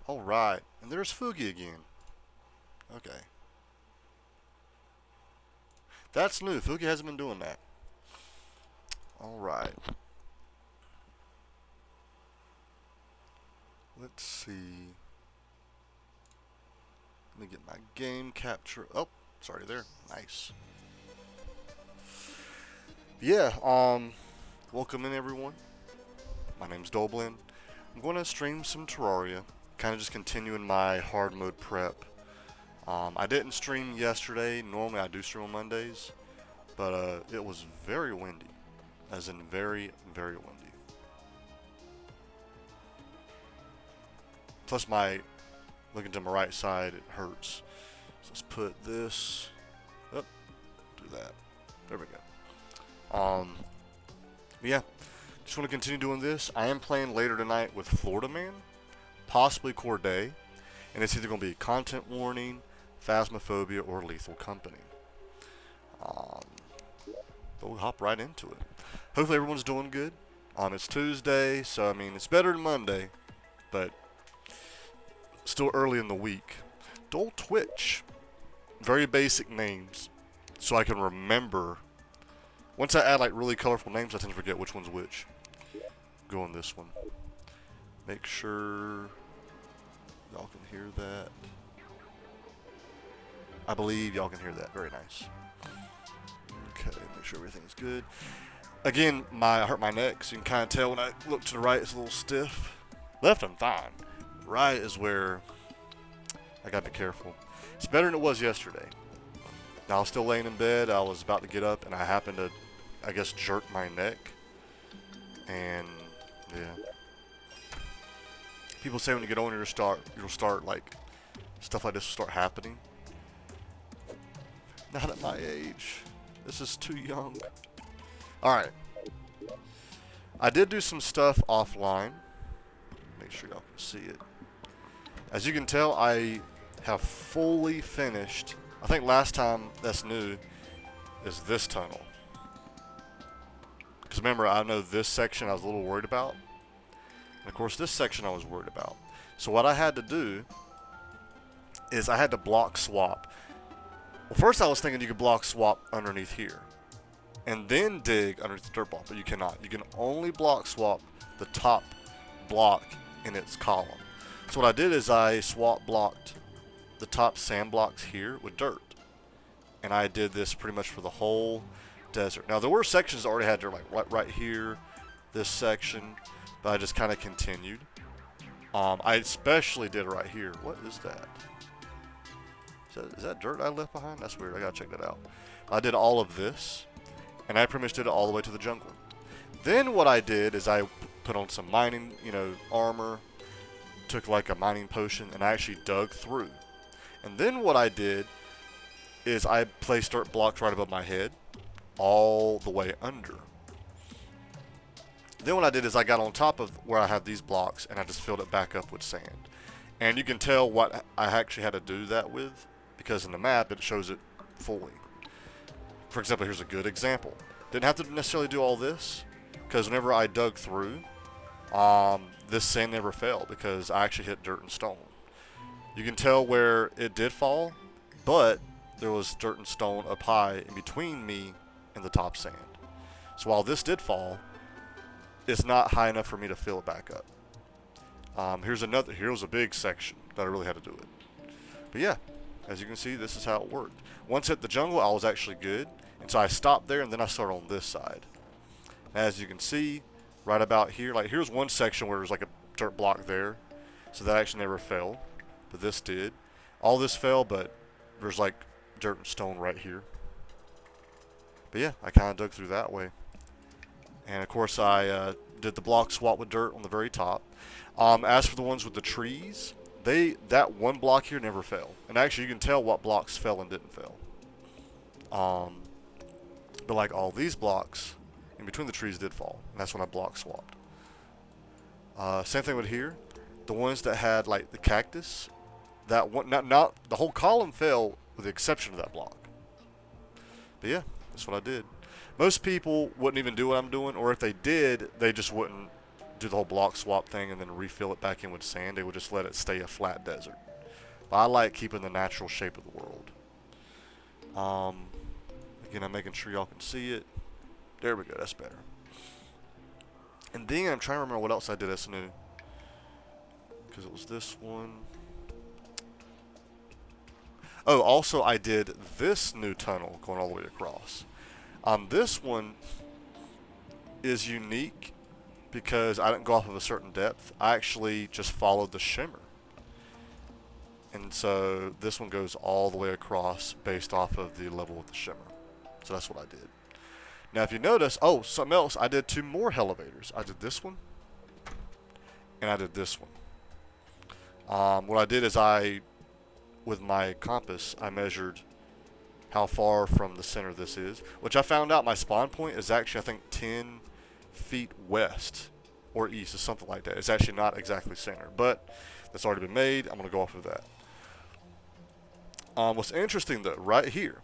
Alright, and there's Fugi again. Okay. That's new. Fugi hasn't been doing that. Alright. Let's see. Let me get my game capture. Oh, it's already there. Nice. Yeah, welcome in everyone. My name's Dullblend. I'm going to stream some Terraria. Kind of just continuing my hard mode prep. I didn't stream yesterday. Normally I do stream on Mondays. But it was very windy. As in very, very windy. Plus looking to my right side, it hurts. So let's put this, oh, do that. There we go. Yeah, just want to continue doing this. I am playing later tonight with Florida Man, possibly Corday, and it's either going to be Content Warning, Phasmophobia, or Lethal Company. But we'll hop right into it. Hopefully everyone's doing good. It's Tuesday, so I mean, it's better than Monday, but still early in the week. Dull Twitch. Very basic names, so I can remember. Once I add like really colorful names, I tend to forget which one's which. Go on this one. Make sure y'all can hear that. I believe y'all can hear that. Very nice. Okay, make sure everything's good. Again, I hurt my neck, so you can kind of tell when I look to the right, it's a little stiff. Left, I'm fine. Right is where I got to be careful. It's better than it was yesterday. Now, I was still laying in bed. I was about to get up, and I happened to, I guess, jerk my neck. And, yeah. People say when you get older, you'll start, like, stuff like this will start happening. Not at my age. This is too young. Alright. I did do some stuff offline. Make sure y'all can see it. As you can tell, I have fully finished. I think last time that's new is this tunnel. Because remember, I know this section I was a little worried about. And of course, this section I was worried about. So what I had to do is I had to block swap. Well, first I was thinking you could block swap underneath here. And then dig underneath the dirt block, but you cannot. You can only block swap the top block in its column. So what I did is I swap blocked the top sand blocks here with dirt. And I did this pretty much for the whole desert. Now there were sections that already had dirt, like right here, this section, but I just kind of continued. I especially did right here. What is that? Is that dirt I left behind? That's weird. I gotta check that out. I did all of this, and I pretty much did it all the way to the jungle. Then what I did is I put on some mining, armor, took like a mining potion, and I actually dug through. And then what I did is I placed dirt blocks right above my head, all the way under. Then what I did is I got on top of where I have these blocks, and I just filled it back up with sand. And you can tell what I actually had to do that with, because in the map it shows it fully. For example, here's a good example. Didn't have to necessarily do all this, because whenever I dug through, this sand never fell, because I actually hit dirt and stone. You can tell where it did fall, but there was dirt and stone up high in between me and the top sand. So while this did fall, it's not high enough for me to fill it back up. Here's a big section that I really had to do it. But yeah, as you can see, this is how it worked. Once at the jungle, I was actually good. And so I stopped there, and then I started on this side. As you can see, right about here, like here's one section where there's like a dirt block there. So that actually never fell, but this did. All this fell, but there's like dirt and stone right here. But yeah, I kind of dug through that way. And of course, I did the block swap with dirt on the very top. As for the ones with the trees, that one block here never fell. And actually, you can tell what blocks fell and didn't fail. But like all these blocks in between the trees did fall, and that's when I block swapped. Same thing with here. The ones that had like the cactus, that one, not the whole column fell with the exception of that block. But yeah, that's what I did. Most people wouldn't even do what I'm doing, or if they did, they just wouldn't do the whole block swap thing and then refill it back in with sand. They would just let it stay a flat desert. But I like keeping the natural shape of the world. Again, I'm making sure y'all can see it. There we go, that's better. And then I'm trying to remember what else I did that's new. Because it was this one. Oh, also I did this new tunnel going all the way across. This one is unique because I didn't go off of a certain depth. I actually just followed the shimmer. And so this one goes all the way across based off of the level of the shimmer. So that's what I did. Now if you notice, oh, something else, I did 2 more elevators. I did this one, and I did this one. What I did is with my compass, I measured how far from the center this is, which I found out my spawn point is actually, I think, 10 feet west or east, or something like that. It's actually not exactly center, but that's already been made. I'm going to go off of that. What's interesting, though, right here,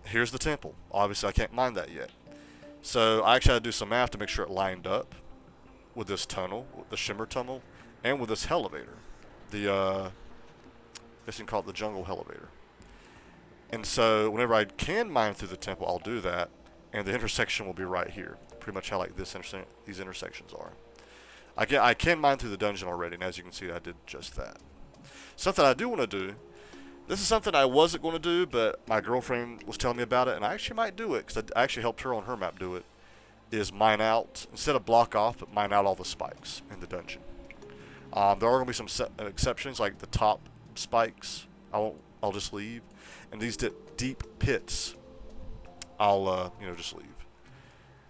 here's the temple. Obviously, I can't mine that yet. So I actually had to do some math to make sure it lined up with this tunnel, with the shimmer tunnel, and with this elevator. The, I guess you can call it the jungle elevator. And so whenever I can mine through the temple, I'll do that, and the intersection will be right here. Pretty much how like these intersections are. I can mine through the dungeon already, and as you can see, I did just that. Something I do want to do. This is something I wasn't going to do, but my girlfriend was telling me about it, and I actually might do it, because I actually helped her on her map do it, is mine out, instead of block off, but mine out all the spikes in the dungeon. There are going to be some exceptions, like the top spikes, I'll just leave. And these deep pits, I'll, just leave.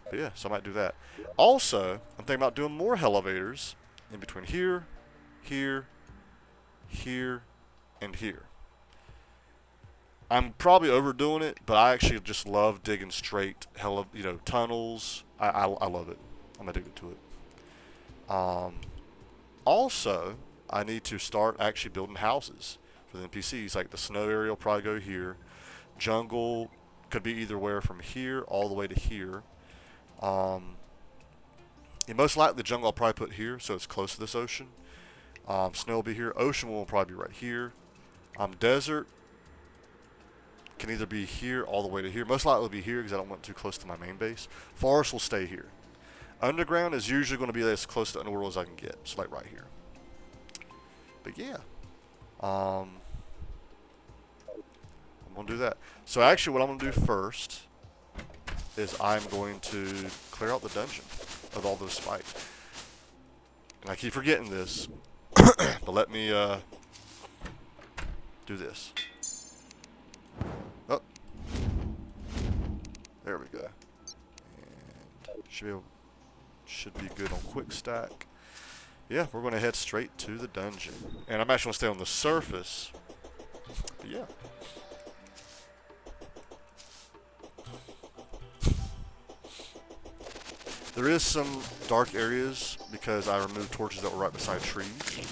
But yeah, so I might do that. Also, I'm thinking about doing more elevators in between here, here, here, and here. I'm probably overdoing it, but I actually just love digging straight, tunnels. I love it. I'm addicted to it. Also, I need to start actually building houses for the NPCs. Like the snow area will probably go here. Jungle could be either where from here all the way to here. Most likely the jungle I'll probably put here, so it's close to this ocean. Snow will be here. Ocean will probably be right here. Desert can either be here all the way to here. Most likely it'll be here because I don't want too close to my main base. Forest will stay here. Underground is usually going to be as close to underworld as I can get. So like right here. But yeah. I'm going to do that. So actually what I'm going to do first is I'm going to clear out the dungeon of all those spikes. And I keep forgetting this. But let me do this. Oh. There we go. And should be good on quick stack. Yeah, we're going to head straight to the dungeon. And I'm actually going to stay on the surface. But yeah. There is some dark areas because I removed torches that were right beside trees.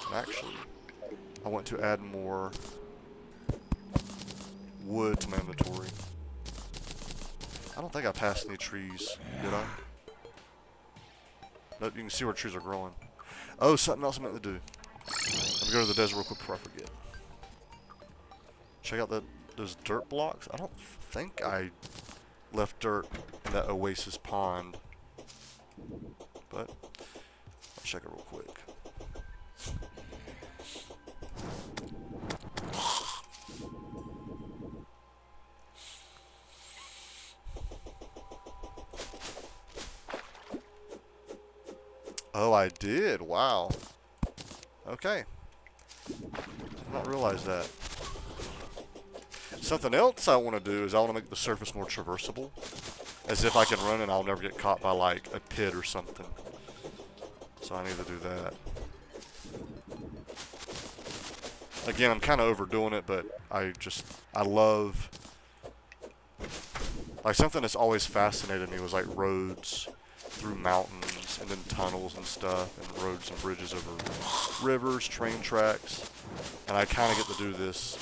And actually, I want to add more wood to my inventory. I don't think I passed any trees, did I? Nope, you can see where trees are growing. Oh, something else I meant to do. Let me go to the desert real quick before I forget. Check out those dirt blocks. I don't think I left dirt in that oasis pond. But, I'll check it real quick. Oh, I did. Wow. Okay. Did not realize that. Something else I want to do is I want to make the surface more traversable. As if I can run and I'll never get caught by like a pit or something. So I need to do that. Again, I'm kind of overdoing it, but I love... Like something that's always fascinated me was like roads through mountains and then tunnels and stuff and roads and bridges over rivers, train tracks. And I kind of get to do this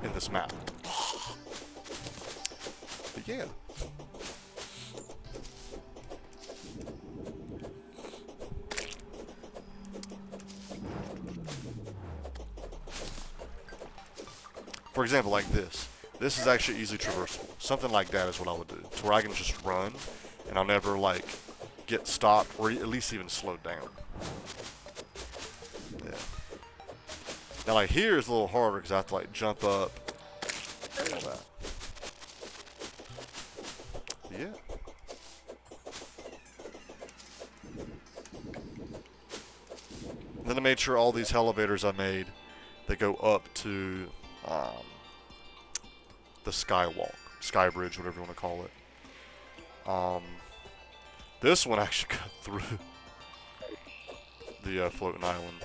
in this map. But yeah. For example, like this. This is actually easily traversable. Something like that is what I would do. To where I can just run, and I'll never, like, get stopped, or at least even slowed down. Yeah. Now, like, here is a little harder, because I have to, like, jump up, and all that. Yeah. Then I made sure all these elevators I made, they go up to the skywalk, sky bridge, whatever you want to call it. This one actually got through the floating island.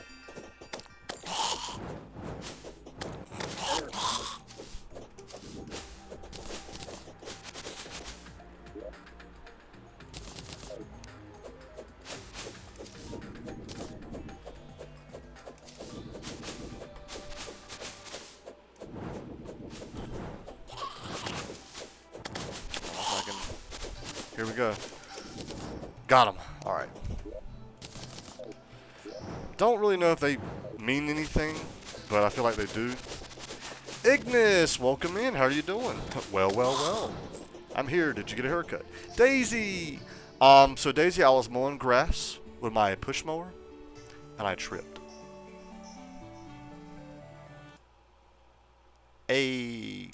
Here we go. Got him. Alright. Don't really know if they mean anything, but I feel like they do. Ignis, welcome in. How are you doing? Well, well, well. I'm here. Did you get a haircut? Daisy! So Daisy, I was mowing grass with my push mower, and I tripped. Hey.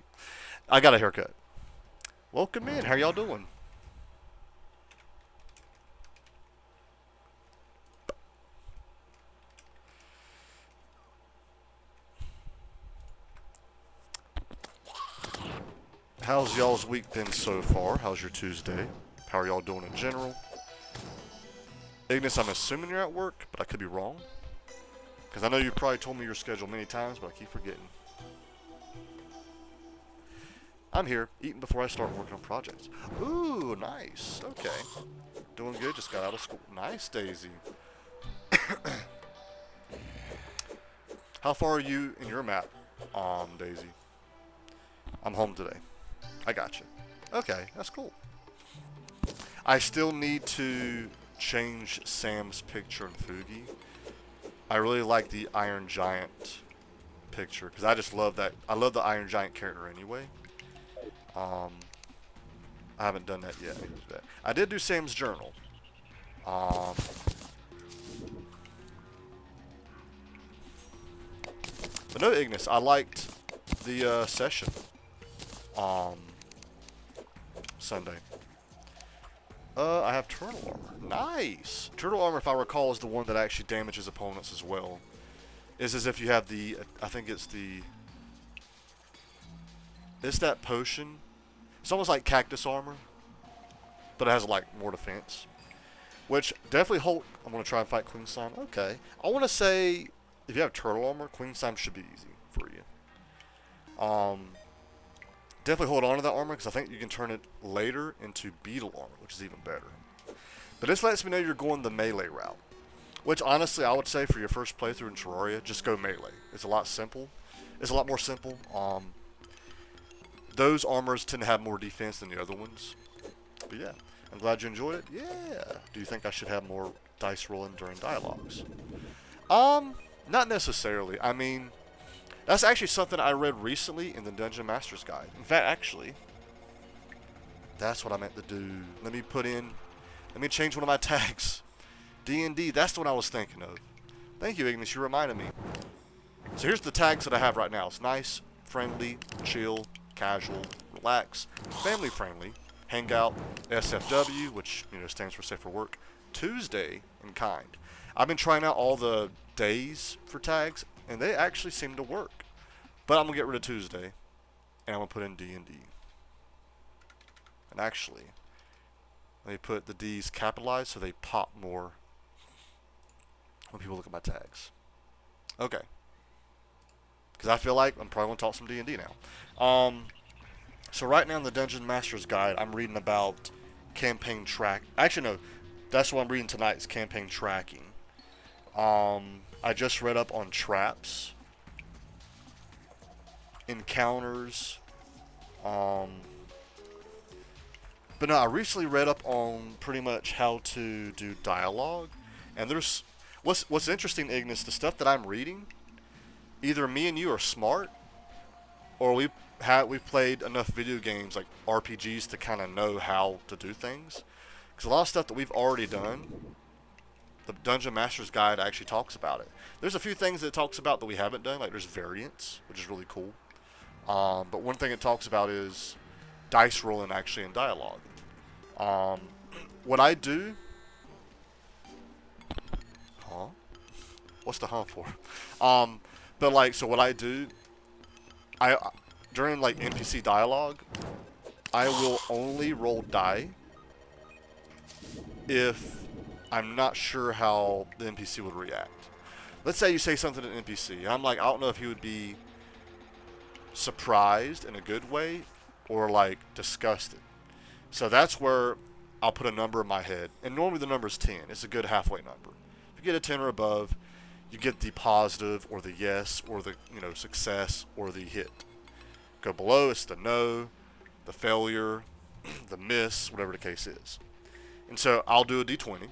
I got a haircut. Welcome in. How y'all doing? How's y'all's week been so far? How's your Tuesday? How are y'all doing in general? Ignis, I'm assuming you're at work, but I could be wrong. Because I know you probably told me your schedule many times, but I keep forgetting. I'm here, eating before I start working on projects. Ooh, nice. Okay. Doing good, just got out of school. Nice, Daisy. How far are you in your map, Daisy? I'm home today. I got you. Okay, that's cool. I still need to change Sam's picture in Fugi. I really like the Iron Giant picture because I just love that. I love the Iron Giant character anyway. I haven't done that yet. I did do Sam's journal. But no, Ignis, I liked the session. Sunday. I have turtle armor. Nice! Turtle armor, if I recall, is the one that actually damages opponents as well. It's as if you have the, I think it's the, it's that potion. It's almost like cactus armor, but it has like more defense. Which definitely hold, I'm going to try and fight Queen Slime. Okay. I want to say, if you have turtle armor, Queen Slime should be easy for you. Definitely hold on to that armor, because I think you can turn it later into beetle armor, which is even better. But this lets me know you're going the melee route. Which, honestly, I would say for your first playthrough in Terraria, just go melee. It's a lot simple. It's a lot more simple. Those armors tend to have more defense than the other ones. But yeah, I'm glad you enjoyed it. Yeah. Do you think I should have more dice rolling during dialogues? Not necessarily. I mean, that's actually something I read recently in the Dungeon Master's Guide. In fact, actually, that's what I meant to do. Let me change one of my tags. D&D, that's the one I was thinking of. Thank you, Ignis, you reminded me. So here's the tags that I have right now. It's nice, friendly, chill, casual, relax, family friendly, hangout, SFW, which stands for safe for work, Tuesday, and kind. I've been trying out all the days for tags, and they actually seem to work. But I'm going to get rid of Tuesday, and I'm going to put in D&D. And actually, let me put the D's capitalized so they pop more when people look at my tags. Okay. Because I feel like I'm probably going to talk some D&D now. So right now in the Dungeon Master's Guide, I'm reading about campaign track. Actually, no. That's what I'm reading tonight is campaign tracking. I just read up on traps, encounters, but no, I recently read up on pretty much how to do dialogue, and there's what's interesting, Ignis, the stuff that I'm reading, either me and you are smart, or we've played enough video games like RPGs to kind of know how to do things. Because a lot of stuff that we've already done, the Dungeon Master's Guide actually talks about it. There's a few things that it talks about that we haven't done, like there's variants, which is really cool. But one thing it talks about is dice rolling actually in dialogue. What I do... Huh? What's the huh for? But like, so what I do, during like NPC dialogue, I will only roll die if I'm not sure how the NPC would react. Let's say you say something to an NPC, and I'm like, I don't know if he would be surprised in a good way or like disgusted. So that's where I'll put a number in my head, and normally the number is 10. It's a good halfway number. If you get a 10 or above, you get the positive or the yes or the success or the hit. Go below, it's the no, the failure, the miss, whatever the case is. And so I'll do a d20.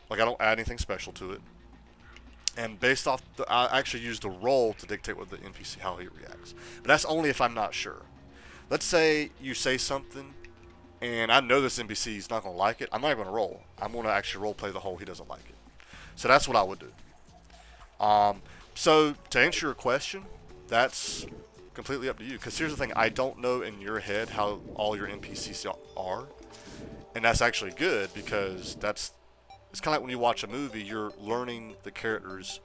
Like, I don't add anything special to it. And based off, I actually use the roll to dictate what the NPC, how he reacts. But that's only if I'm not sure. Let's say you say something, and I know this NPC is not going to like it. I'm not even going to roll. I'm going to actually role play the whole he doesn't like it. So that's what I would do. So to answer your question, that's completely up to you. Because here's the thing, I don't know in your head how all your NPCs are. And that's actually good, because it's kind of like when you watch a movie, you're learning the characters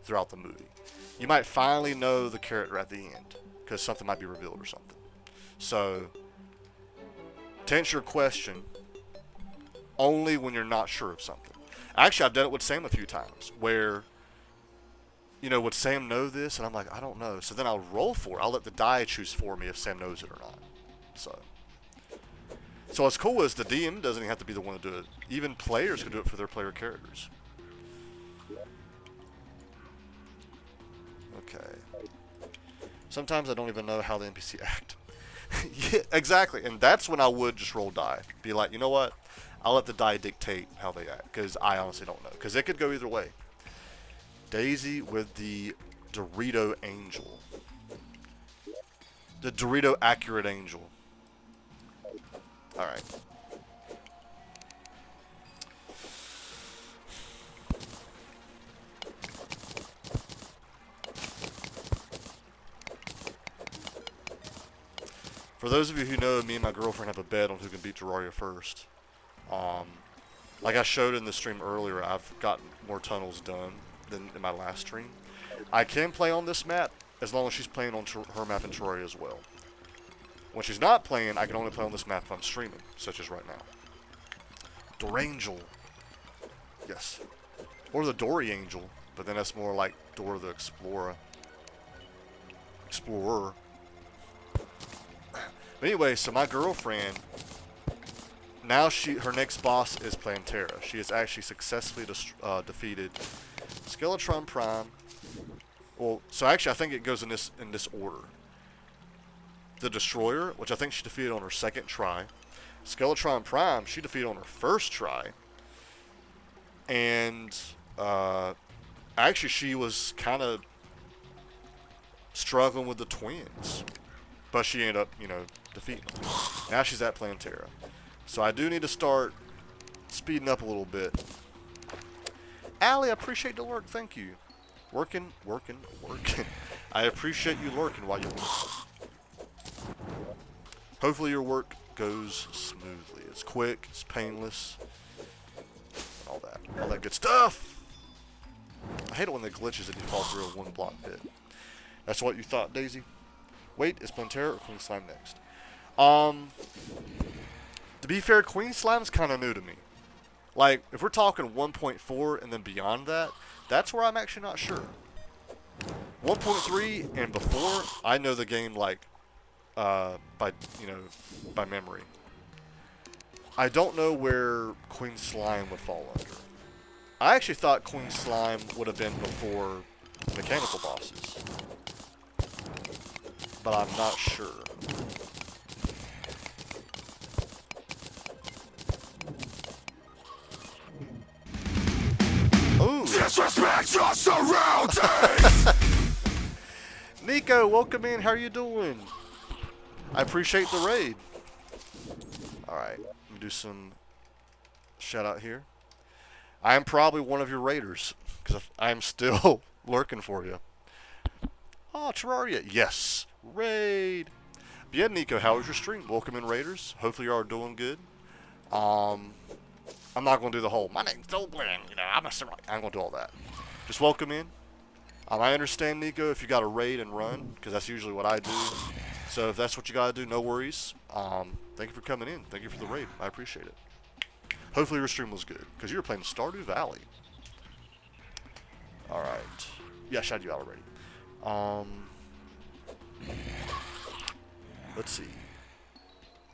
throughout the movie. You might finally know the character at the end, because something might be revealed or something. So, to answer your question, only when you're not sure of something. Actually, I've done it with Sam a few times, where, would Sam know this? And I'm like, I don't know. So then I'll roll for it. I'll let the die choose for me if Sam knows it or not. So what's cool is the DM doesn't even have to be the one to do it. Even players can do it for their player characters. Okay. Sometimes I don't even know how the NPC act. Yeah, exactly. And that's when I would just roll die. Be like, you know what? I'll let the die dictate how they act, because I honestly don't know. Because it could go either way. Daisy with the Dorito Angel. The Dorito Accurate Angel. Alright. For those of you who know, me and my girlfriend have a bet on who can beat Terraria first. Like I showed in the stream earlier, I've gotten more tunnels done than in my last stream. I can play on this map as long as she's playing on her map in Terraria as well. When she's not playing, I can only play on this map if I'm streaming, such as right now. Dorangel. Yes. Or the Dory Angel, but then that's more like Dora the Explorer. But anyway, so my girlfriend, now her next boss is Plantera. She has actually successfully defeated Skeletron Prime. Well, so actually I think it goes in this order. The Destroyer, which I think she defeated on her second try. Skeletron Prime, she defeated on her first try. And actually she was kind of struggling with the twins. But she ended up, defeating them. Now she's at Plantera. So I do need to start speeding up a little bit. Allie, I appreciate the lurk. Thank you. Working. I appreciate you lurking while you work. Hopefully your work goes smoothly. It's quick, it's painless, all that good stuff. I hate it when it glitches and you fall through a one block pit. That's what you thought, Daisy? Wait, is Plantera or Queen Slime next? To be fair, Queen Slime's kind of new to me. Like, if we're talking 1.4 and then beyond that, that's where I'm actually not sure. 1.3 and before, I know the game like by memory. I don't know where Queen Slime would fall under. I actually thought Queen Slime would have been before mechanical bosses, but I'm not sure. Ooh. Disrespect your surroundings! Nico, welcome in. How are you doing? I appreciate the raid. Alright, let me do some shout out here. I am probably one of your raiders, because I am still lurking for you. Oh, Terraria. Yes. Raid. But yeah, Nico, how was your stream? Welcome in, raiders. Hopefully you are doing good. I'm not going to do the whole, my name's Dullblend, you know, I'm a samurai. I'm going to do all that. Just welcome in. I understand, Nico, if you got to raid and run, because that's usually what I do. So if that's what you got to do, no worries. Thank you for coming in. Thank you for the raid. I appreciate it. Hopefully your stream was good, because you were playing Stardew Valley. Alright. Yeah, I shouted you out already. Let's see.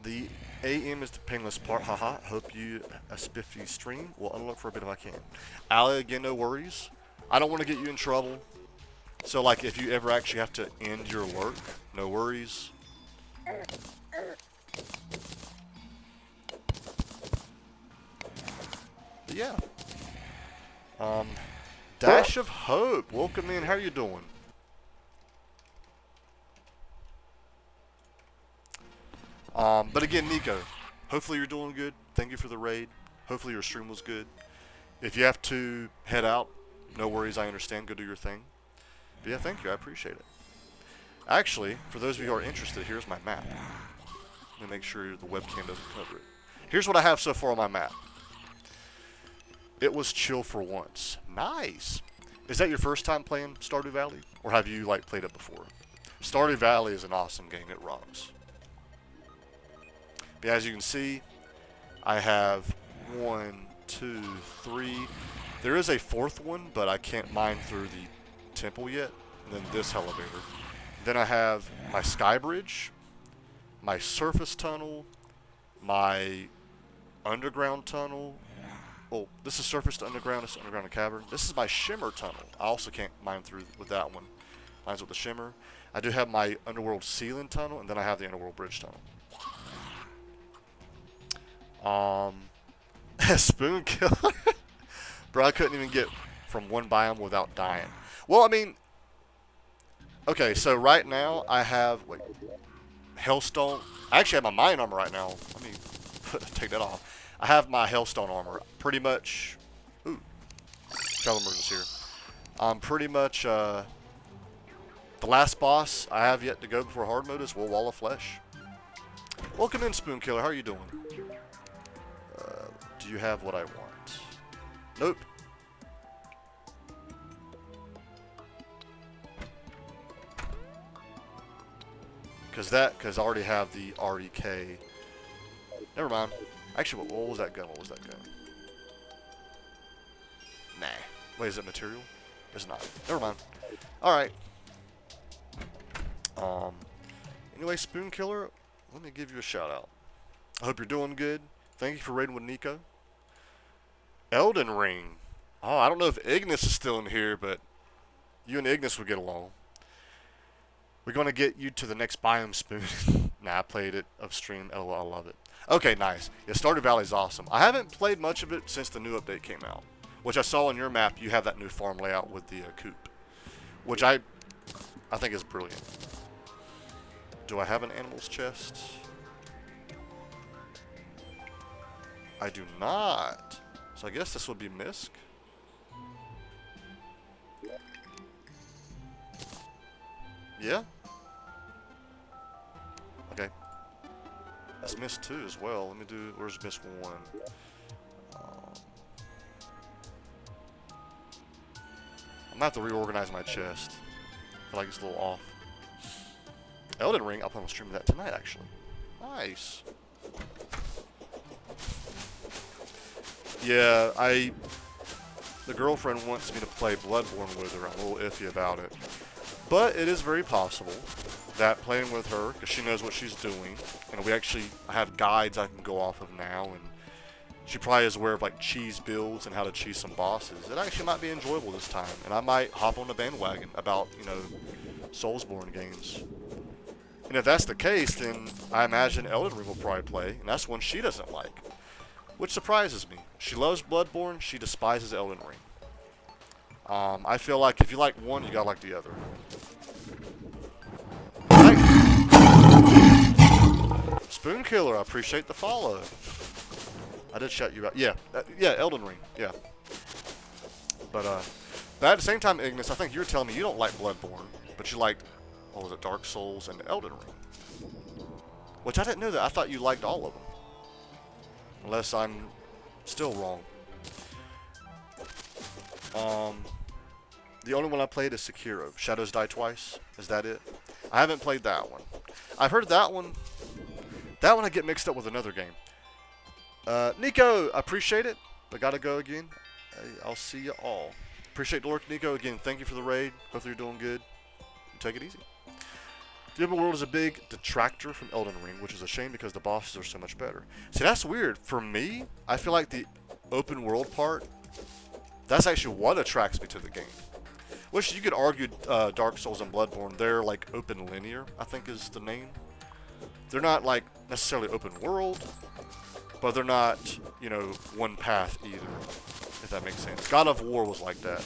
The AM is the painless part. Haha. Hope you a spiffy stream. Will unlock for a bit if I can. Ali, again, no worries. I don't want to get you in trouble. So, like, if you ever actually have to end your lurk, no worries. But yeah. Dash of Hope. Welcome in. How are you doing? But again, Nico, hopefully you're doing good. Thank you for the raid. Hopefully your stream was good. If you have to head out, no worries, I understand. Go do your thing. But yeah, thank you. I appreciate it. Actually, for those of you who are interested, here's my map. Let me make sure the webcam doesn't cover it. Here's what I have so far on my map. It was chill for once. Nice. Is that your first time playing Stardew Valley? Or have you, like, played it before? Stardew Valley is an awesome game. It rocks. But as you can see, I have 1, 2, 3. There is a fourth one, but I can't mine through the temple yet. And then this elevator. Then I have my sky bridge, my surface tunnel, my underground tunnel. Oh, this is surface to underground. This is underground to cavern. This is my shimmer tunnel. I also can't mine through with that one. Mines with the shimmer. I do have my underworld ceiling tunnel, and then I have the underworld bridge tunnel. Spoon killer. Bro, I couldn't even get from one biome without dying. Well, I mean, okay, so right now I have, wait, Hellstone. I actually have my mine armor right now. Let me take that off. I have my Hellstone armor. Pretty much, ooh, Kellenberg is here. Pretty much, the last boss I have yet to go before hard mode is Wall of Flesh. Welcome in, Spoon Killer. How are you doing? Do you have what I want? Nope. Because I already have the REK. Never mind. Actually, what was that gun? What was that gun? Nah. Wait, is it material? It's not. Never mind. Alright. Anyway, Spoon Killer, let me give you a shout out. I hope you're doing good. Thank you for raiding with Nico. Elden Ring. Oh, I don't know if Ignis is still in here, but you and Ignis would get along. We're going to get you to the next biome, Spoon. Nah, I played it upstream. LOL, I love it. Okay, nice. Yeah, Stardew Valley is awesome. I haven't played much of it since the new update came out, which I saw on your map. You have that new farm layout with the coop, which I think is brilliant. Do I have an animals chest? I do not. So I guess this would be Misk. Yeah? Okay. That's Misk 2 as well. Let me do, where's Misk 1? I'm gonna have to reorganize my chest. I feel like it's a little off. Elden Ring, I'll plan on streaming that tonight actually. Nice. Yeah, the girlfriend wants me to play Bloodborne with her. I'm a little iffy about it. But it is very possible that playing with her, because she knows what she's doing, and I have guides I can go off of now, and she probably is aware of like cheese builds and how to cheese some bosses. It actually might be enjoyable this time, and I might hop on the bandwagon about, you know, Soulsborne games. And if that's the case, then I imagine Elden Ring will probably play, and that's one she doesn't like. Which surprises me. She loves Bloodborne, she despises Elden Ring. I feel like if you like one, you gotta like the other. Spoon Killer, I appreciate the follow. I did shout you out. Yeah, yeah, Elden Ring. Yeah. But at the same time, Ignis, I think you were telling me you don't like Bloodborne, but you liked, what was it, Dark Souls and Elden Ring. Which I didn't know that. I thought you liked all of them. Unless I'm still wrong. The only one I played is Sekiro. Shadows Die Twice. Is that it? I haven't played that one. I've heard that one. That one I get mixed up with another game. Nico, I appreciate it, but gotta go again. I'll see you all. Appreciate the lurk, Nico. Again, thank you for the raid. Hopefully you're doing good. Take it easy. The open world is a big detractor from Elden Ring, which is a shame because the bosses are so much better. See, that's weird. For me, I feel like the open world part, that's actually what attracts me to the game. Which you could argue Dark Souls and Bloodborne, they're like open linear, I think is the name. They're not like necessarily open world, but they're not, you know, one path either, if that makes sense. God of War was like that.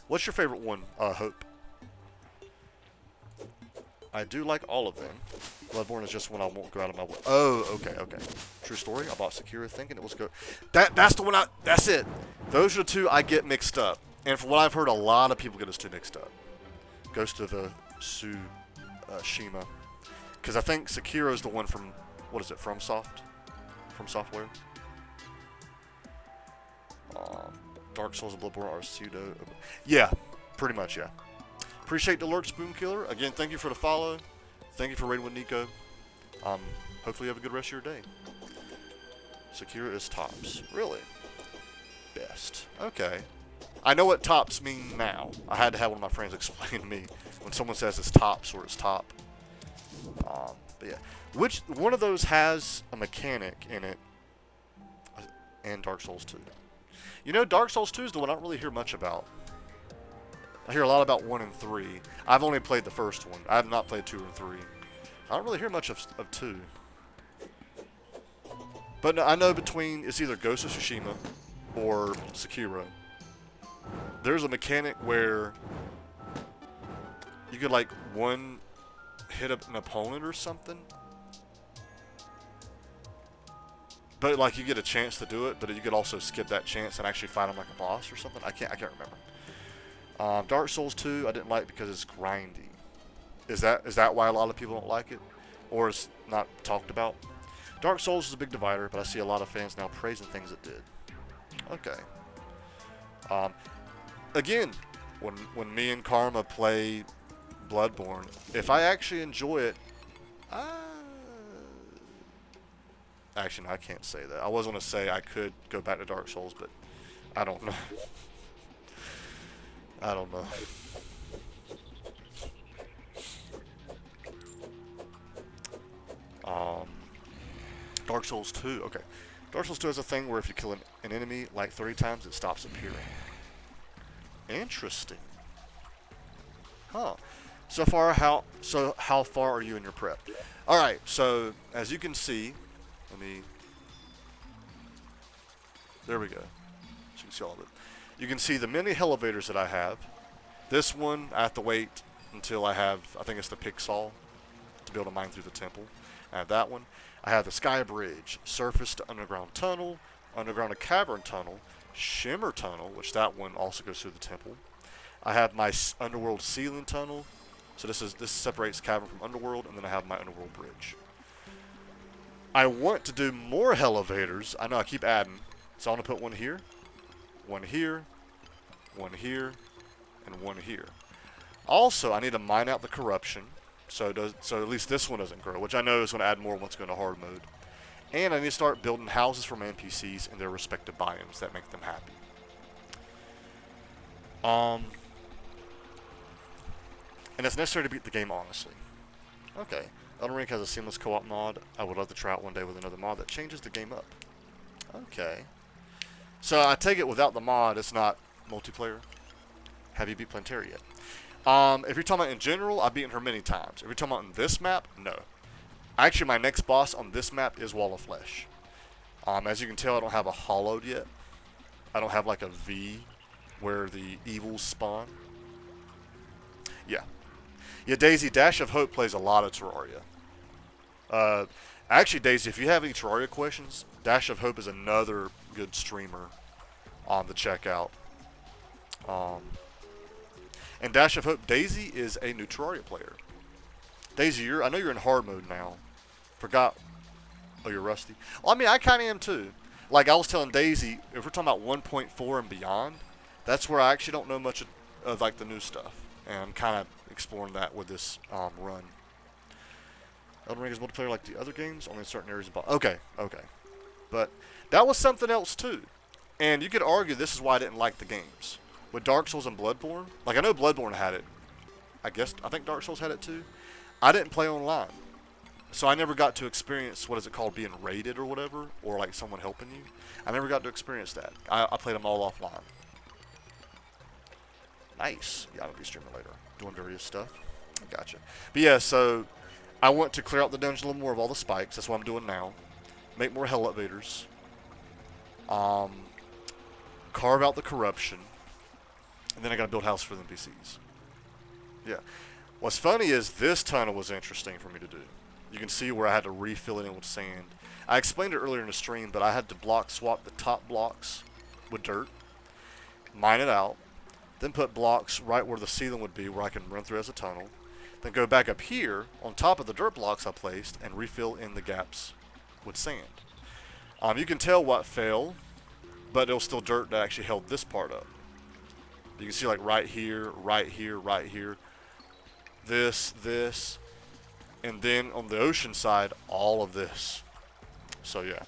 What's your favorite one, Hope? I do like all of them. Bloodborne is just one I won't go out of my way. Oh, okay, okay. True story. I bought Sekiro thinking it was good. That's the one that's it. Those are the two I get mixed up. And from what I've heard, a lot of people get those two mixed up. Ghost of Tsushima. Because I think Sekiro is the one from, what is it, From Software? Dark Souls and Bloodborne are pseudo. Yeah, pretty much, yeah. Appreciate the alert, Spoon Killer. Again, thank you for the follow. Thank you for raiding with Nico. Hopefully you have a good rest of your day. Sekiro is tops. Really? Best. Okay. I know what tops mean now. I had to have one of my friends explain to me when someone says it's tops or it's top. But yeah. Which one of those has a mechanic in it? And Dark Souls 2. You know, Dark Souls 2 is the one I don't really hear much about. I hear a lot about 1 and 3. I've only played the first one. I have not played 2 and 3. I don't really hear much of 2. But no, I know between, it's either Ghost of Tsushima or Sekiro. There's a mechanic where you could like one hit an opponent or something. But like you get a chance to do it, but you could also skip that chance and actually fight him like a boss or something. I can't remember. Dark Souls 2 I didn't like because it's grindy. Is that why a lot of people don't like it? Or it's not talked about? Dark Souls is a big divider, but I see a lot of fans now praising things it did. Okay. Again, when me and Karma play Bloodborne, if I actually enjoy it, actually, no, I can't say that. I was going to say I could go back to Dark Souls, but I don't know. I don't know. Dark Souls 2. Okay. Dark Souls 2 has a thing where if you kill an enemy like 30 times, it stops appearing. Interesting. Huh. So how far are you in your prep? All right. So as you can see, there we go. So you can see all of it. You can see the many elevators that I have. This one, I have to wait until I have, I think it's the Pixel, to be able to mine through the temple. I have that one. I have the Sky Bridge, surface to underground tunnel, underground to cavern tunnel, shimmer tunnel, which that one also goes through the temple. I have my underworld ceiling tunnel. So this separates cavern from underworld, and then I have my underworld bridge. I want to do more elevators. I know I keep adding. So I'm going to put one here, one here, one here, and one here. Also, I need to mine out the corruption, so at least this one doesn't grow, which I know is going to add more once I go into hard mode. And I need to start building houses for my NPCs in their respective biomes that make them happy. And it's necessary to beat the game, honestly. Okay. Elden Ring has a seamless co-op mod. I would love to try it one day with another mod that changes the game up. Okay. So I take it without the mod, it's not multiplayer. Have you beat Terraria yet? If you're talking about in general, I've beaten her many times. If you're talking about in this map, no. Actually, my next boss on this map is Wall of Flesh. As you can tell, I don't have a hollowed yet. I don't have like a V where the evils spawn. Yeah. Yeah, Daisy, Dash of Hope plays a lot of Terraria. Uh, Actually, Daisy, if you have any Terraria questions, Dash of Hope is another good streamer on the checkout. Um, and Dash of Hope, Daisy is a new Terraria player. Daisy, I know you're in hard mode now. Forgot. Oh, you're rusty. Well, I mean, I kind of am too. Like I was telling Daisy, if we're talking about 1.4 and beyond, that's where I actually don't know much of like the new stuff, and I'm kind of exploring that with this run. Elden Ring is multiplayer like the other games, only in certain areas. Okay, but that was something else too, and you could argue this is why I didn't like the games with Dark Souls and Bloodborne. Like I know Bloodborne had it. I think Dark Souls had it too. I didn't play online. So I never got to experience, what is it called, being raided or whatever, or like someone helping you. I never got to experience that. I played them all offline. Nice. Yeah, I'm going to be streaming later, doing various stuff. I gotcha. But yeah, so I want to clear out the dungeon a little more of all the spikes. That's what I'm doing now. Make more hell elevators. Carve out the corruption. And then I got to build houses for the NPCs. Yeah. What's funny is this tunnel was interesting for me to do. You can see where I had to refill it in with sand. I explained it earlier in the stream, but I had to block swap the top blocks with dirt, mine it out, then put blocks right where the ceiling would be, where I can run through as a tunnel, then go back up here on top of the dirt blocks I placed and refill in the gaps with sand. You can tell what fell, but it was still dirt that actually held this part up. You can see like right here, right here, right here, this, and then on the ocean side, all of this. So yeah.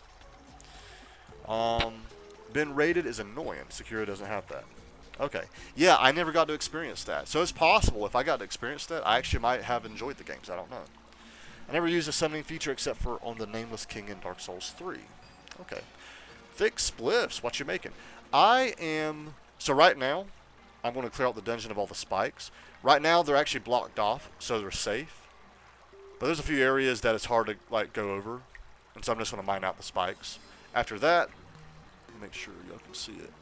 Been raided is annoying. Secura doesn't have that. Okay. Yeah, I never got to experience that. So it's possible if I got to experience that, I actually might have enjoyed the games. I don't know. I never used the summoning feature except for on the Nameless King in Dark Souls 3. Okay. Thick spliffs. What you making? So right now, I'm going to clear out the dungeon of all the spikes. Right now, they're actually blocked off, so they're safe. But there's a few areas that it's hard to like go over, and so I'm just going to mine out the spikes. After that, make sure y'all can see it.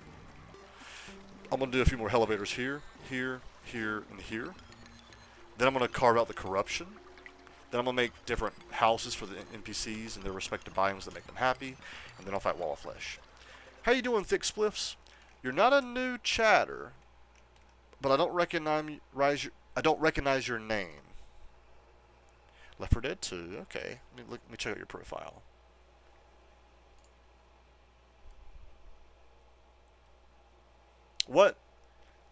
I'm going to do a few more elevators here, here, here, and here. Then I'm going to carve out the corruption. Then I'm going to make different houses for the NPCs and their respective biomes that make them happy. And then I'll fight Wall of Flesh. How you doing, Thick Spliffs? You're not a new chatter, but I don't recognize your name. Left 4 Dead 2. Okay. Let me check out your profile. What?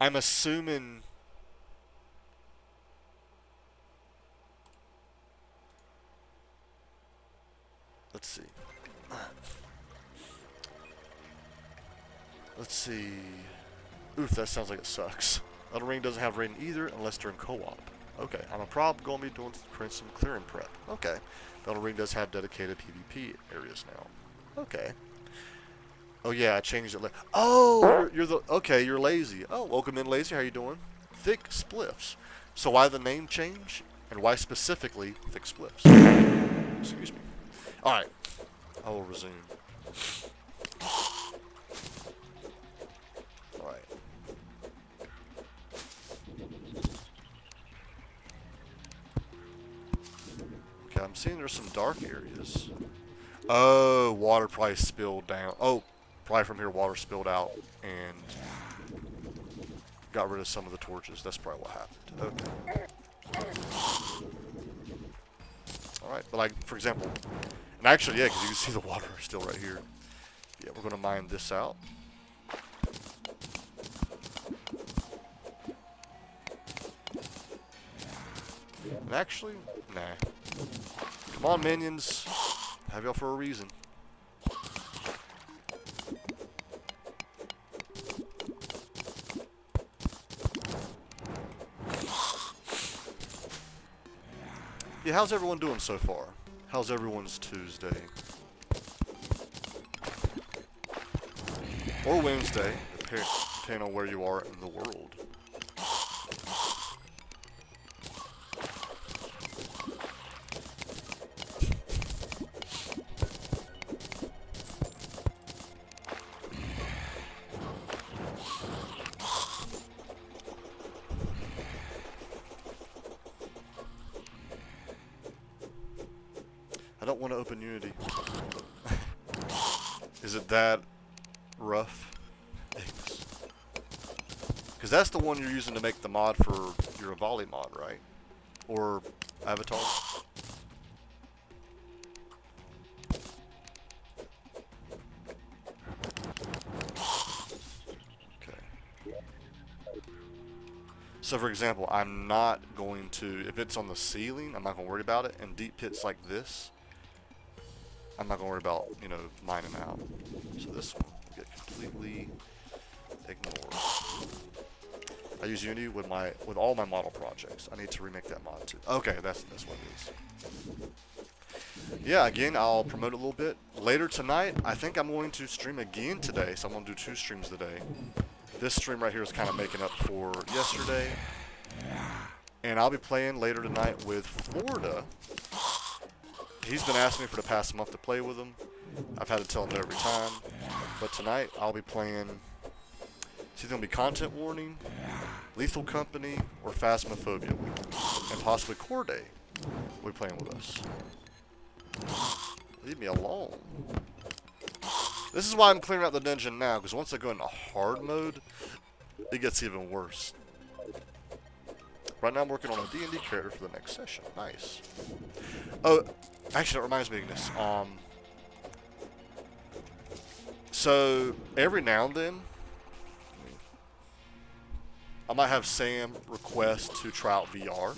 I'm assuming... Let's see. Let's see. Oof, that sounds like it sucks. Elden Ring doesn't have rain either unless during co-op. Okay, I'm probably going to be doing some clearing prep. Okay. Elden Ring does have dedicated PvP areas now. Okay. Oh yeah, I changed it. Oh, you're lazy. Oh, welcome in, lazy. How you doing? Thick Spliffs. So why the name change, and why specifically Thick Spliffs? Excuse me. All right, I will resume. All right. Okay, I'm seeing there's some dark areas. Oh, water probably spilled down. Oh, probably from here water spilled out and got rid of some of the torches. That's probably what happened. Okay. Alright, but like, for example, and actually, yeah, because you can see the water still right here. Yeah, we're going to mine this out. And actually, nah. Come on, minions. Have y'all for a reason. Yeah, how's everyone doing so far? How's everyone's Tuesday? Or Wednesday, depending on where you are in the world. I don't want to open Unity. Is it that rough? Because that's the one you're using to make the mod for your volley mod, right? Or Avatar? So for example, I'm not going to, if it's on the ceiling, I'm not going to worry about it. And deep pits like this, I'm not going to worry about, you know, mining out. So this one will get completely ignored. I use Unity with all my model projects. I need to remake that mod too. Okay, that's what it is. Yeah, again, I'll promote it a little bit. Later tonight, I think I'm going to stream again today. So I'm going to do 2 streams today. This stream right here is kind of making up for yesterday. And I'll be playing later tonight with Florida. He's been asking me for the past month to play with him. I've had to tell him no every time. But tonight, I'll be playing... It's either going to be Content Warning, Lethal Company, or Phasmophobia. And possibly Core Day will be playing with us. Leave me alone. This is why I'm clearing out the dungeon now, because once I go into hard mode, it gets even worse. Right now I'm working on a D&D character for the next session. Nice. Oh, actually that reminds me of this. So, every now and then, I might have Sam request to try out VR,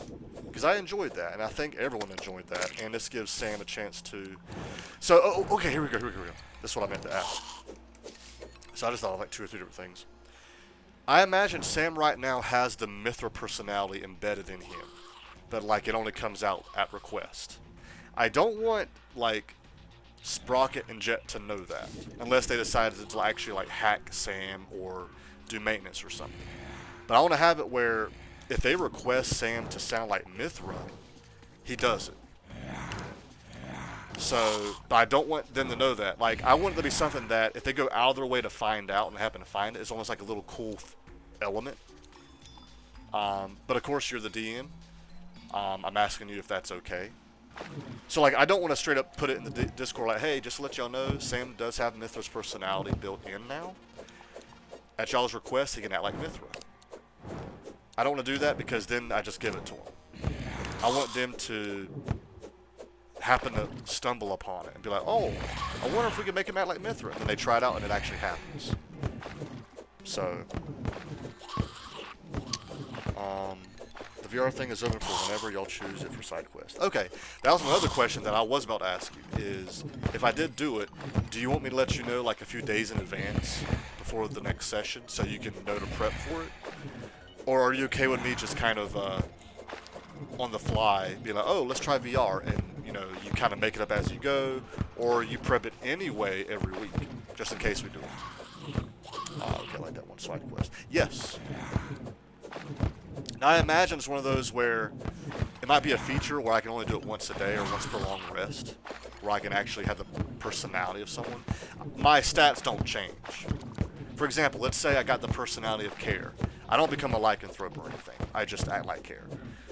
because I enjoyed that, and I think everyone enjoyed that, and this gives Sam a chance to... So, okay, here we go. This is what I meant to ask. So I just thought of like 2 or 3 different things. I imagine Sam right now has the Mithra personality embedded in him, but like it only comes out at request. I don't want like Sprocket and Jet to know that, unless they decide to actually like hack Sam or do maintenance or something. But I want to have it where if they request Sam to sound like Mithra, he does it. So, but I don't want them to know that. Like, I want it to be something that if they go out of their way to find out and happen to find it, it's almost like a little cool element. But of course, you're the DM. I'm asking you if that's okay. So, like, I don't want to straight up put it in the Discord like, hey, just to let y'all know, Sam does have Mithra's personality built in now. At y'all's request, he can act like Mithra. I don't want to do that because then I just give it to them. I want them to happen to stumble upon it and be like, oh, I wonder if we can make him act like Mithra. And then they try it out and it actually happens. So, the VR thing is open for whenever y'all choose it for side quests. Okay, that was my other question that I was about to ask you is, if I did do it, do you want me to let you know like a few days in advance before the next session so you can know to prep for it? Or are you okay with me just kind of on the fly, be like, oh, let's try VR, and you know, you kind of make it up as you go, or you prep it anyway every week, just in case we do it. Okay, I like that one, side quest. Yes. Now I imagine it's one of those where it might be a feature where I can only do it once a day or once per long rest, where I can actually have the personality of someone. My stats don't change. For example, let's say I got the personality of Care. I don't become a lycanthrope or anything. I just act like Care.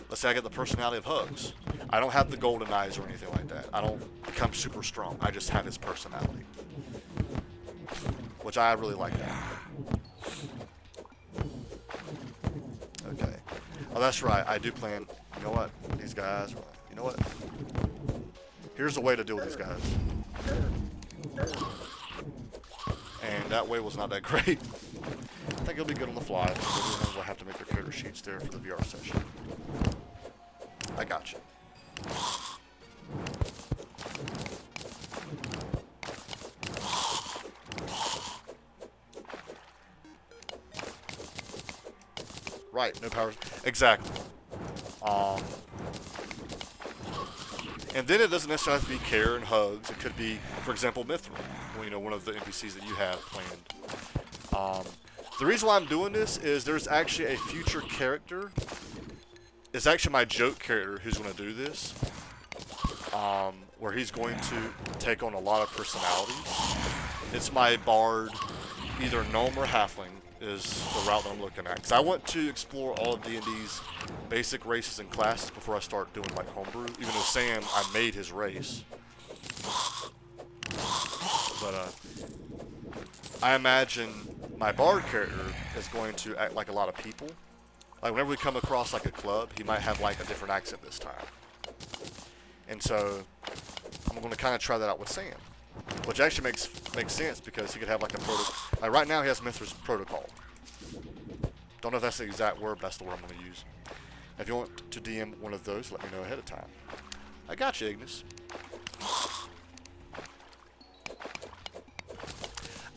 Let's say I get the personality of Hugs. I don't have the golden eyes or anything like that. I don't become super strong. I just have his personality. Which I really like that. Okay. Oh, that's right. I do plan... You know what? These guys... You know what? Here's a way to deal with these guys. And that way was not that great. I think it'll be good on the fly. Everyone will have to make their character sheets there for the VR session. I got you. Right, no powers. Exactly. And then it doesn't necessarily have to be Care and Hugs. It could be, for example, Mithra. Well, you know, one of the NPCs that you have planned. The reason why I'm doing this is there's actually a future character. It's actually my joke character who's going to do this. Where he's going to take on a lot of personalities. It's my bard, either gnome or halfling is the route that I'm looking at. Because I want to explore all of D&D's basic races and classes before I start doing like homebrew. Even though Sam, I made his race. But I imagine my bard character is going to act like a lot of people. Like whenever we come across like a club, he might have like a different accent this time. And so I'm going to kind of try that out with Sam, which actually makes sense because he could have like a protocol. Like right now he has Mithra's protocol. Don't know if that's the exact word, but that's the word I'm going to use. If you want to DM one of those, let me know ahead of time. I got you, Ignis.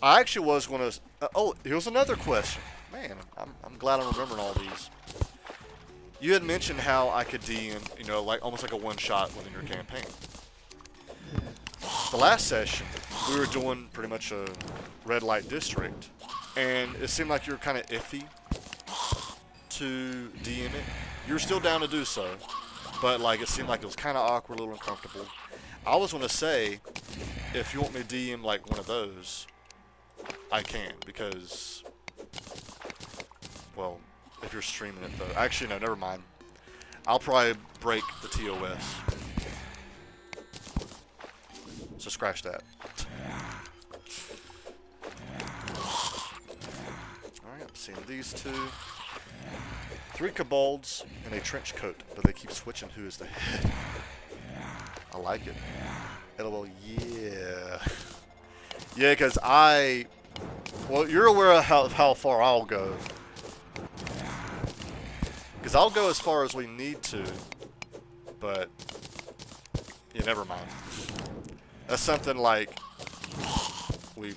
I actually was going to... oh, here's another question. Man, I'm glad I'm remembering all these. You had mentioned how I could DM, you know, like almost like a one-shot within your campaign. The last session, we were doing pretty much a red light district, and it seemed like you were kind of iffy to DM it. You were still down to do so, but like it seemed like it was kind of awkward, a little uncomfortable. I was going to say, if you want me to DM like one of those, I can, because, well, if you're streaming it though. Actually, no, never mind. I'll probably break the TOS. So scratch that. Alright, I'm seeing these two. 3 kobolds in a trench coat, but they keep switching who is the head. I like it. LOL, yeah. Yeah, because well, you're aware of how far I'll go. Because I'll go as far as we need to, but, yeah, never mind. That's something like we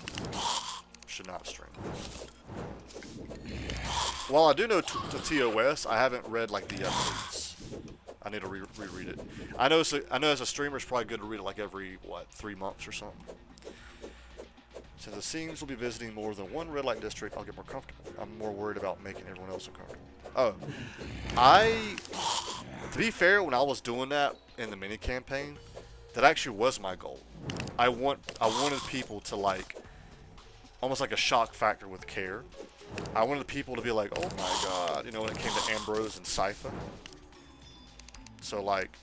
should not stream. While I do know the TOS, I haven't read like the episodes. I need to reread it. I know as a streamer, it's probably good to read it like every 3 months or something. Since it seems we'll be visiting more than one red light district, I'll get more comfortable. I'm more worried about making everyone else uncomfortable. Oh, to be fair, when I was doing that in the mini campaign, that actually was my goal. I wanted people to like, almost like a shock factor with care. I wanted people to be like, oh my god, you know, when it came to Ambrose and Sypha. So like,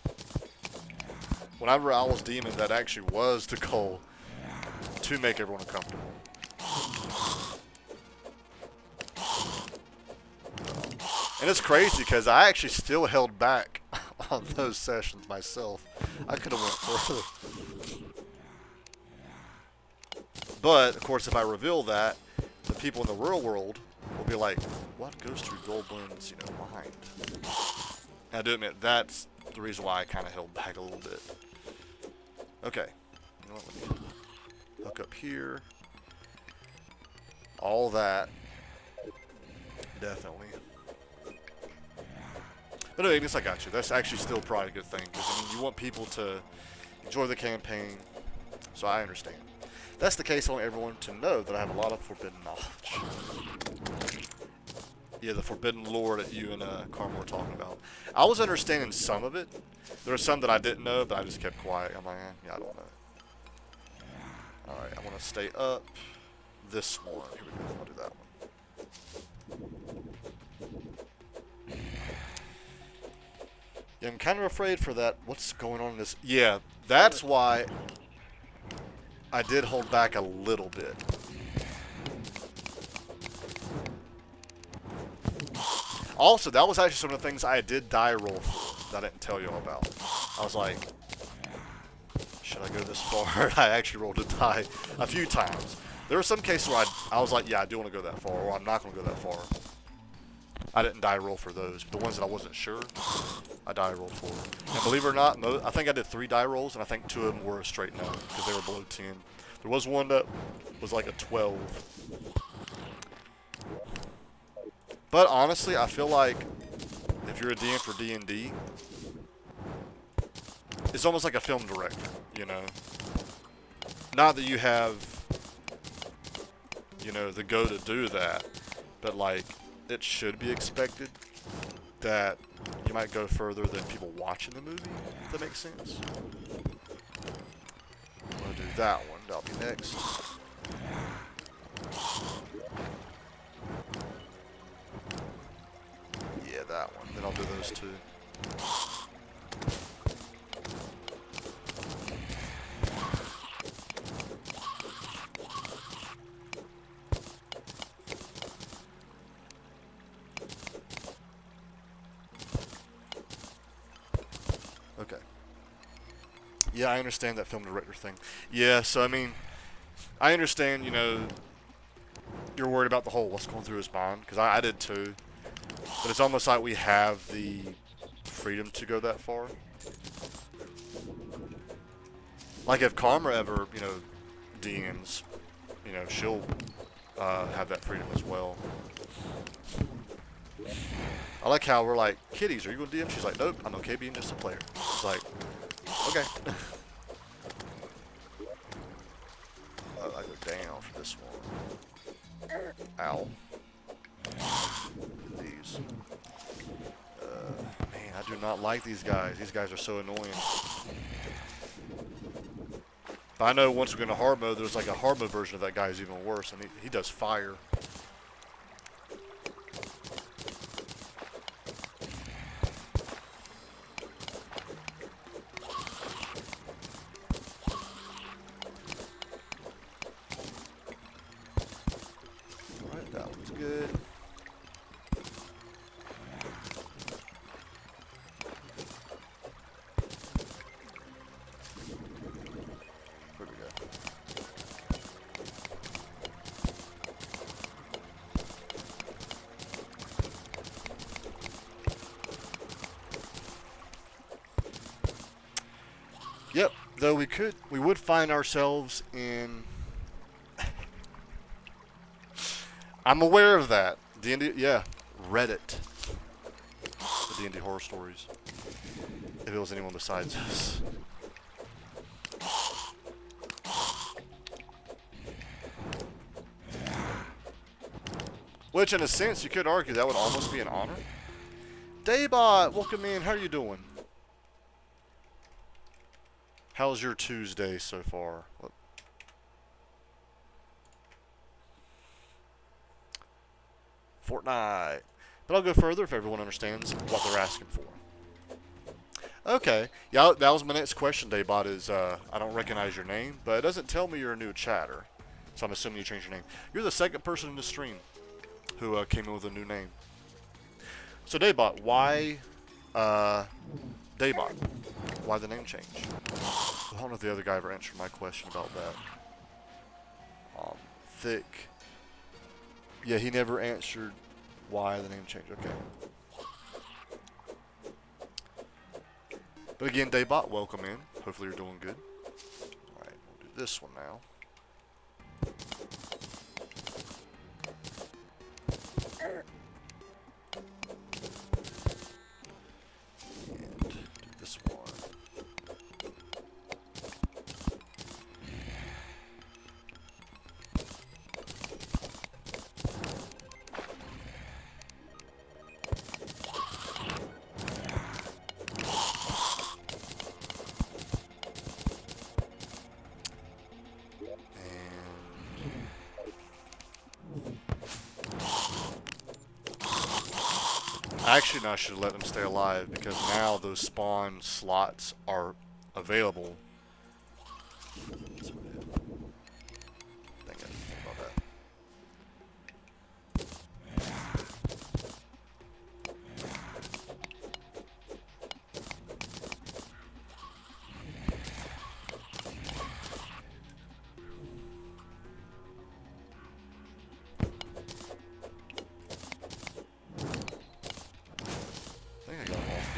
whenever I was DMing, that actually was the goal, to make everyone uncomfortable. And it's crazy because I actually still held back on those sessions myself. I could have went further. But, of course, if I reveal that, the people in the real world will be like, what goes through Dullblend's, mind? And I do admit, that's the reason why I kind of held back a little bit. Okay. You know what, let me hook up here. All that. Definitely. But anyway, I guess I got you. That's actually still probably a good thing. Because, I mean, you want people to enjoy the campaign. So I understand. If that's the case, I want everyone to know that I have a lot of forbidden knowledge. Yeah, the forbidden lore that you and Carmen were talking about. I was understanding some of it. There were some that I didn't know, but I just kept quiet. I'm like, yeah, I don't know. Alright, I want to stay up. This one. Here we go. I'll do that one. Yeah, I'm kind of afraid for that. What's going on in this? Yeah, that's why I did hold back a little bit. Also, that was actually some of the things I did die roll for that I didn't tell you all about. I was like, should I go this far? I actually rolled a die a few times. There were some cases where I was like, yeah, I do want to go that far, or I'm not going to go that far. I didn't die roll for those. But the ones that I wasn't sure, I die rolled for. And believe it or not, I think I did 3 die rolls, and I think 2 of them were a straight no, because they were below 10. There was one that was like a 12. But honestly, I feel like if you're a DM for D&D, it's almost like a film director, you know? Not that you have, the go to do that, but like, it should be expected that you might go further than people watching the movie, if that makes sense. I'm going to do that one. That'll be next. Yeah, that one. Then I'll do those 2. Yeah, I understand that film director thing. Yeah, so I mean, I understand, you know, you're worried about the whole what's going through his mind, because I did too. But it's almost like we have the freedom to go that far. Like if Karma ever, you know, DMs, you know, she'll have that freedom as well. I like how we're like, kitties, are you going to DM? She's like, nope, I'm okay being just a player. It's like, okay. I go down for this one. Ow. These. Man, I do not like these guys. These guys are so annoying. But I know once we go into hard mode, there's like a hard mode version of that guy who's even worse, and he does fire. Alright, that one's good. Where we go? Yep, though we would find ourselves in... I'm aware of that. D&D, yeah, Reddit. The D&D horror stories. If it was anyone besides us. Which, in a sense, you could argue that would almost be an honor. Daybot, welcome in. How are you doing? How's your Tuesday so far? What? Fortnite. But I'll go further if everyone understands what they're asking for. Okay. Yeah, that was my next question, Daybot, is I don't recognize your name, but it doesn't tell me you're a new chatter. So I'm assuming you changed your name. You're the second person in the stream who came in with a new name. So Daybot, why Daybot? Why the name change? I don't know if the other guy ever answered my question about that. Thick. Yeah, he never answered why the name changed. Okay. But again, Daybot, welcome in. Hopefully you're doing good. Alright, we'll do this one now. And do this one. Actually, no, I should let them stay alive because now those spawn slots are available. Dang it, about that.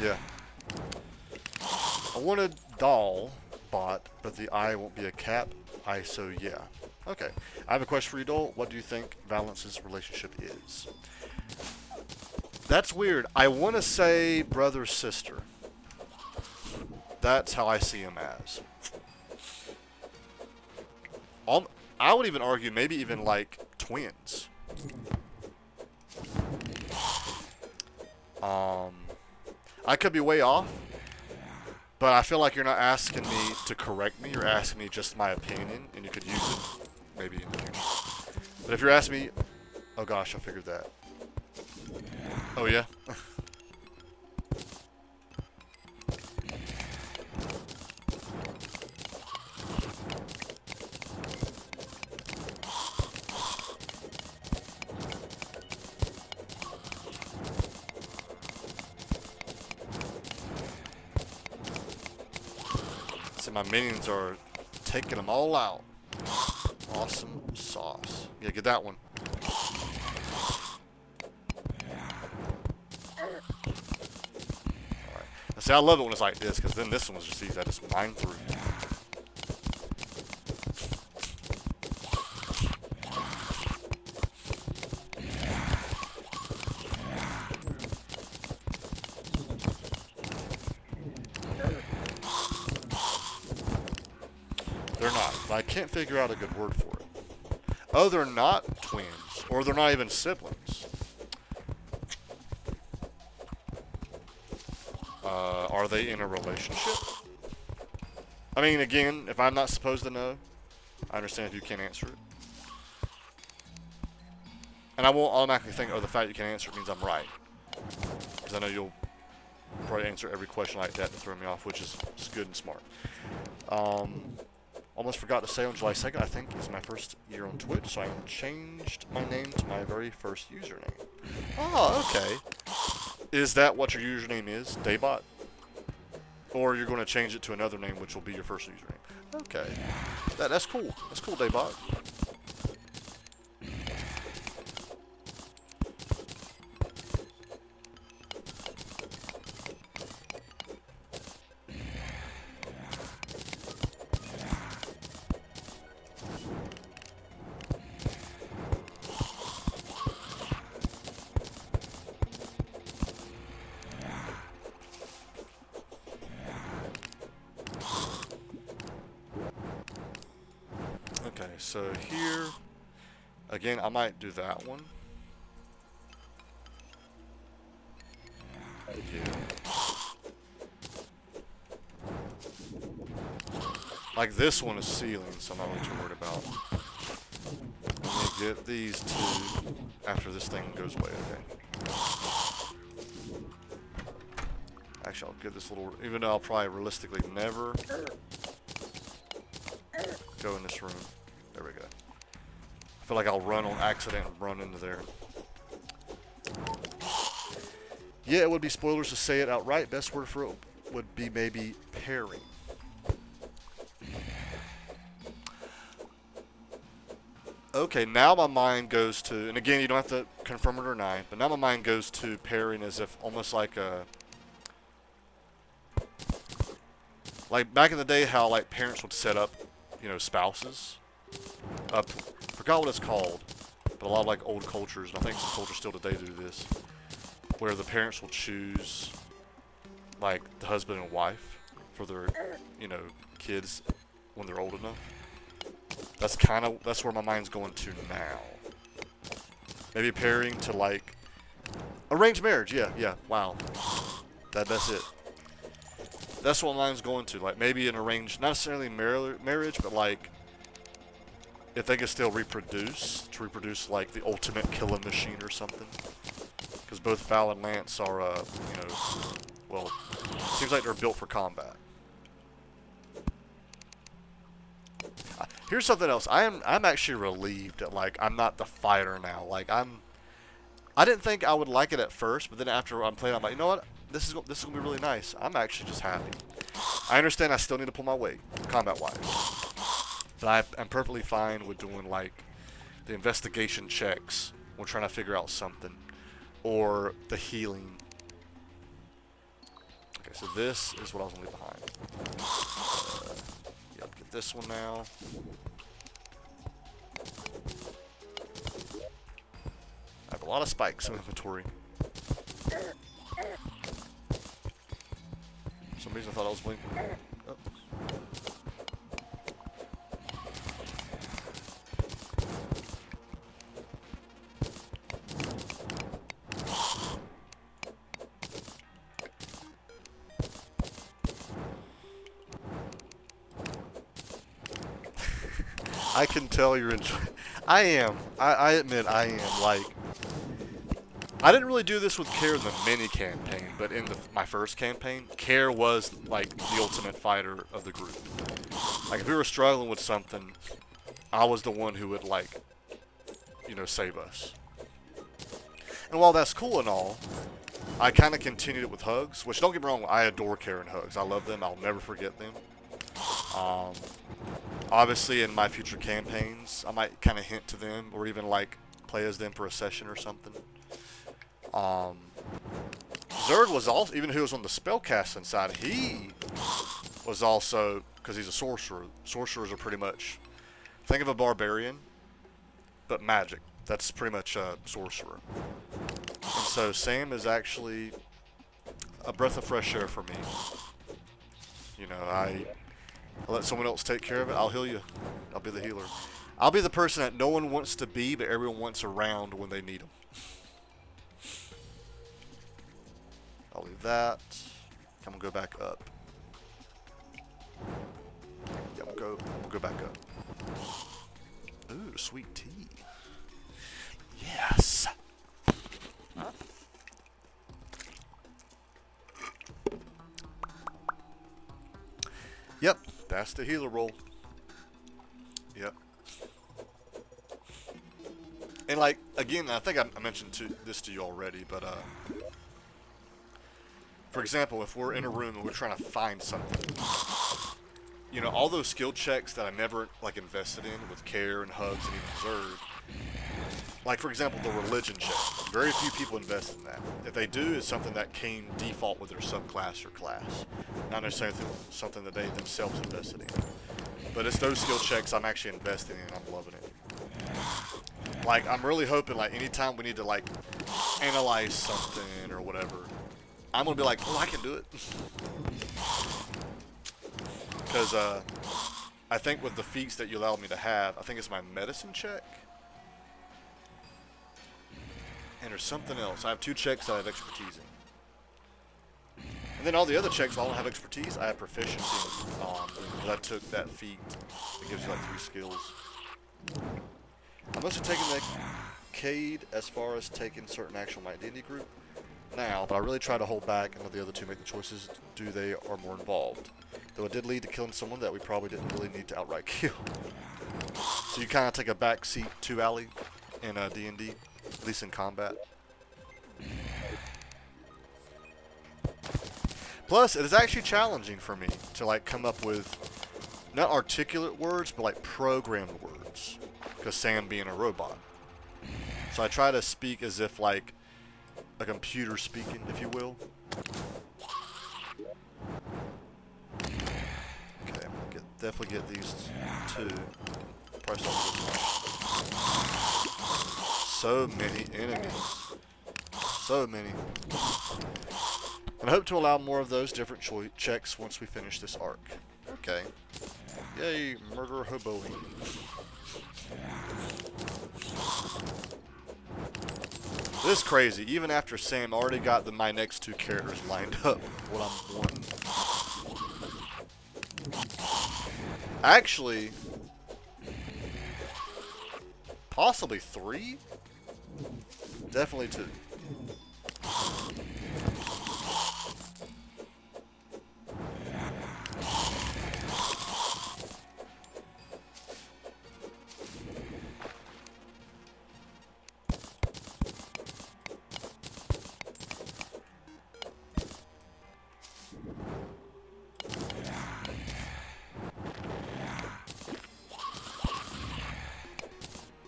Yeah. I wanted doll bot, but the eye won't be a cap. So yeah. Okay. I have a question for you, Doll. What do you think Valence's relationship is? That's weird. I want to say brother-sister. That's how I see him as. I would even argue maybe even like twins. I could be way off, but I feel like you're not asking me to correct me. You're asking me just my opinion, and you could use it maybe in the future. But if you're asking me, oh gosh, I figured that. Oh yeah? So my minions are taking them all out. Awesome sauce. Yeah, get that one. Alright. Now, see, I love it when it's like this, because then this one was just easy. I just mine through. They're not, but I can't figure out a good word for it. Oh, they're not twins, or they're not even siblings. Are they in a relationship? I mean, again, if I'm not supposed to know, I understand if you can't answer it. And I won't automatically think, oh, the fact you can't answer it means I'm right. Because I know you'll probably answer every question like that to throw me off, which is good and smart. Almost forgot to say on July 2nd, I think it's my first year on Twitch, so I changed my name to my very first username. Oh, okay. Is that what your username is, Daybot? Or you're going to change it to another name, which will be your first username? Okay. That's cool. That's cool, Daybot. Okay, so here, again, I might do that one. Yeah. Like this one is ceiling, so I'm not really too worried about. Let me get these two after this thing goes away, okay? Actually, I'll get this little, even though I'll probably realistically never go in this room. There we go. I feel like I'll run on accident and run into there. Yeah, it would be spoilers to say it outright. Best word for it would be maybe pairing. Okay, now my mind goes to, and again, you don't have to confirm it or not, but now my mind goes to pairing as if almost like a, like back in the day how like parents would set up, you know, spouses. Forgot what it's called, but a lot of like old cultures, and I think some cultures still today do this, where the parents will choose like the husband and wife for their, you know, kids when they're old enough. That's where my mind's going to now. Maybe pairing to like arranged marriage. Yeah. Wow, that's it. That's what my mind's going to. Like maybe an arranged, not necessarily marriage, but like if they can still reproduce, to reproduce like the ultimate killing machine or something. Because both Val and Lance are, you know, well, seems like they're built for combat. Here's something else. I'm actually relieved that like I'm not the fighter now. Like I didn't think I would like it at first, but then after I'm playing, I'm like, you know what? This is gonna be really nice. I'm actually just happy. I understand I still need to pull my weight, combat-wise, but I'm perfectly fine with doing like the investigation checks. We're trying to figure out something, or the healing. Okay, so this is what I was gonna leave behind. Yep, get this one now. I have a lot of spikes in inventory. For some reason I thought I was blinking. Oh. I can tell you're enjoying. I am. I admit I am. Like, I didn't really do this with Care in the mini campaign, but in my first campaign, Care was like the ultimate fighter of the group. Like, if we were struggling with something, I was the one who would like, you know, save us. And while that's cool and all, I kind of continued it with hugs. Which, don't get me wrong, I adore Care and hugs. I love them. I'll never forget them. Obviously, in my future campaigns, I might kind of hint to them, or even like play as them for a session or something. Zerd was also, even who was on the spellcasting side, he was also, because he's a sorcerer. Sorcerers are pretty much, think of a barbarian, but magic. That's pretty much a sorcerer. And so Sam is actually a breath of fresh air for me. You know, I let someone else take care of it. I'll heal you. I'll be the healer. I'll be the person that no one wants to be, but everyone wants around when they need them. I'll leave that. I'm gonna go back up. Yeah, I'm gonna go back up. Ooh, sweet tea. Yes. Yep, that's the healer roll. Yep. And like, again, I think I mentioned this to you already, but for example, if we're in a room and we're trying to find something, you know, all those skill checks that I never like invested in with care and hugs and even Zerd, like for example, the religion check, very few people invest in that. If they do, it's something that came default with their subclass or class, not necessarily something that they themselves invested in. But it's those skill checks I'm actually investing in, and I'm loving it. Like, I'm really hoping, like, anytime we need to, like, analyze something or whatever, I'm going to be like, oh, I can do it. Because, I think with the feats that you allowed me to have, I think it's my medicine check. And there's something else. I have 2 checks that I have expertise in. And then all the other checks, I don't have expertise, I have proficiency on. Because I took that feat. It gives you like 3 skills. I'm also taking the Cade as far as taking certain actual my D&D group now, but I really try to hold back and let the other 2 make the choices they are more involved. Though it did lead to killing someone that we probably didn't really need to outright kill. So you kind of take a back seat to Allie in D&D, at least in combat. Plus, it is actually challenging for me to like come up with not articulate words, but like programmed words. Because Sam being a robot. So I try to speak as if like a computer speaking, if you will. Okay, I'm gonna definitely get these 2. Probably so many enemies. So many. And I hope to allow more of those different checks once we finish this arc. Okay. Yay, murder hoboing. This is crazy. Even after Sam already got my next 2 characters lined up, what I'm wanting. Actually, possibly 3? Definitely 2.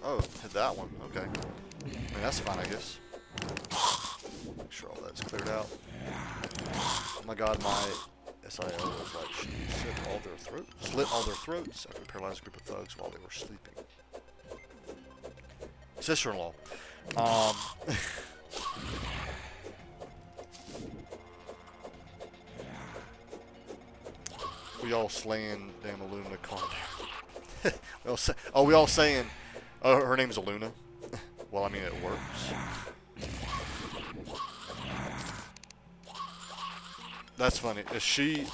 Oh, hit that one. Okay. I mean, that's fine, I guess. Make sure all that's cleared out. Oh my god, my SIL was like, slit all their throats after we paralyzed a group of thugs while they were sleeping. Sister-in-law. We all slaying damn Aluna, calm down. we all saying, oh, her name's Aluna. Well, I mean, it works. That's funny. Is she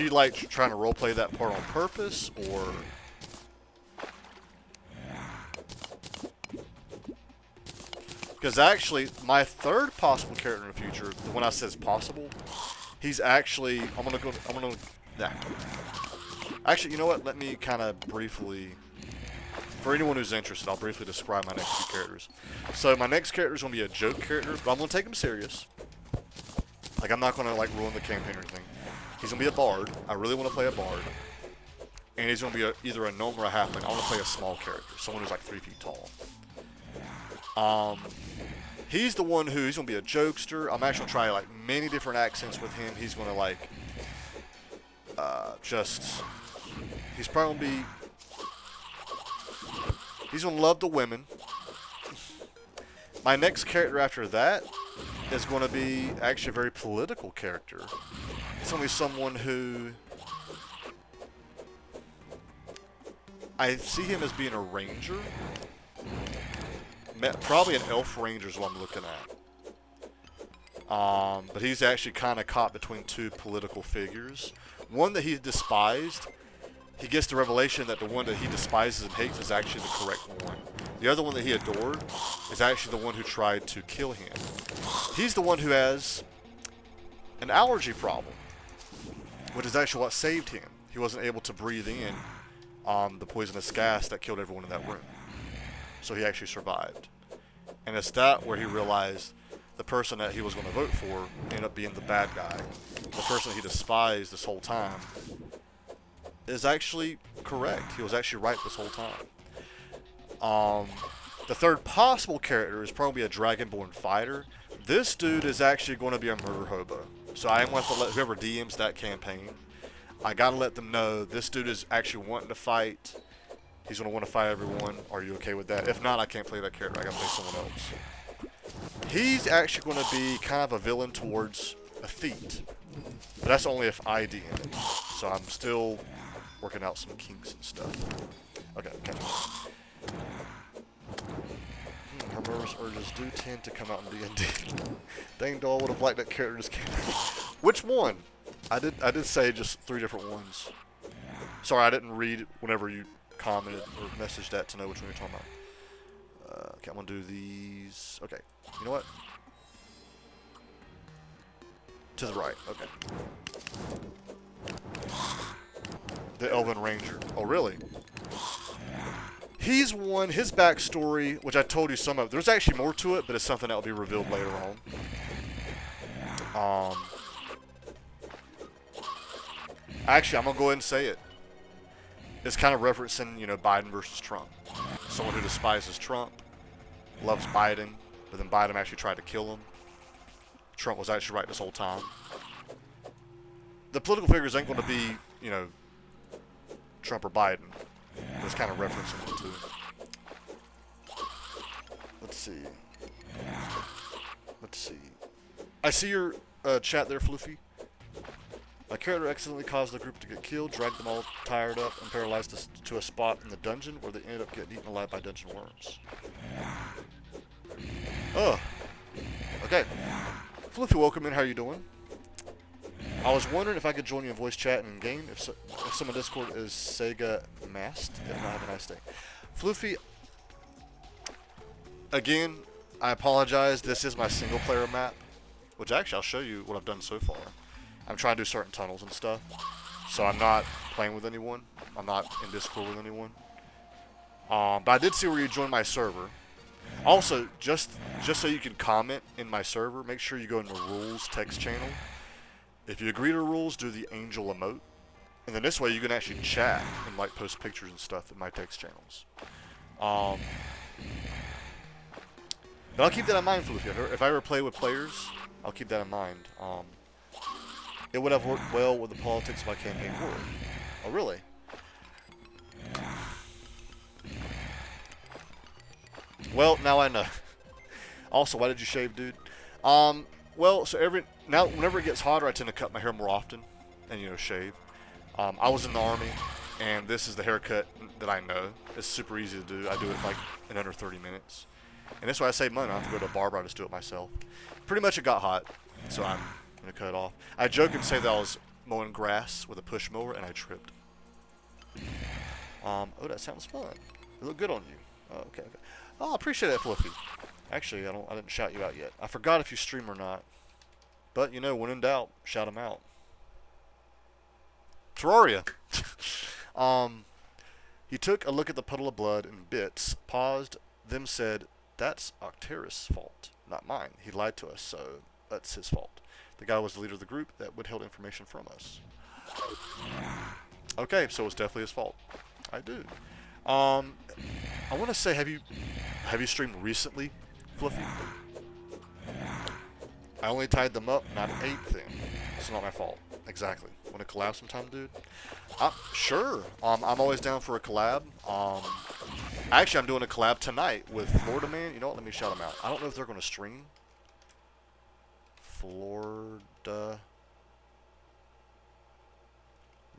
like trying to roleplay that part on purpose, or? Because actually, my 3rd possible character in the future, when I says possible, he's actually. Yeah. Actually, you know what? Let me kind of briefly. For anyone who's interested, I'll briefly describe my next 2 characters. So my next character is going to be a joke character, but I'm going to take him serious. Like, I'm not going to, like, ruin the campaign or anything. He's going to be a bard. I really want to play a bard. and he's going to be either a gnome or a halfling. I want to play a small character, someone who's like 3 feet tall. He's the one he's going to be a jokester. I'm actually going to try like many different accents with him. He's going to like he's probably going to be, he's going to love the women. My next character after that is going to be actually a very political character. It's going to be someone who I see him as being a ranger. Probably an elf ranger is what I'm looking at. But he's actually kind of caught between 2 political figures. One that he despised, he gets the revelation that the one that he despises and hates is actually the correct one. The other one that he adored is actually the one who tried to kill him. He's the one who has an allergy problem, which is actually what saved him. He wasn't able to breathe in the poisonous gas that killed everyone in that room. So he actually survived. And it's that where he realized the person that he was going to vote for ended up being the bad guy. The person he despised this whole time is actually correct. He was actually right this whole time. The third possible character is probably a Dragonborn fighter. This dude is actually going to be a murder hobo. So I want to let whoever DMs that campaign, I got to let them know this dude is actually wanting to fight. He's going to want to fight everyone. Are you okay with that? If not, I can't play that character. I got to play someone else. He's actually going to be kind of a villain towards a Theet. But that's only if I DM it. So I'm still working out some kinks and stuff. Okay, catch up. Her murderous urges do tend to come out in D&D. Dang doll would have liked that character just came out. Which one? I did say just 3 different ones. Sorry, I didn't read whenever you commented or messaged that to know which one you're talking about. Okay, I'm gonna do these. Okay, you know what? To the right. Okay. The Elven Ranger. Oh, really? He's one. His backstory, which I told you some of. There's actually more to it, but it's something that will be revealed later on. Actually, I'm gonna go ahead and say it. It's kind of referencing, you know, Biden versus Trump. Someone who despises Trump, loves Biden, but then Biden actually tried to kill him. Trump was actually right this whole time. The political figures ain't going to be, you know, Trump or Biden. It's kind of referencing them too. Let's see. Let's see. I see your chat there, Floofy. My character accidentally caused the group to get killed, dragged them all tired up, and paralyzed to a spot in the dungeon where they ended up getting eaten alive by dungeon worms. Oh. Okay. Floofy, welcome in. How are you doing? I was wondering if I could join you in voice chat and in game. If someone Discord is Sega masked. If not, have a nice day. Floofy, again, I apologize. This is my single player map, which actually I'll show you what I've done so far. I'm trying to do certain tunnels and stuff, so I'm not playing with anyone. I'm not in Discord with anyone. But I did see where you joined my server. Also, just so you can comment in my server, make sure you go into rules text channel. If you agree to rules, do the angel emote, and then this way you can actually chat and like post pictures and stuff in my text channels. But I'll keep that in mind, Felicia. If I ever play with players, I'll keep that in mind. It would have worked well with the politics of my campaign world. Oh, really? Well, now I know. Also, why did you shave, dude? Well, so whenever it gets hotter, I tend to cut my hair more often and, you know, shave. I was in the Army, and this is the haircut that I know. It's super easy to do. I do it like in under 30 minutes. And that's why I save money. I don't have to go to a barber. I just do it myself. Pretty much it got hot, so I'm going to cut it off. I joke and say that I was mowing grass with a push mower, and I tripped. Oh, that sounds fun. It looked good on you. Oh, okay. Oh, I appreciate that, Fluffy. Actually, I didn't shout you out yet. I forgot if you stream or not. But, you know, when in doubt, shout them out. Terraria. He took a look at the puddle of blood and bits, paused, then said, "That's Octeris' fault, not mine. He lied to us, so that's his fault. The guy was the leader of the group that withheld information from us." Okay, so it's definitely his fault. I do. I want to say, have you streamed recently, Fluffy? I only tied them up, not ate them. It's not my fault. Exactly. Want to collab sometime, dude? Sure. I'm always down for a collab. Actually, I'm doing a collab tonight with Florida Man. You know what? Let me shout him out. I don't know if they're going to stream. Florida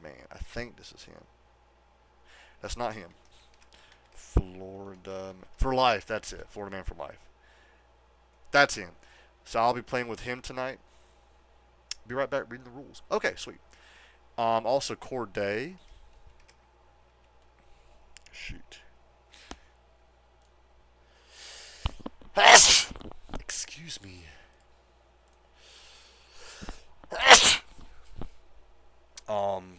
Man. I think this is him. That's not him. Florida for Life. That's it. Florida Man for Life. That's him. So I'll be playing with him tonight. Be right back reading the rules. Okay, sweet. Also Corday. Shoot. Excuse me. I'm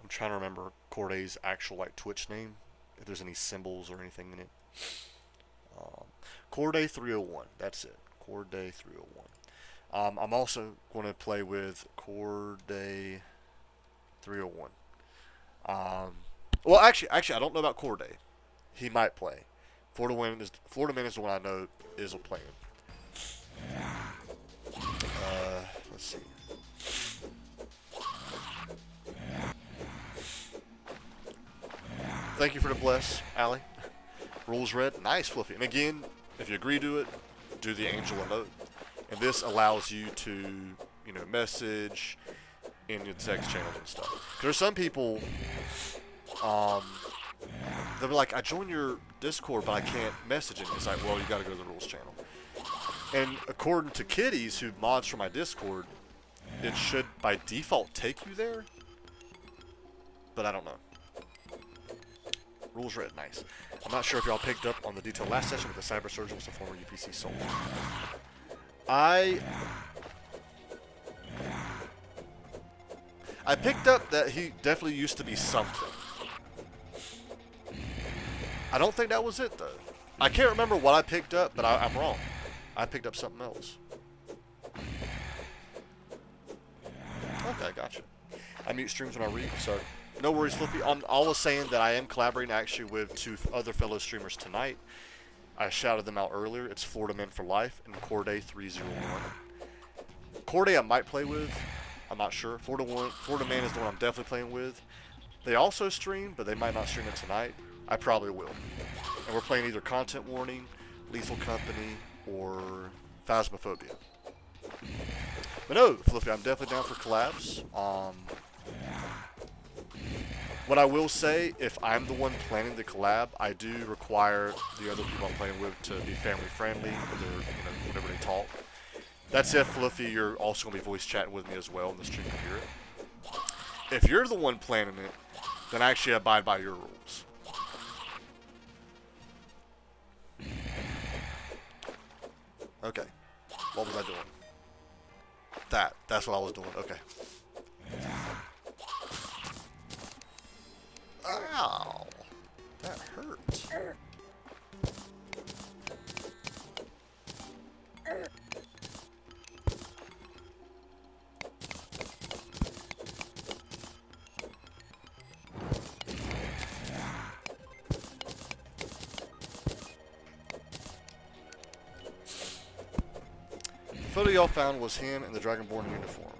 trying to remember Corday's actual like Twitch name, if there's any symbols or anything in it. Corday 301. That's it. Corday 301. I'm also going to play with Corday 301. Well, actually, I don't know about Corday. He might play. Florida Man is the one I know is playing. Let's see. Thank you for the bless, Allie. Rules read. Nice, Fluffy. And again, if you agree to it, do the angel emote. And this allows you to, message in your text channels and stuff. 'Cause there's some people, they'll be like, I joined your Discord, but I can't message it. It's like, well, you gotta go to the rules channel. And according to Kitties, who mods for my Discord, it should, by default, take you there. But I don't know. Rules read, nice. I'm not sure if y'all picked up on the detail last session, but the cyber surgeon was a former UPC soldier. I picked up that he definitely used to be something. I don't think that was it, though. I can't remember what I picked up, but I'm wrong. I picked up something else. Okay, gotcha. I mute streams when I read, so no worries, Flippy. I was saying that I am collaborating actually with two other fellow streamers tonight. I shouted them out earlier. It's Florida Man for Life and Corday 301. Corday I might play with. I'm not sure. Florida Man is the one I'm definitely playing with. They also stream, but they might not stream it tonight. I probably will. And we're playing either Content Warning, Lethal Company, or Phasmophobia. But no, Fluffy, I'm definitely down for collabs. What I will say, if I'm the one planning the collab, I do require the other people I'm playing with to be family friendly, whenever they talk. That's if, Fluffy, you're also going to be voice chatting with me as well, and the stream can hear it. If you're the one planning it, then I actually abide by your rules. Okay. What was I doing? That's what I was doing. Okay. Ow. That hurts. The photo y'all found was him in the Dragonborn uniform.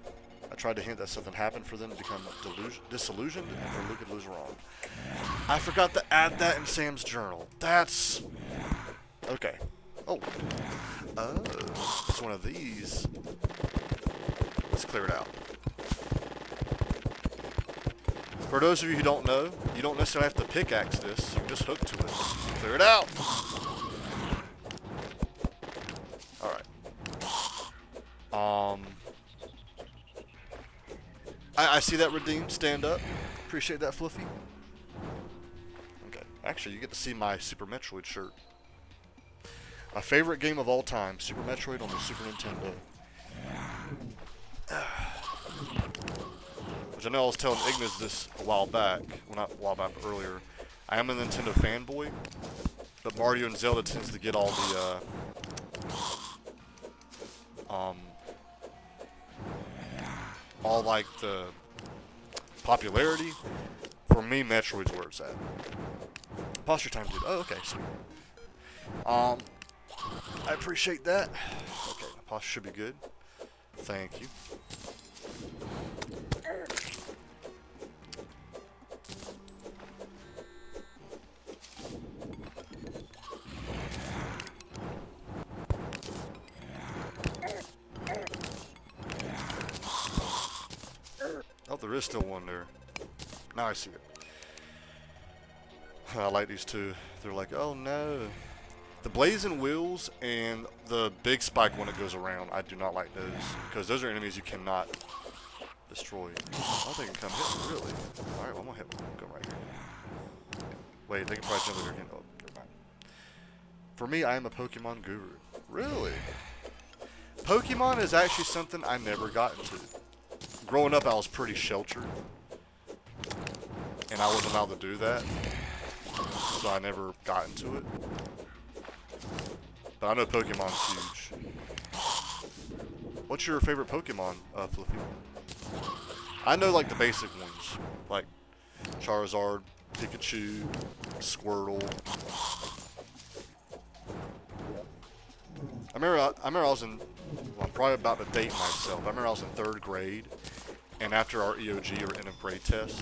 I tried to hint that something happened for them to become disillusioned and for Luca to lose wrong. I forgot to add that in Sam's journal. That's... okay. Oh. Oh. It's one of these. Let's clear it out. For those of you who don't know, you don't necessarily have to pickaxe this. You can just hook to it. Clear it out. Alright. I see that redeemed. Stand up. Appreciate that, Fluffy. Okay. Actually, you get to see my Super Metroid shirt. My favorite game of all time, Super Metroid on the Super Nintendo. Which I know I was telling Ignis this a while back. Well, not a while back, but earlier. I am a Nintendo fanboy, but Mario and Zelda tends to get all the, all like the popularity. For me, Metroid's where it's at. Posture time, dude. Oh, okay, sweet. I appreciate that. Okay, my posture should be good. Thank you. Oh, there is still one there. Now I see it. I like these two. They're like, oh no. The blazing wheels and the big spike when it goes around, I do not like those. Because those are enemies you cannot destroy. Oh, they can come hit me, really? Alright, well, I'm gonna hit one. Go right here. Wait, they can probably jump over here. Oh, never mind. For me, I am a Pokemon guru. Really? Pokemon is actually something I never got into. Growing up, I was pretty sheltered. And I wasn't allowed to do that. So I never got into it. But I know Pokemon's huge. What's your favorite Pokemon, Fluffy? I know like the basic ones. Like Charizard, Pikachu, Squirtle. I remember I was in, well, I'm probably about to date myself. I remember I was in 3rd grade. And after our EOG, or end of grade test,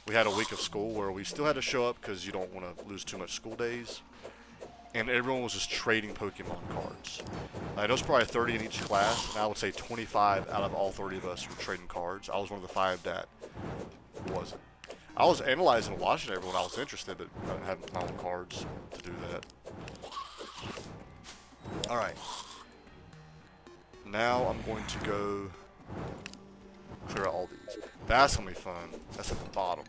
we had a week of school where we still had to show up because you don't want to lose too much school days. And everyone was just trading Pokemon cards. There was probably 30 in each class, and I would say 25 out of all 30 of us were trading cards. I was one of the 5 that wasn't. I was analyzing and watching everyone. I was interested, but I didn't have my own cards to do that. Alright. Now I'm going to go clear out all these. That's gonna be fun. That's at the bottom.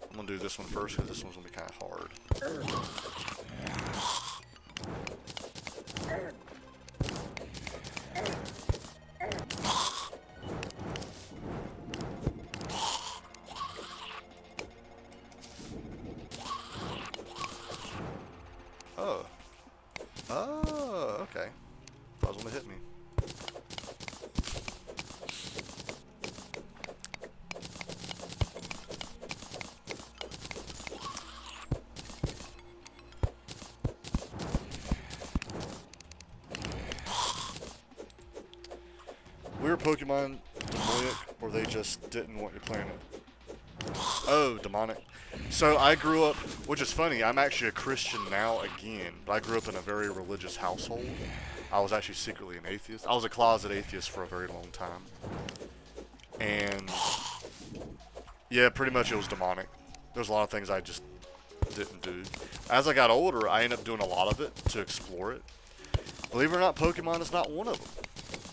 I'm gonna do this one first because this one's gonna be kind of hard. Oh. Oh, okay. Thought it was gonna hit me. We were Pokemon demonic, or they just didn't want your planet. Oh, demonic. So I grew up, which is funny, I'm actually a Christian now again, but I grew up in a very religious household. I was actually secretly an atheist. I was a closet atheist for a very long time. And yeah, pretty much it was demonic. There's a lot of things I just didn't do. As I got older, I ended up doing a lot of it to explore it. Believe it or not, Pokemon is not one of them.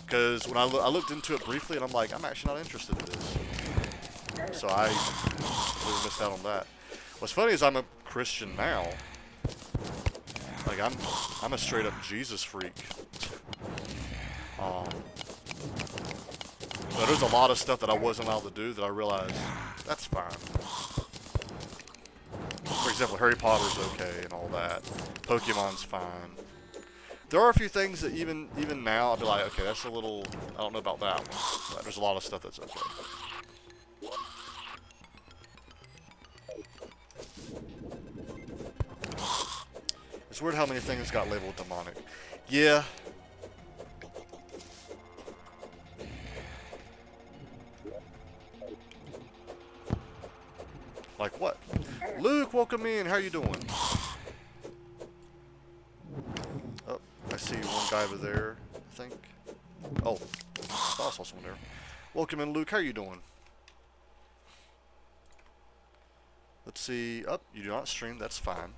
Because when I looked into it briefly, and I'm like, I'm actually not interested in this. So I really missed out on that. What's funny is I'm a Christian now. Like I'm a straight up Jesus freak. But there's a lot of stuff that I wasn't allowed to do that I realized that's fine. For example, Harry Potter's okay and all that. Pokemon's fine. There are a few things that even now I'll be like, okay, that's a little, I don't know about that one. But there's a lot of stuff that's okay. It's weird how many things got labeled demonic. Yeah. Like what? Luke, welcome in. How you doing? Oh, I see one guy over there, I think. Oh, I saw someone there. Welcome in, Luke. How you doing? Let's see. Oh, you do not stream. That's fine.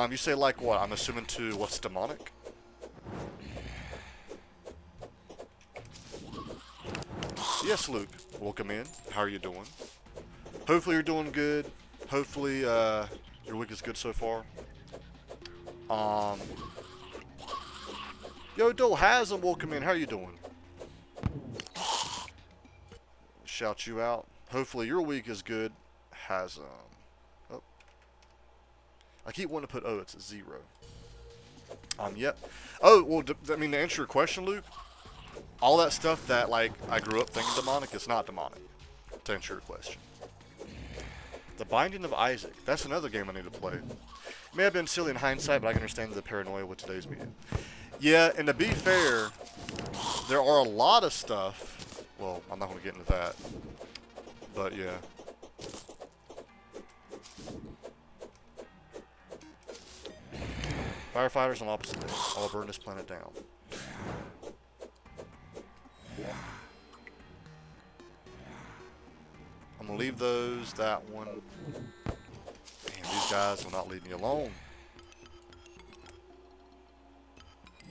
You say like what? I'm assuming to what's demonic? Yes, Luke. Welcome in. How are you doing? Hopefully you're doing good. Hopefully your week is good so far. Yo, Dole Hasm, welcome in. How are you doing? Shout you out. Hopefully your week is good. Hasm. Oh. I keep wanting to put, oh, it's a 0. Yep. Oh, well, I mean, to answer your question, Luke, all that stuff that, like, I grew up thinking demonic, it's not demonic. to answer your question. The Binding of Isaac. That's another game I need to play. It may have been silly in hindsight, but I can understand the paranoia with today's media. Yeah, and to be fair, there are a lot of stuff. Well, I'm not going to get into that. But yeah. Firefighters on opposite days. I'll burn this planet down. I'm going to leave those, that one. Man, these guys will not leave me alone.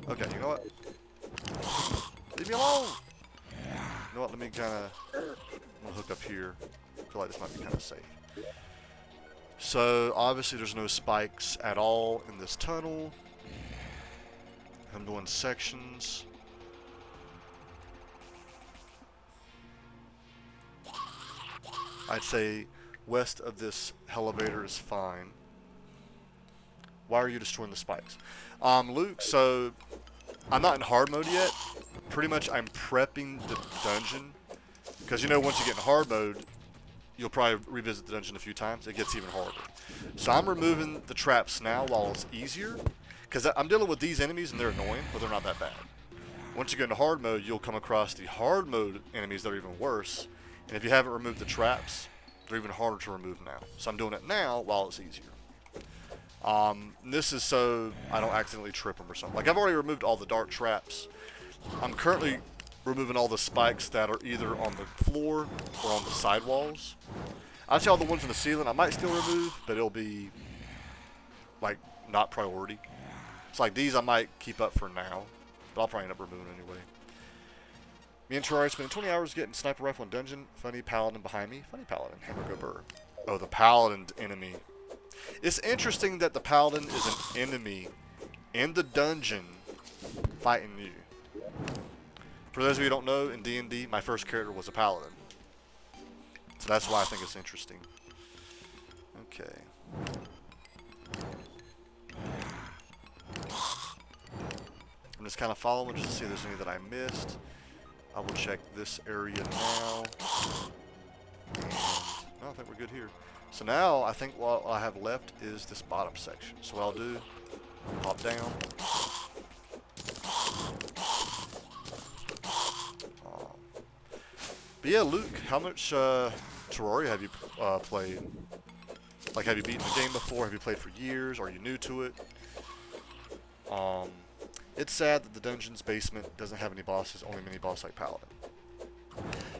Okay, you know what? Leave me alone! You know what, let me kind of... I'm going to hook up here. I feel like this might be kind of safe. So, obviously there's no spikes at all in this tunnel. I'm doing sections. I'd say west of this elevator is fine. Why are you destroying the spikes? Luke, so I'm not in hard mode yet. Pretty much I'm prepping the dungeon. Because you know once you get in hard mode, you'll probably revisit the dungeon a few times. It gets even harder. So I'm removing the traps now while it's easier. Because I'm dealing with these enemies and they're annoying, but they're not that bad. Once you get into hard mode, you'll come across the hard mode enemies that are even worse. And if you haven't removed the traps, they're even harder to remove now. So I'm doing it now while it's easier. This is so I don't accidentally trip them or something. Like I've already removed all the dark traps. I'm currently removing all the spikes that are either on the floor or on the sidewalls. I'd say all the ones in the ceiling I might still remove, but it'll be like not priority. It's like these I might keep up for now, but I'll probably end up removing anyway. Me and Terraria spending 20 hours getting sniper rifle in dungeon. Funny paladin behind me. Funny paladin. Hammer go burr. Oh, the paladin enemy. It's interesting that the paladin is an enemy in the dungeon fighting you. For those of you who don't know, in D&D, my first character was a paladin. So that's why I think it's interesting. Okay. I'm just kind of following just to see if there's any that I missed. I will check this area now. And no, I think we're good here. So now, I think what I have left is this bottom section. So what I'll do, pop down. But yeah, Luke, how much Terraria have you played? Like, have you beaten the game before? Have you played for years? Are you new to it? It's sad that the dungeon's basement doesn't have any bosses, only mini boss like Paladin.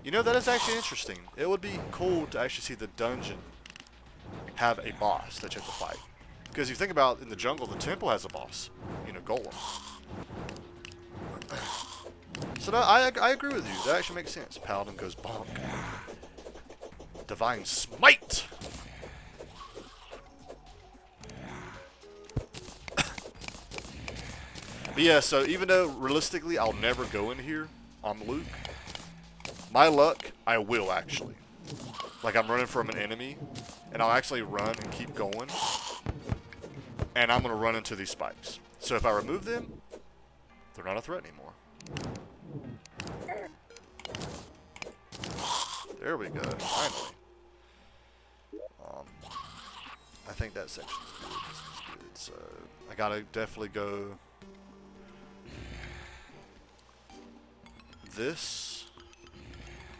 You know, that is actually interesting. It would be cool to actually see the dungeon have a boss that you have to fight. Because if you think about in the jungle, the temple has a boss. You know, Golem. So no, I agree with you. That actually makes sense. Paladin goes bonk. Divine Smite! But yeah, so even though realistically I'll never go in here on Luke, my luck, I will actually. Like I'm running from an enemy, and I'll actually run and keep going, and I'm going to run into these spikes. So if I remove them, they're not a threat anymore. There we go, finally. I think that section's good. This is good. So I gotta definitely go this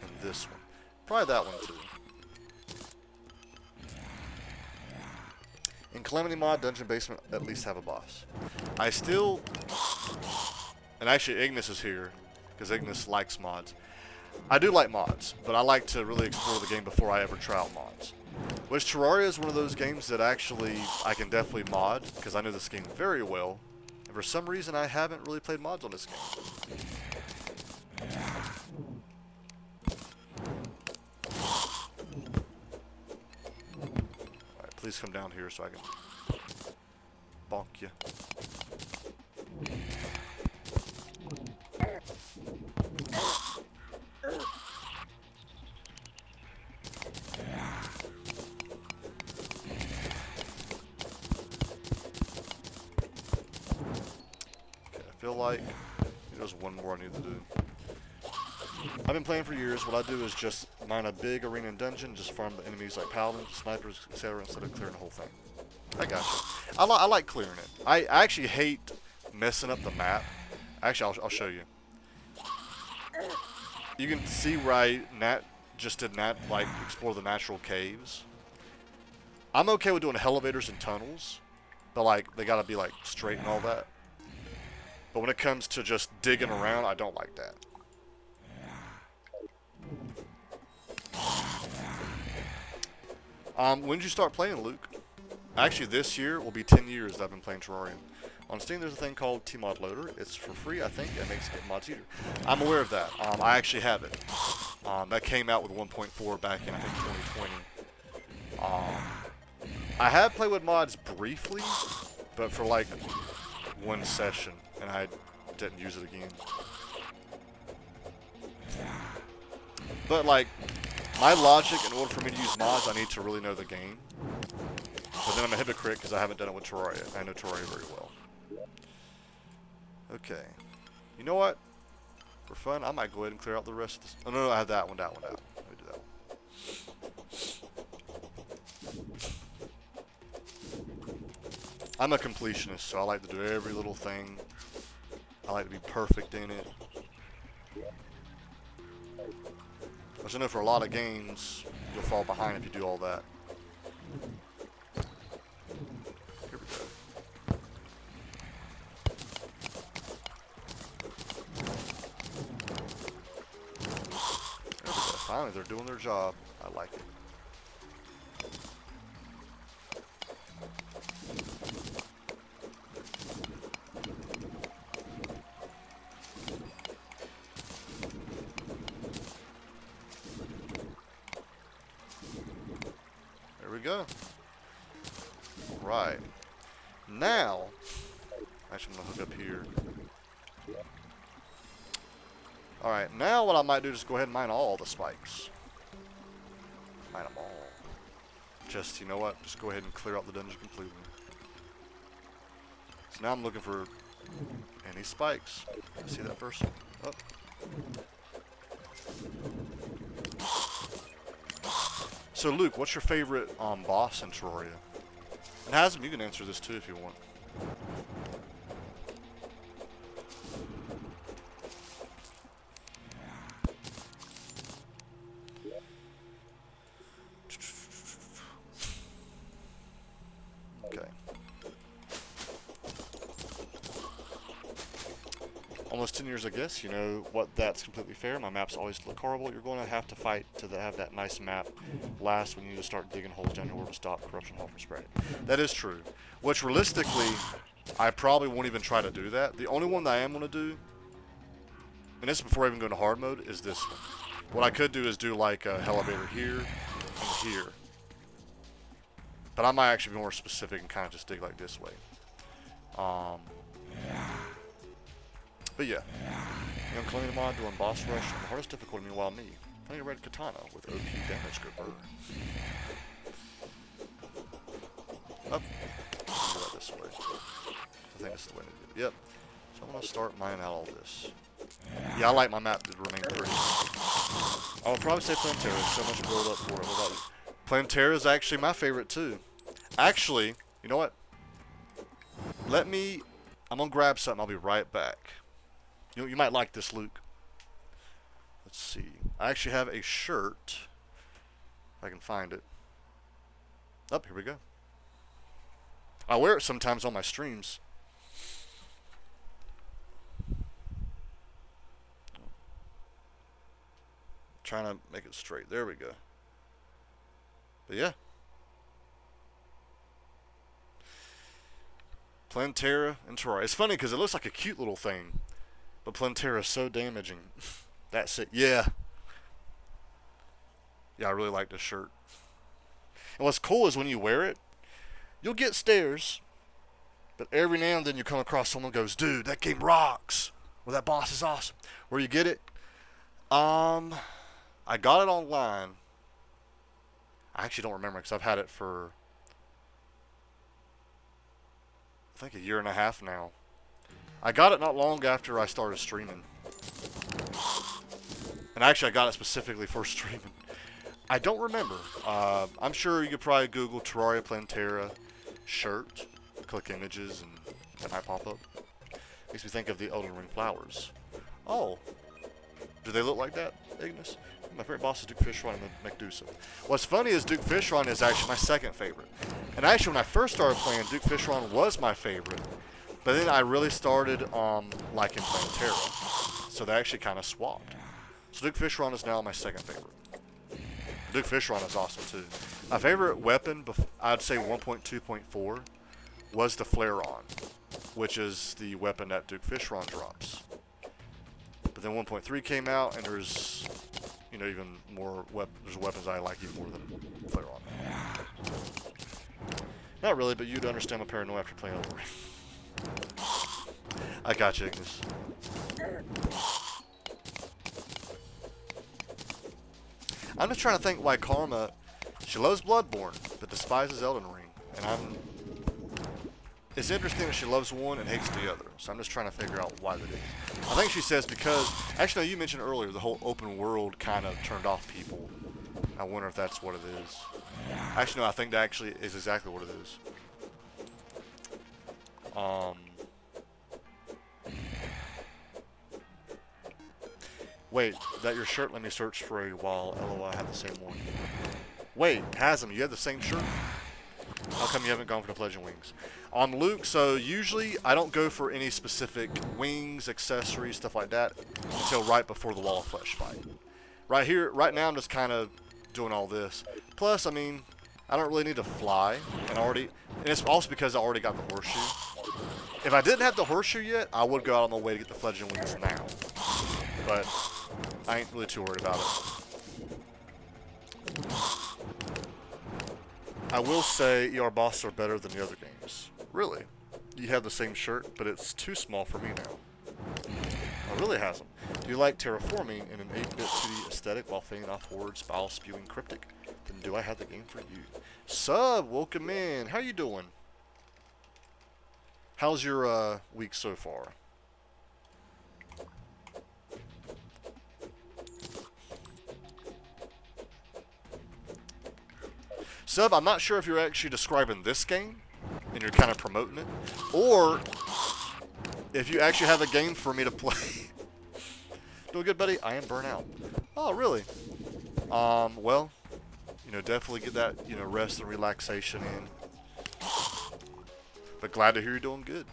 and this one. Probably that one too. In Calamity Mod, Dungeon Basement at least have a boss. I still, and actually Ignis is here because Ignis likes mods. I do like mods, but I like to really explore the game before I ever try out mods. Which Terraria is one of those games that actually I can definitely mod, because I know this game very well. And for some reason I haven't really played mods on this game. Alright, please come down here so I can bonk you. Like there's one more I need to do. I've been playing for years. What I do is just mine a big arena and dungeon, just farm the enemies like paladins, snipers, etc. instead of clearing the whole thing. I gotcha. I like clearing it. I actually hate messing up the map. Actually, I'll show you. You can see where I just did like explore the natural caves. I'm okay with doing elevators and tunnels, but like they gotta be like straight and all that. But when it comes to just digging around, I don't like that. When did you start playing, Luke? Actually, this year will be 10 years that I've been playing Terraria. On Steam, there's a thing called T-Mod Loader. It's for free, I think. It makes getting mods easier. I'm aware of that. I actually have it. That came out with 1.4 back in, I think, 2020. I have played with mods briefly, but for like one session, and I didn't use it again. But like, my logic, in order for me to use mods, I need to really know the game. But then I'm a hypocrite because I haven't done it with Terraria. I know Terraria very well. Okay. You know what? For fun, I might go ahead and clear out the rest of this. Oh, no, I have that one out. Let me do that one. I'm a completionist, so I like to do every little thing. I like to be perfect in it. Which I know for a lot of games, you'll fall behind if you do all that. Here we go. There we go. Finally, they're doing their job. I like it. Go. Right. Now, actually I'm going to hook up here. Alright, now what I might do is go ahead and mine all the spikes. Mine them all. Just, you know what? Just go ahead and clear out the dungeon completely. So now I'm looking for any spikes. See that first one? Oh. So Luke, what's your favorite boss in Terraria? And Hasm, you can answer this too if you want. Okay. Almost 10 years, I guess. You know what? That's completely fair. My maps always look horrible. You're going to have to fight to have that nice map last when you need to start digging holes down your world to stop corruption hole from spreading. That is true. Which realistically, I probably won't even try to do that. The only one that I am going to do, and this is before I even go into hard mode, is this one. What I could do is do like a elevator here and here. But I might actually be more specific and kind of just dig like this way. But yeah, young Colonial mod doing boss rush on the hardest difficulty, meanwhile me, playing a red katana with OP damage gripper. Up. Do that this way. I think this is the way to do it. Yep. So I'm going to start mining out all this. Yeah, I like my map to remain pretty. I would probably say Plantera. So much build up for it. What about you? Plantera is actually my favorite too. Actually, you know what? I'm going to grab something. I'll be right back. You might like this, Luke. Let's see. I actually have a shirt. If I can find it. Oh, here we go. I wear it sometimes on my streams. Trying to make it straight. There we go. But yeah. Plantera and Terraria. It's funny because it looks like a cute little thing. But Plantera is so damaging. That's it. Yeah. Yeah, I really like this shirt. And what's cool is when you wear it, you'll get stares. But every now and then you come across someone who goes, dude, that game rocks. Well, that boss is awesome. Where you get it? I got it online. I actually don't remember because I've had it for, I think, a year and a half now. I got it not long after I started streaming. And actually, I got it specifically for streaming. I don't remember. I'm sure you could probably Google Terraria Plantera shirt, click images, and that might pop up. Makes me think of the Elden Ring flowers. Oh, do they look like that, Ignis? My favorite boss is Duke Fishron and Medusa. What's funny is Duke Fishron is actually my second favorite. And actually, when I first started playing, Duke Fishron was my favorite. But then I really started liking Plantera. So they actually kind of swapped. So Duke Fishron is now my second favorite. Duke Fishron is awesome too. My favorite weapon, I'd say 1.2.4, was the Flare-On, which is the weapon that Duke Fishron drops. But then 1.3 came out, and there's, you know, even more there's weapons I like even more than Flare-On. Not really, but you'd understand my paranoia after playing Elden Ring. I got you, Ignis. I'm just trying to think why Karma, she loves Bloodborne, but despises Elden Ring. And it's interesting that she loves one and hates the other. So I'm just trying to figure out why that is. I think she says because, actually no, you mentioned earlier, the whole open world kind of turned off people. I wonder if that's what it is. Actually no, I think that actually is exactly what it is. Wait, is that your shirt? Let me search for a while. LOL, I have the same one. Wait, Hasm, you have the same shirt? How come you haven't gone for the Pledge and Wings? On Luke, so usually I don't go for any specific wings, accessories, stuff like that until right before the Wall of Flesh fight. Right now I'm just kind of doing all this. Plus, I mean, I don't really need to fly, and it's also because I already got the horseshoe. If I didn't have the horseshoe yet, I would go out on my way to get the Pledge and Wings now. But I ain't really too worried about it. I will say ER bosses are better than the other games. Really? You have the same shirt, but it's too small for me now. I really has them. Do you like terraforming in an 8-bit 2D aesthetic while fending off hordes, bile spewing cryptic? Then do I have the game for you? Sub, welcome in. How you doing? How's your week so far? Sub, I'm not sure if you're actually describing this game and you're kind of promoting it, or if you actually have a game for me to play. Doing good, buddy? I am burnt out. Oh, really? Well, you know, definitely get that, you know, rest and relaxation in. But glad to hear you're doing good.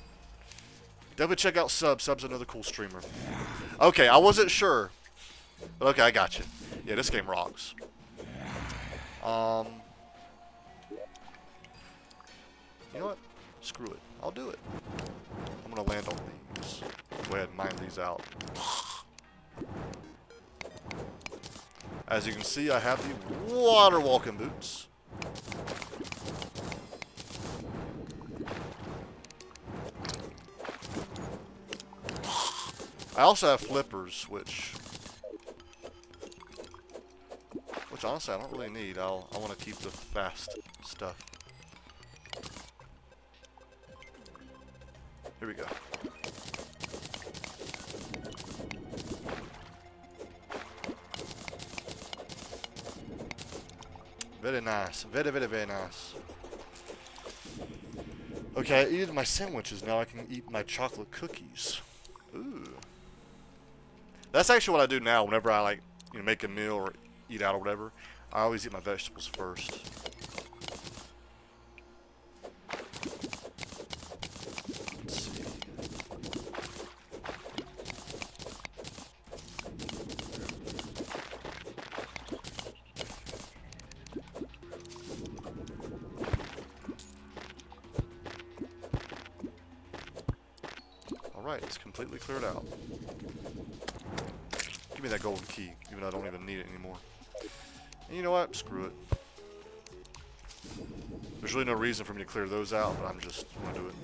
Definitely check out Sub. Sub's another cool streamer. Okay, I wasn't sure. But okay, I got you. Yeah, this game rocks. You know what? Screw it. I'll do it. I'm going to land on these. Go ahead and mine these out. As you can see, I have the water walking boots. I also have flippers, which honestly I don't really need. I want to keep the fast stuff. Here we go. Very nice. Very, very, very nice. Okay, I eaten my sandwiches. Now I can eat my chocolate cookies. Ooh. That's actually what I do now whenever I, like, you know, make a meal or eat out or whatever. I always eat my vegetables first. Let's see. Alright, it's completely cleared out. Give me that golden key, even though I don't even need it anymore. And you know what? Screw it. There's really no reason for me to clear those out, but I'm just going to do it.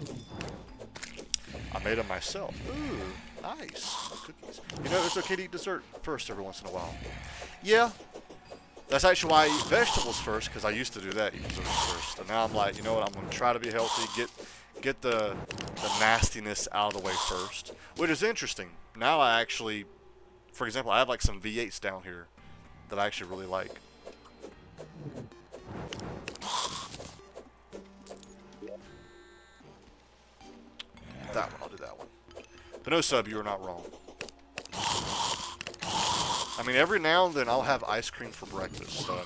I made them myself. Ooh, nice. Cookies. You know, it's okay to eat dessert first every once in a while. Yeah. That's actually why I eat vegetables first, because I used to do that, eat desserts first. And now I'm like, you know what? I'm going to try to be healthy, get the nastiness out of the way first. Which is interesting. Now I actually, for example, I have like some V8s down here that I actually really like. That one, I'll do that one. But no, sub, you are not wrong. I mean, every now and then I'll have ice cream for breakfast, so I mean...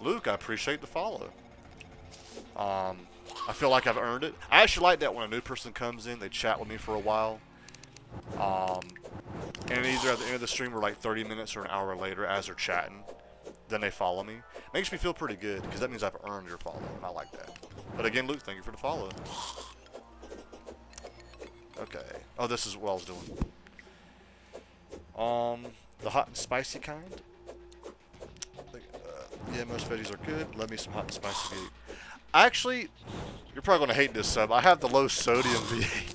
Luke, I appreciate the follow. I feel like I've earned it. I actually like that when a new person comes in, they chat with me for a while. And either at the end of the stream or like 30 minutes or an hour later as they're chatting, then they follow me. Makes me feel pretty good, because that means I've earned your follow, and I like that. But again, Luke, thank you for the follow. Okay. Oh, this is what I was doing. The hot and spicy kind. Yeah, most veggies are good. Love me some hot and spicy V8. Actually, you're probably going to hate this sub. I have the low sodium V8.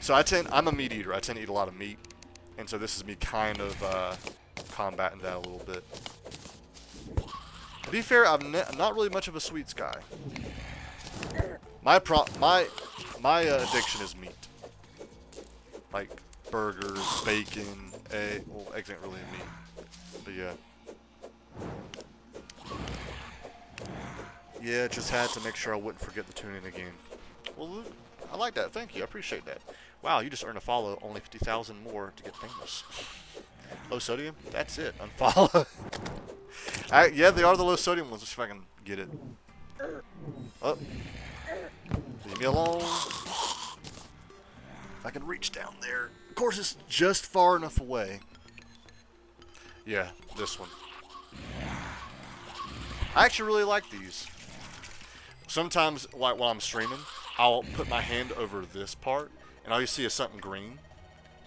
So I'm a meat eater. I tend to eat a lot of meat. And so this is me kind of combating that a little bit. To be fair, I'm not really much of a sweets guy. My addiction is meat. Like burgers, bacon, egg. Well, eggs ain't really meat. But yeah. Yeah, just had to make sure I wouldn't forget to tune in again. Well, Luke, I like that. Thank you. I appreciate that. Wow, you just earned a follow. Only 50,000 more to get famous. Low sodium? That's it. Unfollow. Yeah, they are the low sodium ones. Let's see if I can get it. Oh. Leave me alone. If I can reach down there. Of course, it's just far enough away. Yeah, this one. I actually really like these. Sometimes, like while I'm streaming, I'll put my hand over this part, and all you see is something green,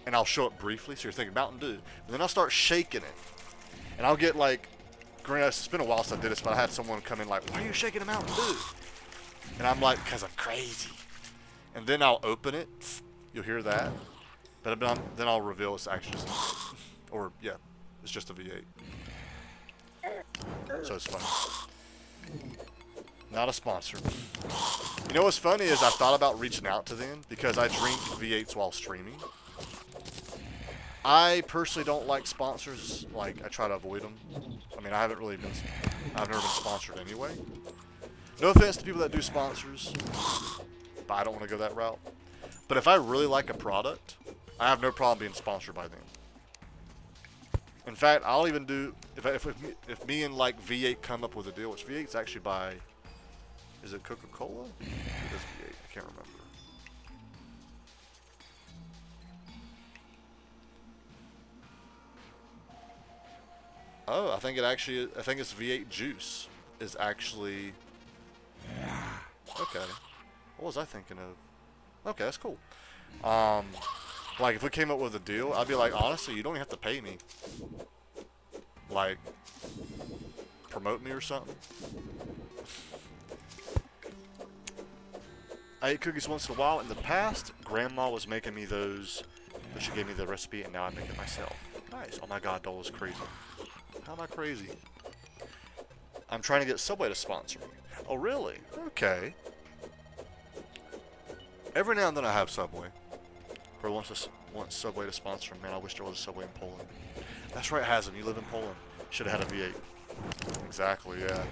and I'll show it briefly, so you're thinking Mountain Dew, and then I'll start shaking it, and I'll get like, it's been a while since I did this, but I had someone come in like, why are you shaking a Mountain Dew? And I'm like, because I'm crazy. And then I'll open it, you'll hear that, but then I'll reveal it's actually just a V8. Or, yeah, it's just a V8. So it's fun. Not a sponsor. You know what's funny is I thought about reaching out to them because I drink V8s while streaming. I personally don't like sponsors. Like, I try to avoid them. I mean, I've never been sponsored anyway. No offense to people that do sponsors, but I don't want to go that route. But if I really like a product, I have no problem being sponsored by them. In fact, I'll even do, if me and like V8 come up with a deal, which V8's actually by, is it Coca-Cola? It is V8, I can't remember. Oh, I think it's V8 Juice is actually, okay. What was I thinking of? Okay, that's cool. Like, if we came up with a deal, I'd be like, honestly, you don't even have to pay me. Like, promote me or something. I eat cookies once in a while. In the past, Grandma was making me those, but she gave me the recipe, and now I make it myself. Nice. Oh my god, Dole is crazy. How am I crazy? I'm trying to get Subway to sponsor me. Oh, really? Okay. Every now and then I have Subway. Or wants Subway to sponsor him. Man, I wish there was a Subway in Poland. That's right, Hasm. You live in Poland. Should have had a V8. Exactly, yeah.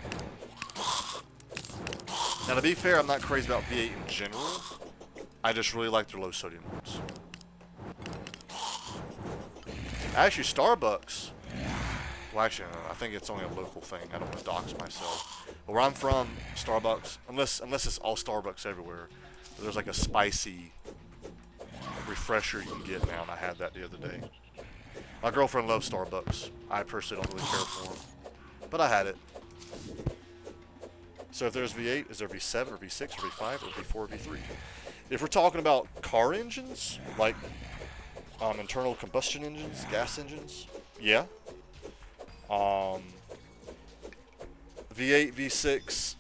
Now, to be fair, I'm not crazy about V8 in general. I just really like their low sodium ones. Actually, Starbucks. Well, actually, no, I think it's only a local thing. I don't want to dox myself. But where I'm from, Starbucks, unless it's all Starbucks everywhere, there's like a spicy refresher you can get now, and I had that the other day. My girlfriend loves Starbucks. I personally don't really care for them, but I had it. So if there's V8, is there V7 or V6 or V5 or V4 or V3? If we're talking about car engines, like internal combustion engines, gas engines, yeah. V8, V6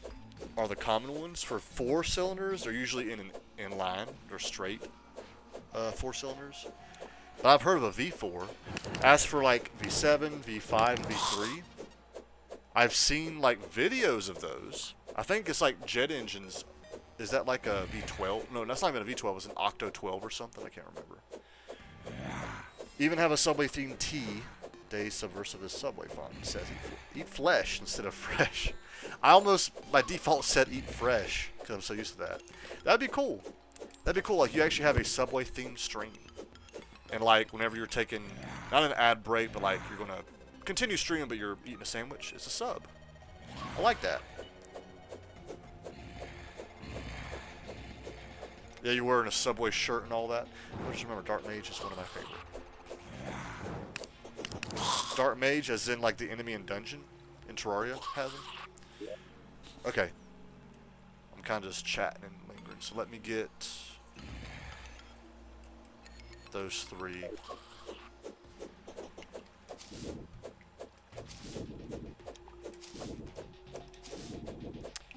are the common ones. For 4 cylinders, they're usually in line. They're straight 4 cylinders. But I've heard of a V4. As for like V7, V5, and V3, I've seen like videos of those. I think it's like jet engines. Is that like a V12? No, that's not even a V12. It's an Octo 12 or something. I can't remember. Even have a Subway themed tea Day subversive is Subway font. It says eat flesh instead of fresh. I almost, by default, said eat fresh because I'm so used to that. That'd be cool. That'd be cool. Like, you actually have a Subway themed stream. And, like, whenever you're taking, not an ad break, but, like, you're going to continue streaming, but you're eating a sandwich, it's a sub. I like that. Yeah, you're wearing a Subway shirt and all that. I just remember Dark Mage is one of my favorite. Dark Mage, as in, like, the enemy in dungeon in Terraria has him. Okay. I'm kind of just chatting and lingering, so let me get those 3.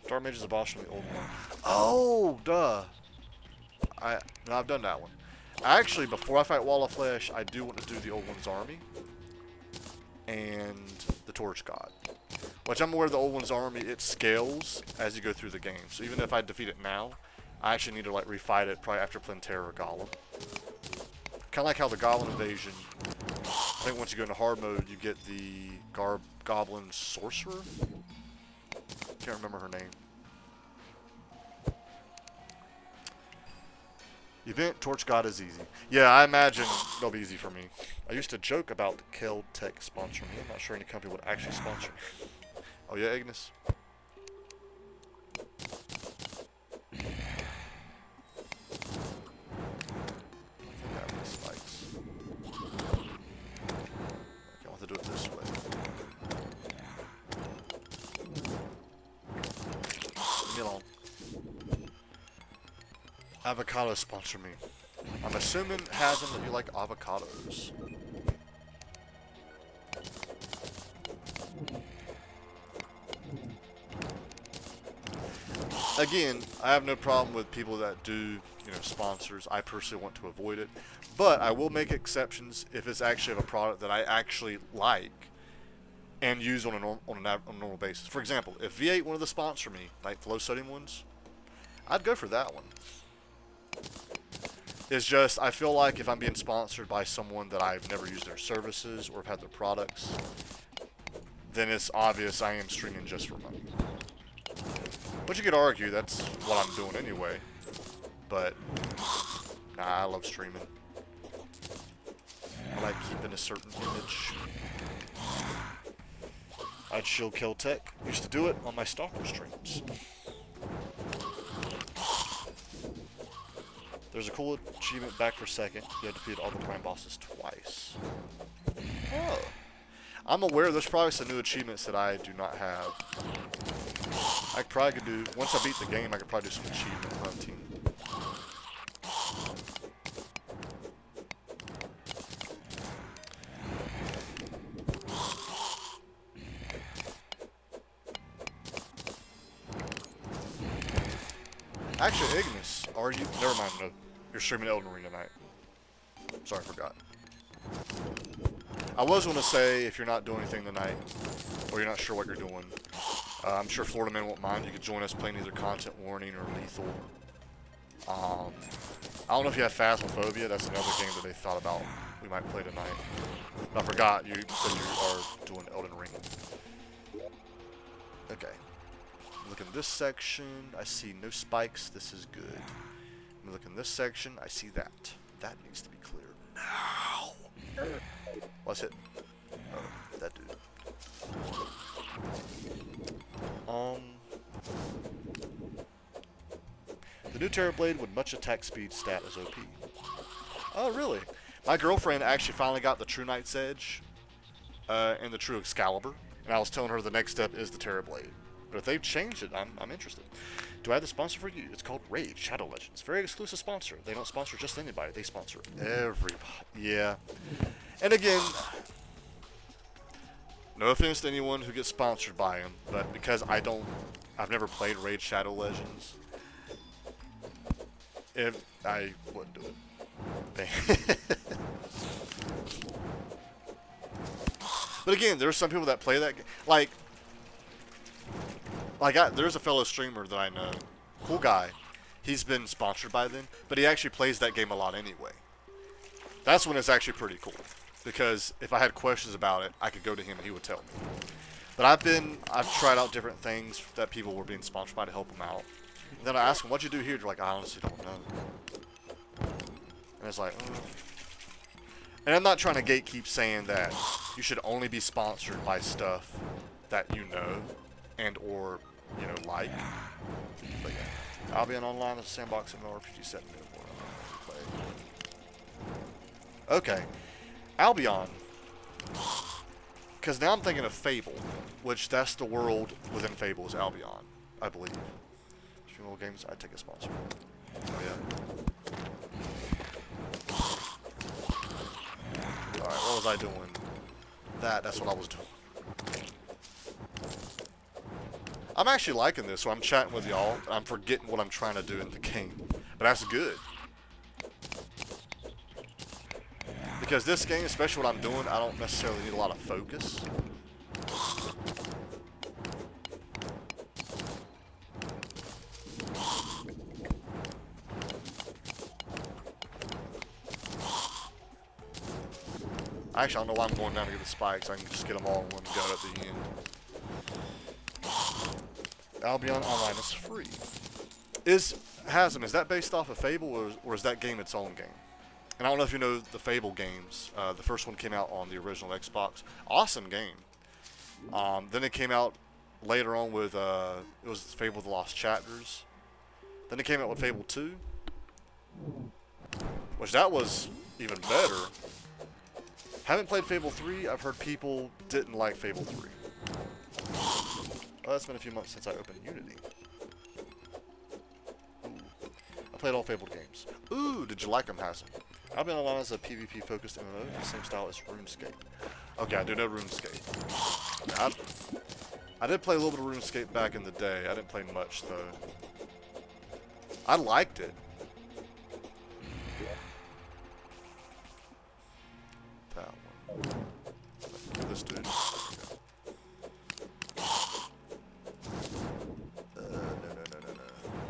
Dark Mage is a boss from the old one. Oh, duh. No, I've done that one. Actually, before I fight Wall of Flesh, I do want to do the old one's army and the Torch God. Which I'm aware of the old one's army, it scales as you go through the game. So even if I defeat it now, I actually need to like refight it probably after playing Terror or Golem. Kind of like how the Goblin invasion, I think once you go into hard mode, you get the Goblin Sorcerer. Can't remember her name. Event Torch God is easy. Yeah, I imagine they'll be easy for me. I used to joke about Kel Tech sponsoring me. I'm not sure any company would actually sponsor me. Oh yeah, Ignis? Spikes. Okay, I want to do it this way. Leave me alone. Avocado sponsor me. I'm assuming, Hasm, that you like avocados. Again, I have no problem with people that do, you know, sponsors. I personally want to avoid it. But I will make exceptions if it's actually of a product that I actually like and use on a normal basis. For example, if V8 wanted to sponsor me, like the low sodium ones, I'd go for that one. It's just, I feel like if I'm being sponsored by someone that I've never used their services or have had their products, then it's obvious I am streaming just for money. But you could argue that's what I'm doing anyway. But, nah, I love streaming. I like keeping a certain image. I'd shield kill tech. Used to do it on my Stalker streams. There's a cool achievement back for second. You have defeated all the prime bosses twice. Oh. I'm aware there's probably some new achievements that I do not have. I probably could do, once I beat the game, I could probably do some achievement hunting. Actually, Ignis, are you? Never mind, no. You're streaming Elden Ring tonight. Sorry, I forgot. I was going to say, if you're not doing anything tonight, or you're not sure what you're doing, I'm sure Florida Man won't mind. You could join us playing either Content Warning or Lethal. I don't know if you have Phasmophobia. That's another game that they thought about we might play tonight. But I forgot you said you are doing Elden Ring. Okay. Look in this section. I see no spikes. This is good. Look in this section. I see that. That needs to be clear now. What's it? Oh, that dude. The new Terrablade with much attack speed stat is OP. Oh, really? My girlfriend actually finally got the True Knight's Edge and the True Excalibur, and I was telling her the next step is the Terrablade. But if they've changed it, I'm interested. Do I have the sponsor for you? It's called Raid Shadow Legends. Very exclusive sponsor. They don't sponsor just anybody. They sponsor everybody. Yeah. And again, no offense to anyone who gets sponsored by them, but because I've never played Raid Shadow Legends, if I wouldn't do it. But again, there's some people that play that game. There's a fellow streamer that I know, cool guy. He's been sponsored by them, but he actually plays that game a lot anyway. That's when it's actually pretty cool. because if I had questions about it, I could go to him and he would tell me. But I've tried out different things that people were being sponsored by to help them out. And then I asked them, "What'd you do here?" They're like, "I honestly don't know." And it's like, and I'm not trying to gatekeep saying that you should only be sponsored by stuff that you know and or like. But yeah, Albion Online is a sandbox and RPG set in play. Okay, Albion. Because now I'm thinking of Fable, which that's the world within Fable is Albion, I believe. Streamable games, I'd take a sponsor. Oh yeah. Alright, what was I doing? That's what I was doing. I'm actually liking this, so I'm chatting with y'all. I'm forgetting what I'm trying to do in the game. But that's good. Because this game, especially what I'm doing, I don't necessarily need a lot of focus. Actually, I don't know why I'm going down to get the spikes. I can just get them all in one go at the end. Albion Online is free. Is that based off of Fable, or is that game its own game? And I don't know if you know the Fable games. The first one came out on the original Xbox. Awesome game. Then it came out later on with, it was Fable The Lost Chapters. Then it came out with Fable 2. Which that was even better. Haven't played Fable 3. I've heard people didn't like Fable 3. Oh, it's been a few months since I opened Unity. Ooh. I played all Fable games. Ooh, did you like them, Hassan? Albion Online is a PvP focused MMO, the same style as RuneScape. Okay, I do know RuneScape. I did play a little bit of RuneScape back in the day. I didn't play much though. I liked it. That one. Give this dude. No.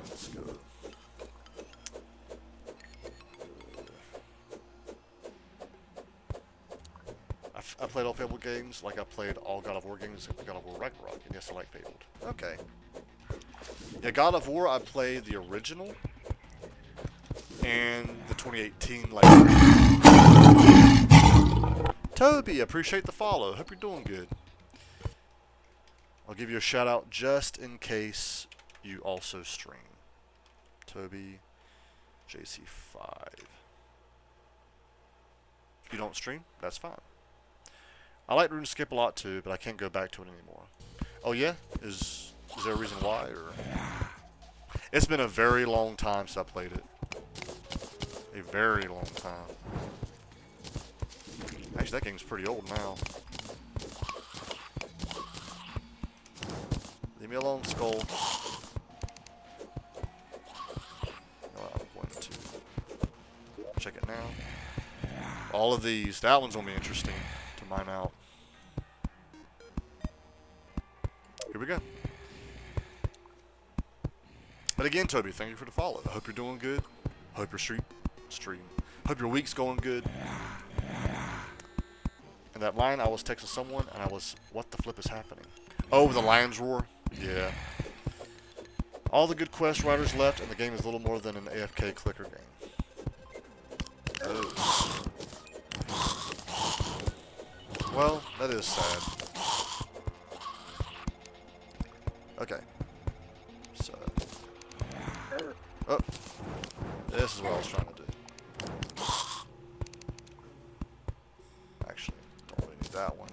Let's go. I played all Fable games, like I played all God of War games, except God of War Ragnarok, and yes, I like Fabled. Okay. Yeah, God of War, I played the original, and the 2018, like... Toby, appreciate the follow. Hope you're doing good. I'll give you a shout out just in case you also stream. Toby, JC5. If you don't stream, that's fine. I like RuneScape a lot too, but I can't go back to it anymore. Oh yeah? Is there a reason why? Or it's been a very long time since I played it. A very long time. Actually, that game's pretty old now. Leave me alone, Skull. No, I'm going to check it now. All of these. That one's going to be interesting to mine out. Here we go. But again, Toby, thank you for the follow. I hope you're doing good. Hope your stream. Hope your week's going good. And that line, I was texting someone, and I was, what the flip is happening? Oh, the lion's roar? Yeah. All the good quest writers left, and the game is little more than an AFK clicker game. Oh. Well, that is sad. Okay. So. Oh. This is what I was trying to do. Actually, don't really need that one.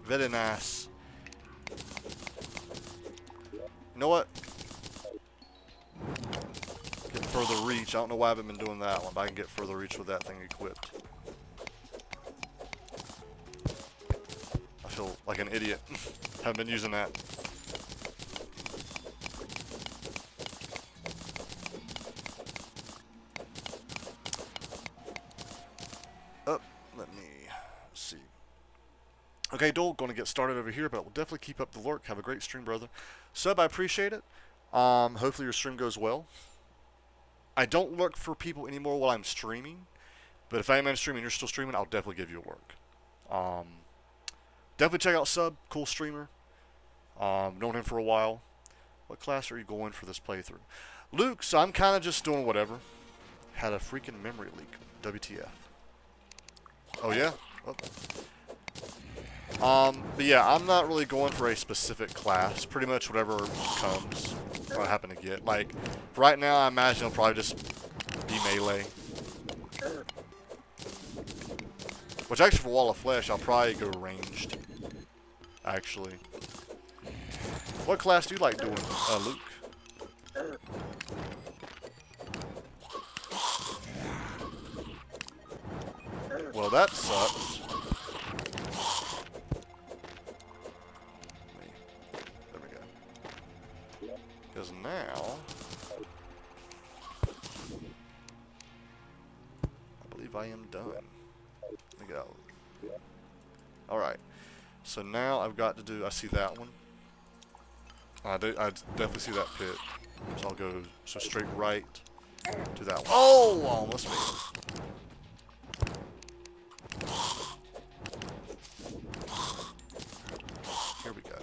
Very nice. You know what? Get further reach. I don't know why I haven't been doing that one, but I can get further reach with that thing equipped. I feel like an idiot. Haven't been using that. Okay, Dole, going to get started over here, but we'll definitely keep up the lurk. Have a great stream, brother. Sub, I appreciate it. Hopefully your stream goes well. I don't lurk for people anymore while I'm streaming, but if I am streaming and you're still streaming, I'll definitely give you a lurk. Definitely check out Sub, cool streamer. Known him for a while. What class are you going for this playthrough? Luke, so I'm kind of just doing whatever. Had a freaking memory leak. WTF. Oh, yeah? Oh. But yeah, I'm not really going for a specific class. Pretty much whatever comes, I happen to get. Like, right now, I imagine it'll probably just be melee. Which actually, for Wall of Flesh, I'll probably go ranged. Actually. What class do you like doing, Luke? Well, that sucks. There we go. Because now, I believe I am done. Let me get out. Alright. So now I've got to do, I see that one. I definitely see that pit. So I'll go straight right to that one. Oh, almost made it. Here we go.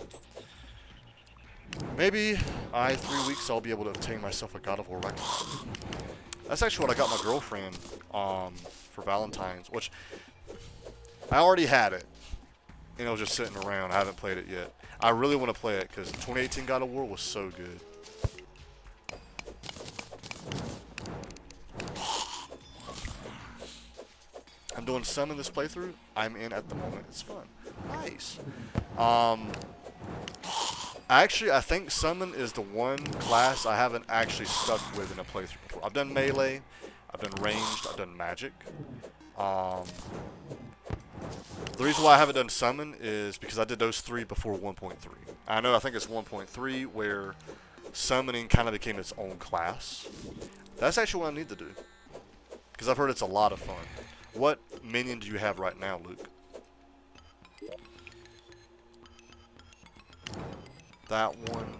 Maybe 3 weeks I'll be able to obtain myself a God of War Ragnarok. That's actually what I got my girlfriend for Valentine's, which I already had it. And it was just sitting around. I haven't played it yet. I really want to play it because 2018 God of War was so good. I'm doing some in this playthrough. I'm in at the moment. It's fun. Nice. Actually, I think Summon is the one class I haven't actually stuck with in a playthrough before. I've done Melee. I've done Ranged. I've done Magic. The reason why I haven't done Summon is because I did those 3 before 1.3. I think it's 1.3 where Summoning kind of became its own class. That's actually what I need to do. Because I've heard it's a lot of fun. What minion do you have right now, Luke? That one.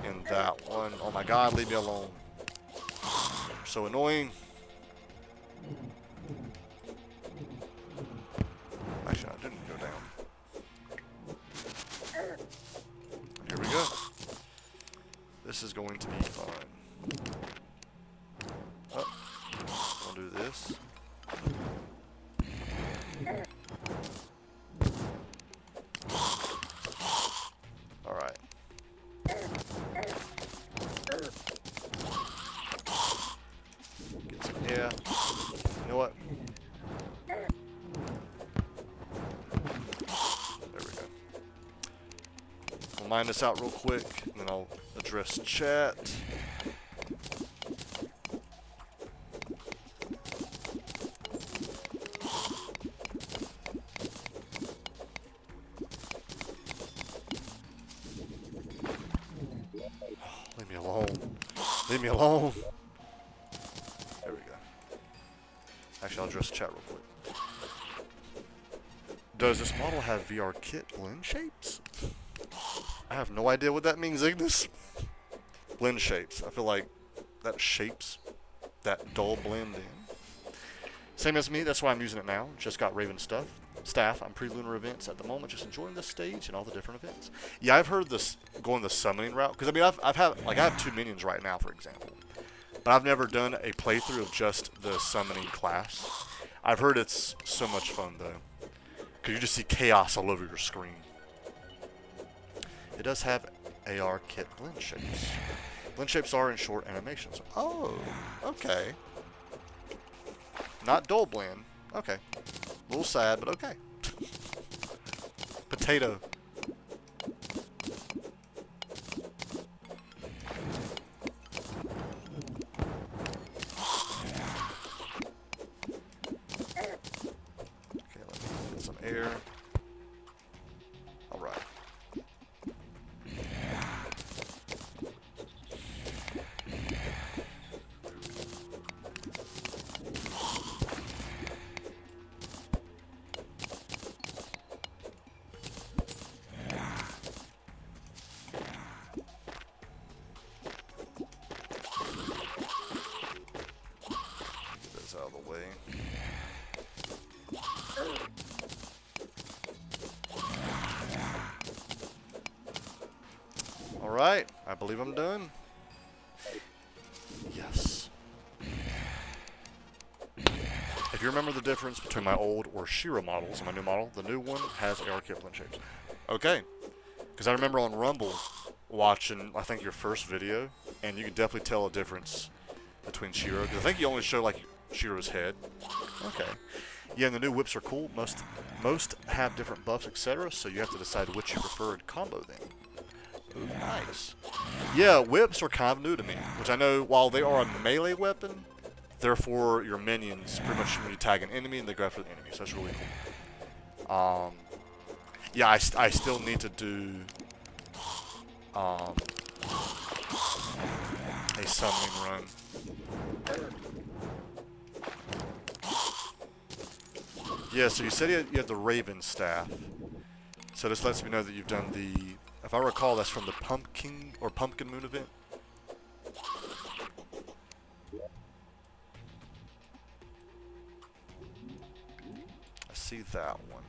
And that one. Oh my god, leave me alone. You're so annoying. Actually, I didn't go down. Here we go. This is going to be fun. Oh, I'll do this. Alright. Get some air. You know what? There we go. I'll mine this out real quick, and then I'll address chat. Leave me alone. Leave me alone. There we go. Actually, I'll address chat real quick. Does this model have VR kit blend shapes? I have no idea what that means, Ignis. Blend shapes. I feel like that shapes that Dullblend in. Same as me, that's why I'm using it now. Just got Raven staff. I'm pre-lunar events at the moment, just enjoying the stage and all the different events. Yeah, I've heard this going the summoning route because I mean I have 2 minions right now, for example, but I've never done a playthrough of just the summoning class. I've heard it's so much fun though, because you just see chaos all over your screen. It does have AR kit blend shapes. Blend shapes are in short animations. Oh, okay. Not Dullblend. Okay. A little sad, but okay. Potato. Okay, let me get some air. Alright. Alright, I believe I'm done. Yes. If you remember the difference between my old or Shira models and my new model, the new one has AR kit shapes. Okay. Because I remember on Rumble watching, I think, your first video, and you can definitely tell a difference between Shira. Because I think you only show, like, Shira's head. Okay. Yeah, and the new whips are cool. Most have different buffs, etc., so you have to decide which you prefer and combo them. Ooh, nice. Yeah, whips are kind of new to me, which I know while they are a melee weapon, they're for your minions, pretty much when you tag an enemy and they go after the enemy, so that's really cool. Yeah, I still need to do a summoning run. Yeah, so you said you had the Raven Staff. So this lets me know that you've done the, if I recall, that's from the Pumpkin Moon event. I see that one.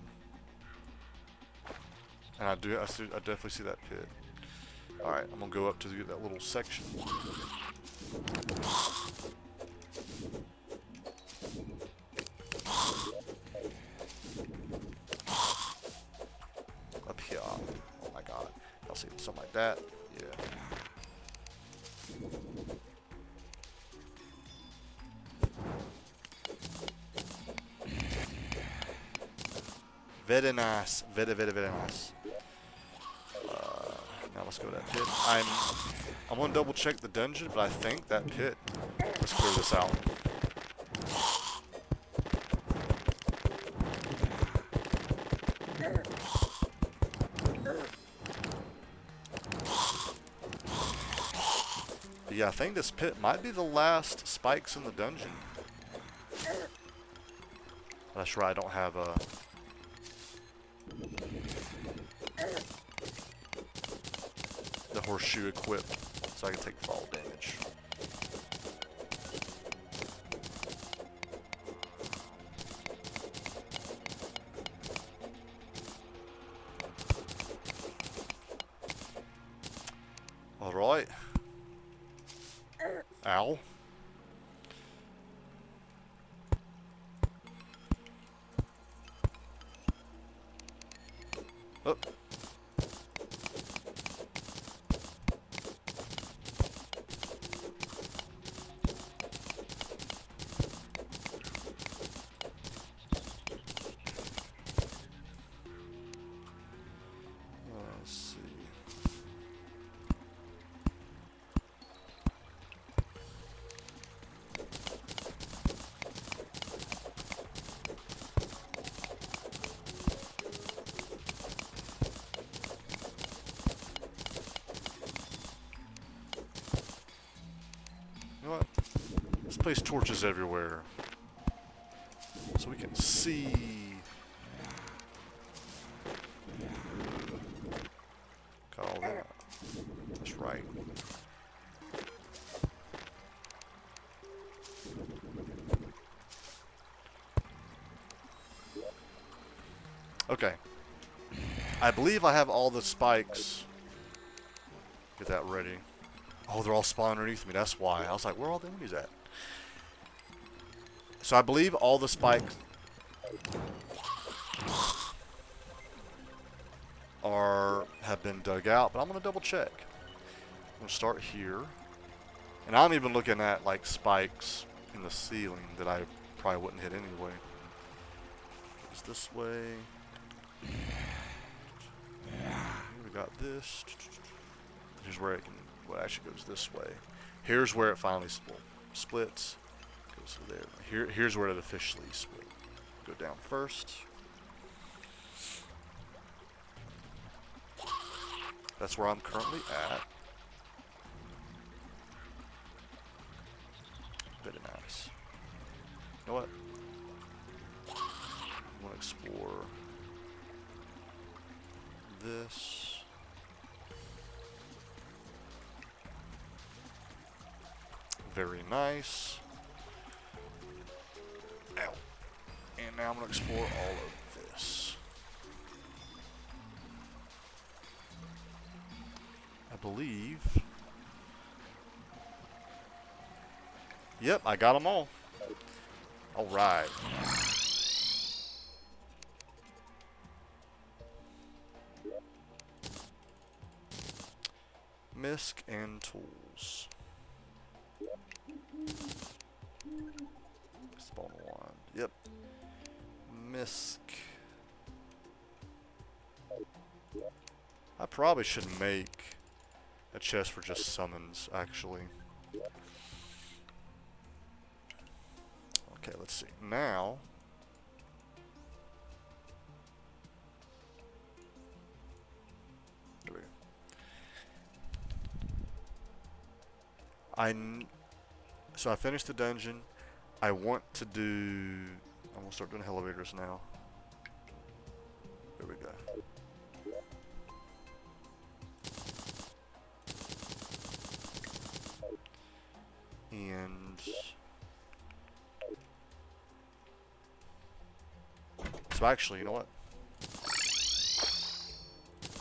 And I definitely see that pit. Alright, I'm gonna go up to that little section. Up here. Oh my god. I'll see something like that. Yeah. Very nice. Very, very, very nice. Now let's go to that pit. I'm gonna double check the dungeon, but I think that pit. Let's clear this out. But yeah, I think this pit might be the last spikes in the dungeon. That's right, I don't have a... the horseshoe equipped, so I can take fall damage. Alright. Ow. Oh. Let's see. You know what? Let's place torches everywhere so we can see. Got all that. That's right. Okay. I believe I have all the spikes. Get that ready. Oh, they're all spawning underneath me. That's why. I was like, where are all the enemies at? So I believe all the spikes have been dug out, but I'm going to double check. I'm going to start here. And I'm even looking at like spikes in the ceiling that I probably wouldn't hit anyway. It's this way. We got this. Here's where it can. Well, actually goes this way. Here's where it finally splits. Goes to there. Here's where it officially split. Go down first. That's where I'm currently at. Very nice. You know what? I want to explore this. Very nice. Ow. And now I'm going to explore all of this. I believe. Yep, I got them all. Alright. Misc and tools. Spawn one. Yep. Misc. I probably should make a chest for just summons, actually. Okay, let's see. Now, there we go. So I finished the dungeon. I want to do. I'm gonna start doing elevators now. There we go. And so actually, you know what?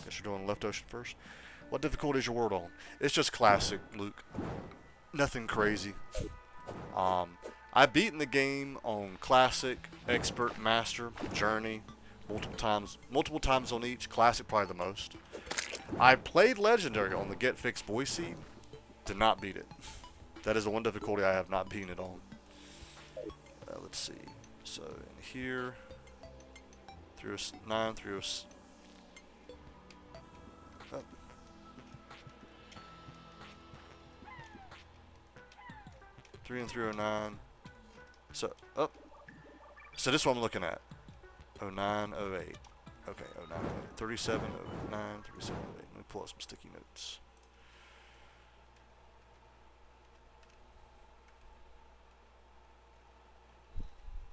Guess you're doing Left Ocean first. What difficulty is your world on? It's just classic, Luke. Nothing crazy. I've beaten the game on classic, expert, master, journey, multiple times on each. Classic probably the most. I played legendary on the Get Fixed Voice Seed. Did not beat it. That is the one difficulty I have not beaten it on. Let's see. So in here, 309, 306. Oh. 3 and 309. So, oh. So this is what I'm looking at. 09, 08. Okay, 09, 08. 37, 09, 37, 08. Let me pull up some sticky notes.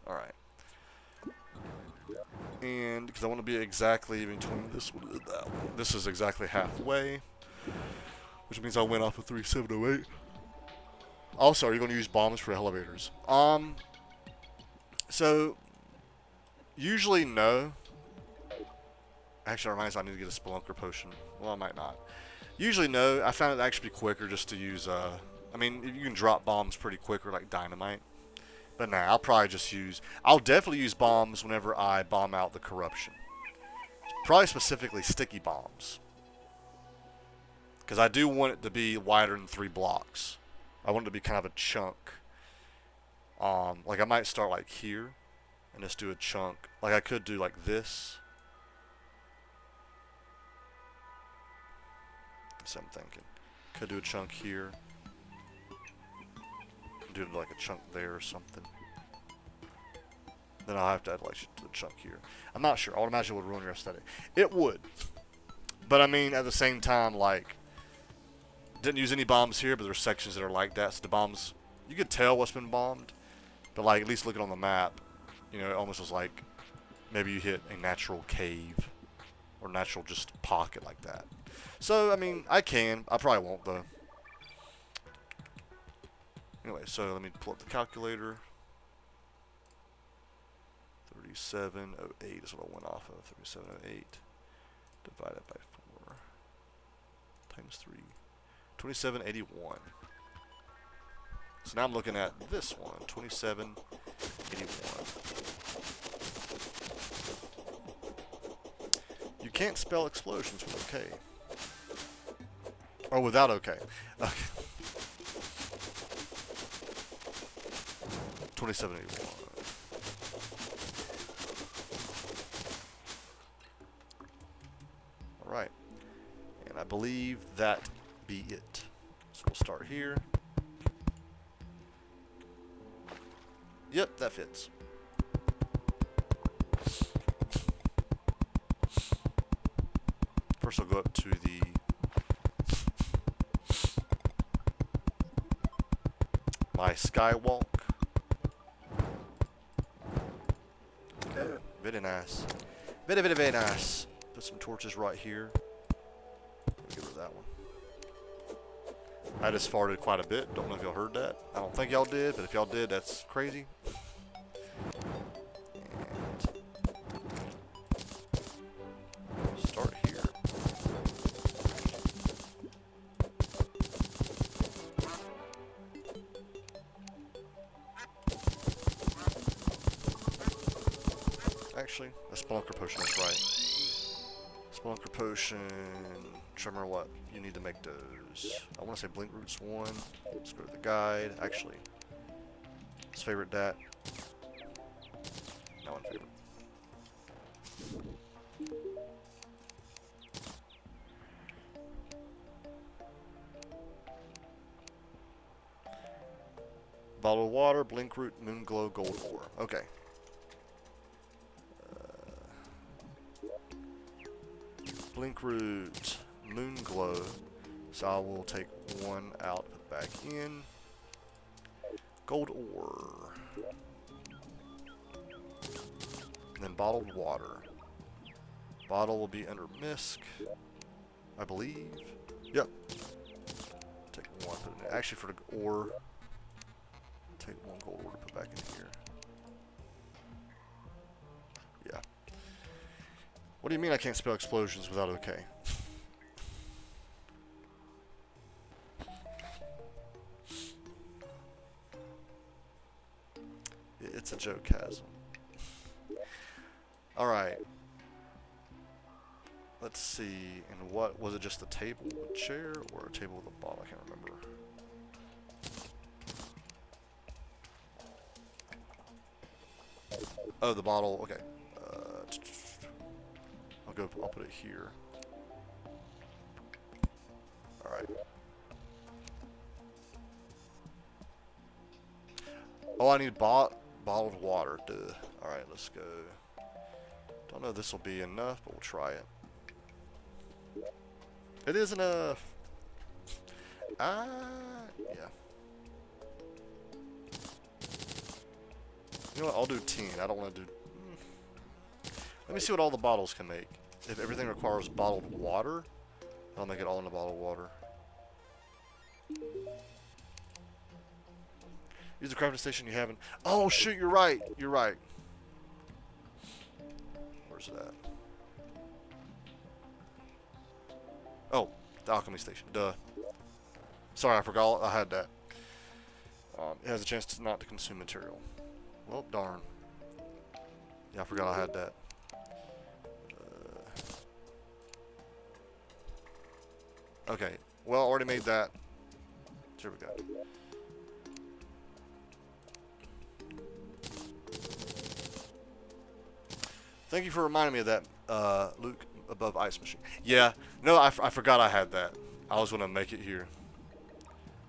Alright. And because I want to be exactly in between this one and that one. This is exactly halfway, which means I went off of 3708. Also, are you going to use bombs for elevators? So usually no. Actually, that reminds me I need to get a Spelunker potion. Well, I might not. Usually no. I found it actually quicker just to use. I mean, you can drop bombs pretty quicker, like dynamite. But nah, I'll probably just use. I'll definitely use bombs whenever I bomb out the corruption. Probably specifically sticky bombs, because I do want it to be wider than 3 blocks. I want it to be kind of a chunk. Like I might start like here, and just do a chunk. Like I could do like this. That's what I'm thinking. Could do a chunk here. Do like a chunk there or something. Then I'll have to add like a chunk here. I'm not sure. I would imagine it would ruin your aesthetic. It would. But I mean, at the same time, like, didn't use any bombs here, but there's sections that are like that. So the bombs, you could tell what's been bombed. But like, at least looking on the map, you know, it almost was like maybe you hit a natural cave or natural just pocket like that. So, I mean, I probably won't though. Anyway, so let me pull up the calculator. 3708 is what I went off of. 3708 divided by 4 times 3. 2781. So now I'm looking at this one. 2781. You can't spell explosions with OK. Or without OK. Okay. 2781. Alright. And I believe that be it. So we'll start here. Yep, that fits. First I'll go up to the my skywalk. Okay, very nice. Very nice. Put some torches right here. Get rid of that one. I just farted quite a bit. Don't know if y'all heard that. I don't think y'all did, but if y'all did, that's crazy. And start here. actually. A Spelunker Potion, that's right. Spelunker Potion. Trimmer, what? You need to make those. I want to say Blink Roots 1. Let's go to the guide. Actually, let's favorite that. No one favorite. Bottle of water, blink root, moon glow, gold ore. Okay. Blink root, moon glow. So I will take one out, put back in. Gold ore. And then bottled water. Bottle will be under misc, I believe. Yep. Take one, put it in. Actually, for the ore. Take one gold ore to put back in here. Yeah. What do you mean I can't spell explosions without okay? It's a joke, chasm. Alright. Let's see. And what was it, just a table with a chair or a table with a bottle? I can't remember. Oh, the bottle. Okay. I'll put it here. Alright. Oh, I need bottled water. Duh. Alright, let's go. Don't know if this will be enough, but we'll try it. It is enough. Yeah. You know what? I'll do 10. I don't want to do... Let me see what all the bottles can make. If everything requires bottled water, I'll make it all in a bottled water. Use the crafting station you haven't... Oh, shoot, you're right. You're right. Where's that? Oh, the alchemy station. Duh. Sorry, I forgot I had that. It has a chance to not to consume material. Well, darn. Yeah, I forgot I had that. Okay. Well, I already made that. Here we go. Thank you for reminding me of that, Luke, above Ice Machine. Yeah. No, I forgot I had that. I was going to make it here.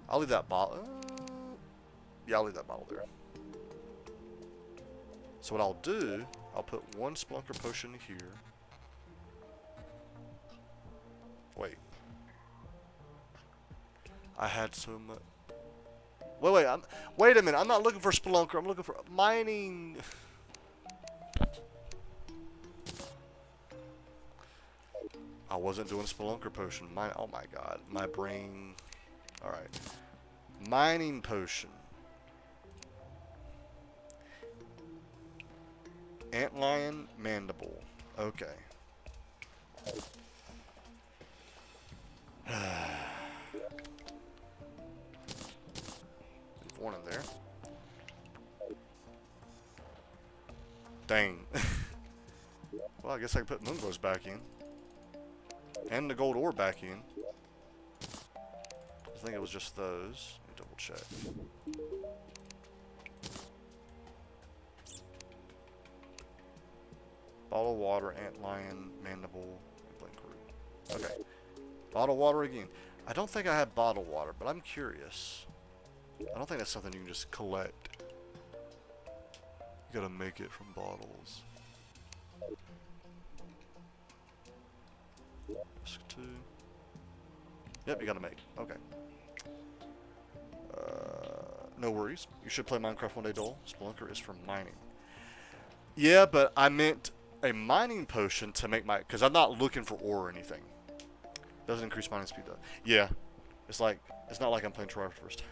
I'll leave that bottle. Yeah, I'll leave that bottle there. So what I'll do, I'll put one Spelunker Potion here. Wait. I had so much. Wait a minute. I'm not looking for Spelunker. I'm looking for mining. I wasn't doing Spelunker Potion. Oh my god. My brain. Alright. Mining Potion. Antlion Mandible. Okay. Leave one in there. Dang. Well, I guess I can put Moonglows back in. And the gold ore back in. I think it was just those. Let me double check. Bottle of water, antlion, mandible, and blink root. Okay. Bottle water again. I don't think I have bottled water, but I'm curious. I don't think that's something you can just collect. You gotta make it from bottles. Risk 2. Yep, you gotta make. Okay. No worries. You should play Minecraft one day, Dole. Spelunker is for mining. Yeah, but I meant a mining potion to make my... Because I'm not looking for ore or anything. Doesn't increase mining speed, though. Yeah. It's not like I'm playing Terraria for the first time.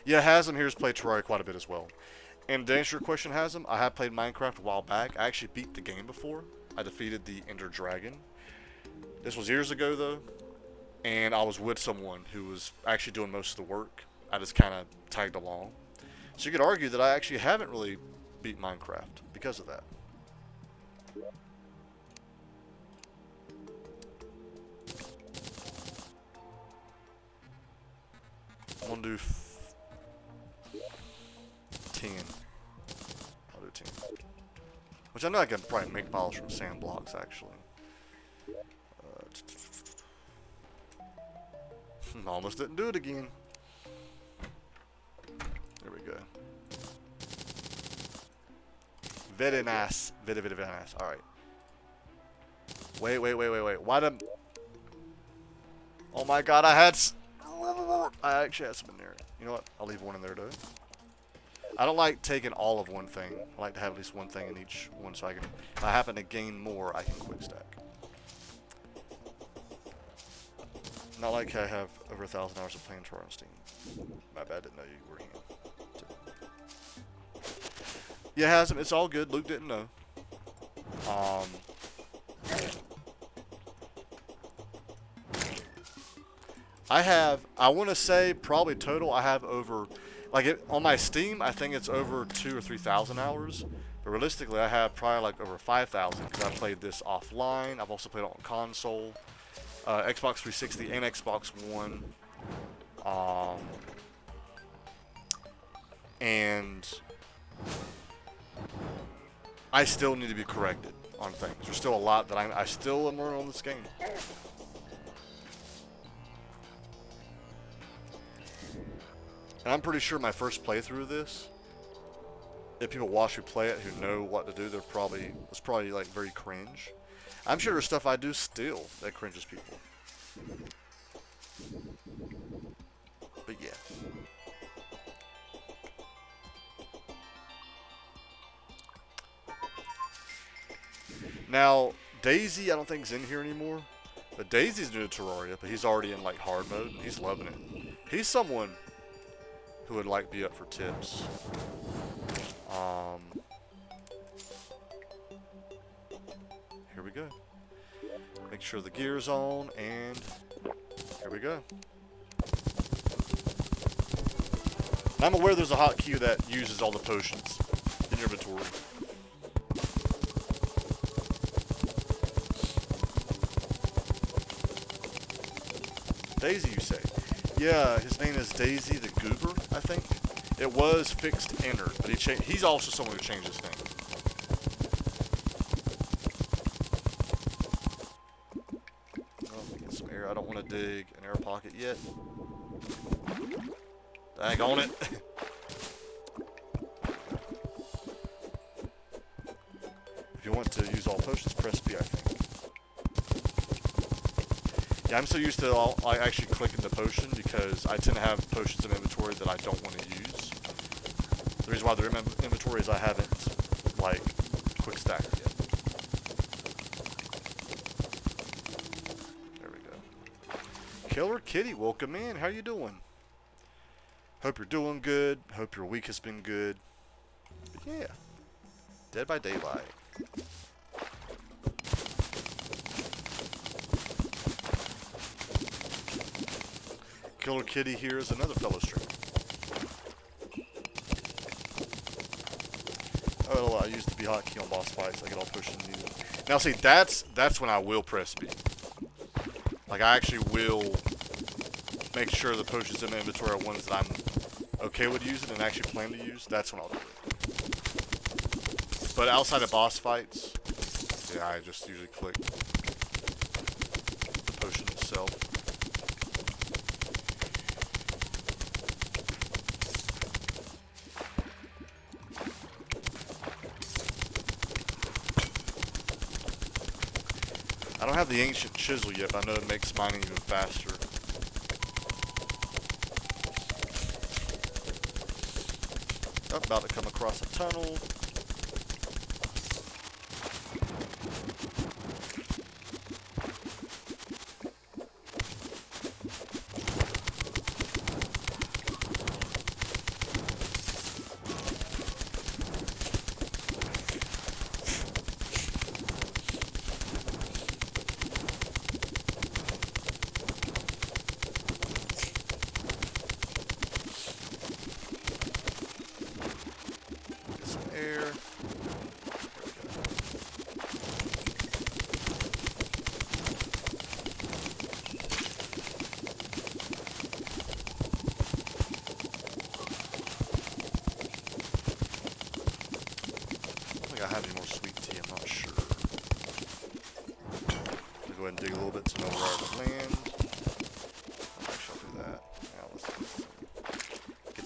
Yeah, Hasm here has played Terraria quite a bit as well. And to answer your question, Hasm, I have played Minecraft a while back. I actually beat the game before. I defeated the Ender Dragon. This was years ago, though. And I was with someone who was actually doing most of the work. I just kind of tagged along. So you could argue that I actually haven't really beat Minecraft because of that. I'm gonna do 10. I'll do 10. Which I know I can probably make piles from sand blocks, actually. Almost didn't do it again. There we go. Very nice. Very, very, very nice. Alright. Wait. Why the... Oh my god, I actually had some in there. You know what? I'll leave one in there, though. I don't like taking all of one thing. I like to have at least one thing in each one so I can... If I happen to gain more, I can quick stack. Not like I have over 1,000 hours of playing Terraria on Steam. My bad, didn't know you were here. Yeah, Hasm, it's all good. Luke didn't know. I want to say probably total I have over, like on my Steam, I think it's over 2,000 or 3,000 hours. But realistically, I have probably like over 5,000 because I played this offline. I've also played it on console. Xbox 360 and Xbox One, and I still need to be corrected on things. There's still a lot that I still am learning on this game. And I'm pretty sure my first playthrough of this, if people watch me play it who know what to do, it's probably like very cringe. I'm sure there's stuff I do still that cringes people. But yeah. Now, Daisy I don't think is in here anymore. But Daisy's new to Terraria, but he's already in like hard mode and he's loving it. He's someone who would like be up for tips. Here we go. Make sure the gear's on, and here we go. And I'm aware there's a hotkey that uses all the potions in your inventory. Daisy, you say? Yeah, his name is Daisy the Goober, I think. It was fixed entered, but he's also someone who changed his name. I don't want to dig an air pocket yet. Dang on it. If you want to use all potions, press B, I think. Yeah, I'm so used to actually clicking the potion because I tend to have potions in inventory that I don't want to use. The reason why they're in my inventory is I haven't, like, quick stacked yet. Killer Kitty, welcome in. How you doing? Hope you're doing good. Hope your week has been good. But yeah. Dead by Daylight. Killer Kitty here is another fellow streamer. Oh, I used to be hotkey on boss fights. I get all pushed and needed. Now see, that's when I will press B. Like, I actually will make sure the potions in my inventory are ones that I'm okay with using and actually plan to use. That's when I'll do it. But outside of boss fights, yeah, I just usually click the potion itself. I don't have the ancient chisel yet, but I know it makes mining even faster. I'm about to come across a tunnel.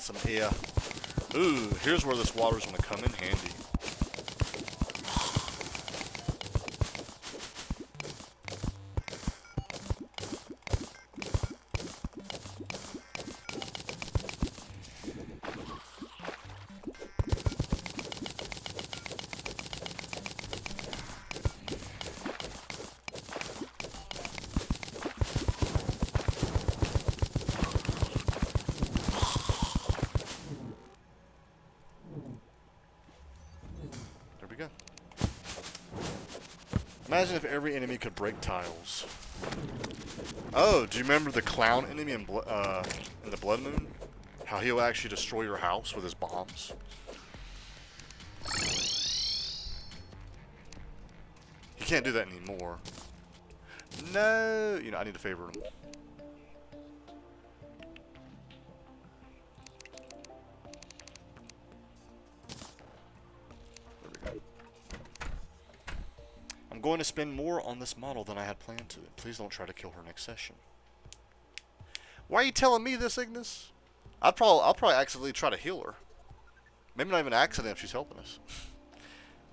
some air. Ooh, here's where this water's gonna come in handy. Imagine if every enemy could break tiles. Oh, do you remember the clown enemy in the Blood Moon? How he'll actually destroy your house with his bombs? He can't do that anymore. No! You know, I need to favor him. I'm going to spend more on this model than I had planned to. Please don't try to kill her next session. Why are you telling me this, Ignis? I'll probably accidentally try to heal her. Maybe not even an accident if she's helping us.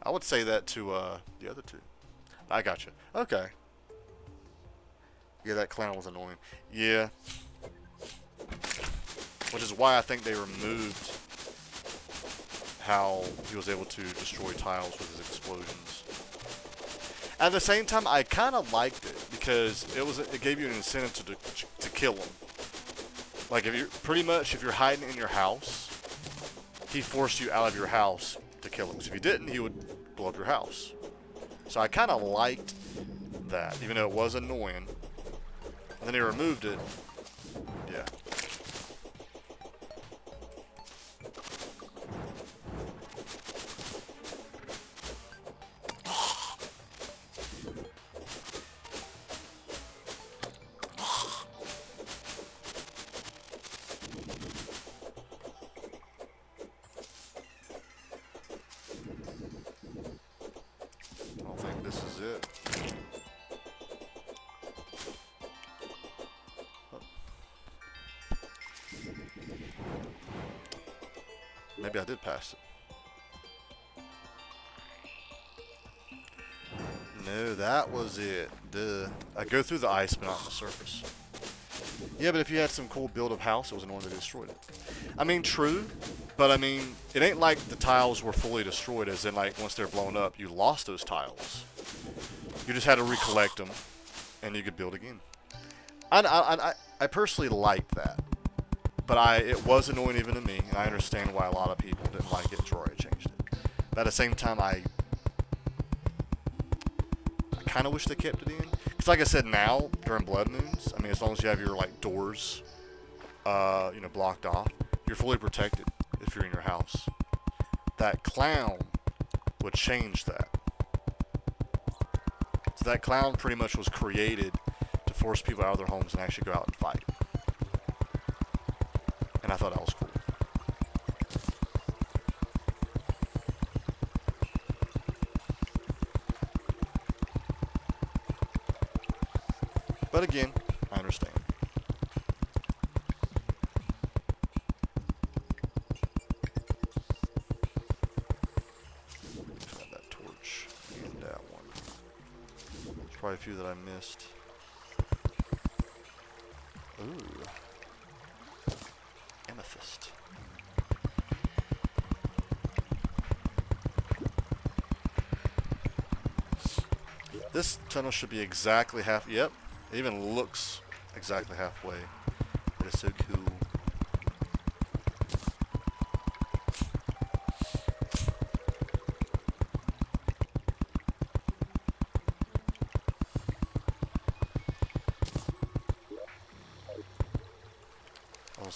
I would say that to the other two. I got you. Okay. Yeah, that clown was annoying. Yeah. Which is why I think they removed how he was able to destroy tiles with his explosions. At the same time, I kind of liked it because it gave you an incentive to kill him. Like if you're hiding in your house, he forced you out of your house to kill him. So if you didn't, he would blow up your house. So I kind of liked that, even though it was annoying. And then he removed it. Yeah. Maybe I did pass it. No, that was it. Duh. I go through the ice, but not on the surface. Yeah, but if you had some cool build of house, it was annoying they destroyed it. I mean, true, but I mean, it ain't like the tiles were fully destroyed, as in, like, once they're blown up, you lost those tiles. You just had to recollect them, and you could build again. I personally liked that. But it was annoying even to me, and I understand why a lot of people didn't like it. Terraria changed it. But at the same time, I kind of wish they kept it in. Because like I said, now, during Blood Moons, I mean, as long as you have your, like, doors, blocked off, you're fully protected if you're in your house. That clown would change that. So that clown pretty much was created to force people out of their homes and actually go out and fight. And I thought that was cool. But again, I understand. Got that torch and that one. There's probably a few that I missed. Ooh. Amethyst. This tunnel should be exactly half. Yep, it even looks exactly halfway. It is so cool.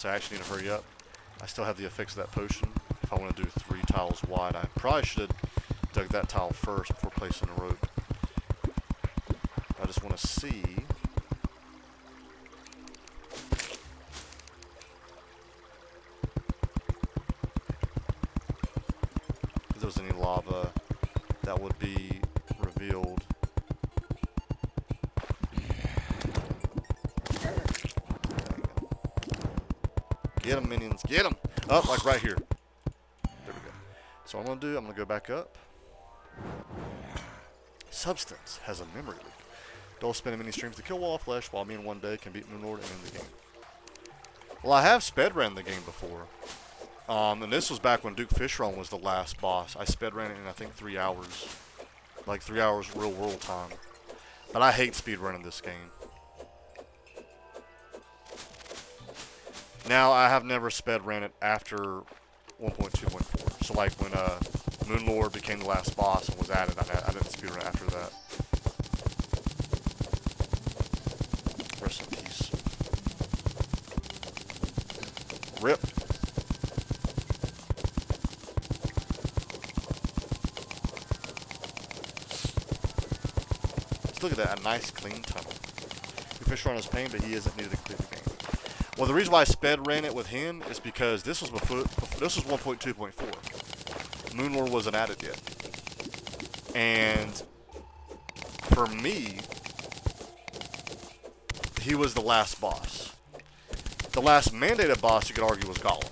I actually need to hurry up. I still have the effects of that potion. If I want to do 3 tiles wide, I probably should have dug that tile first before placing the rope. I just want to see. If there was any lava that would be revealed. Get them, minions. Get them. Up, like right here. There we go. So what I'm going to do, I'm going to go back up. Substance has a memory leak. Dull spending many streams to kill wall flesh while me in one day can beat Moonlord and end the game. Well, I have sped ran the game before. And this was back when Duke Fishron was the last boss. I sped ran it in, I think, 3 hours. Like 3 hours real world time. But I hate speed running this game. Now, I have never sped ran it after 1.2.4. So like when Moonlord became the last boss and was added, I didn't speed run it after that. Rest in peace. Rip. Let's look at that, a nice clean tunnel. Fishron is pain, but he isn't needed to complete the game. Well, the reason why I sped ran it with him is because this was before this was 1.2.4. Moonlord wasn't added yet. And for me, he was the last boss. The last mandated boss, you could argue, was Gollum.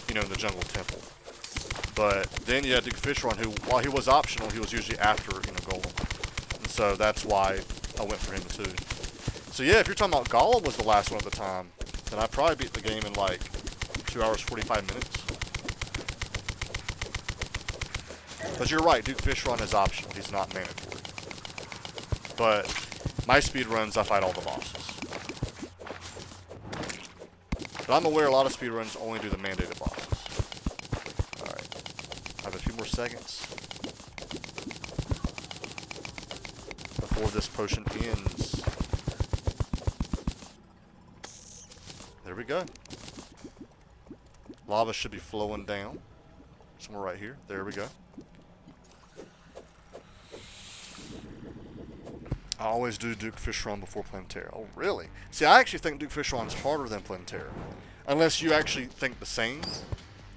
You know, in the Jungle Temple. But then you had Duke Fishron, who, while he was optional, he was usually after, you know, Golem. And so that's why I went for him too. So yeah, if you're talking about Gollum was the last one at the time, then I probably beat the game in like 2 hours, 45 minutes. But you're right, Duke Fishron is optional. He's not mandatory. But my speed runs, I fight all the bosses. But I'm aware a lot of speed runs only do the mandated bosses. Alright. I have a few more seconds before this potion ends. There we go. Lava should be flowing down. Somewhere right here. There we go. I always do Duke Fishron before playing Terra. Oh, really? See, I actually think Duke Fishron is harder than playing Terra. Unless you actually think the same.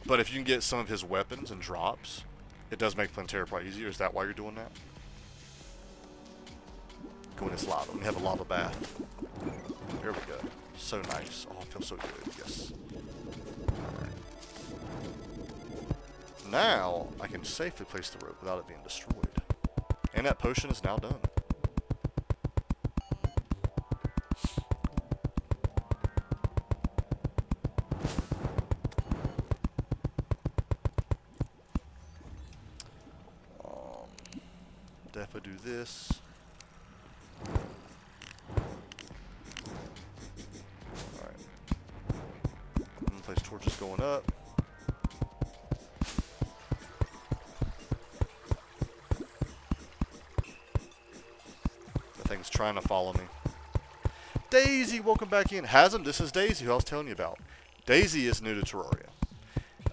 But if you can get some of his weapons and drops, it does make playing Terra probably easier. Is that why you're doing that? Go in this lava. Let me have a lava bath. There we go. So nice. Oh, it feels so good. Yes. Alright. Now, I can safely place the rope without it being destroyed. And that potion is now done. Definitely do this. Alright. I'm gonna place torches going up. The thing's trying to follow me. Daisy, welcome back in. Hasm, this is Daisy, who I was telling you about. Daisy is new to Terraria.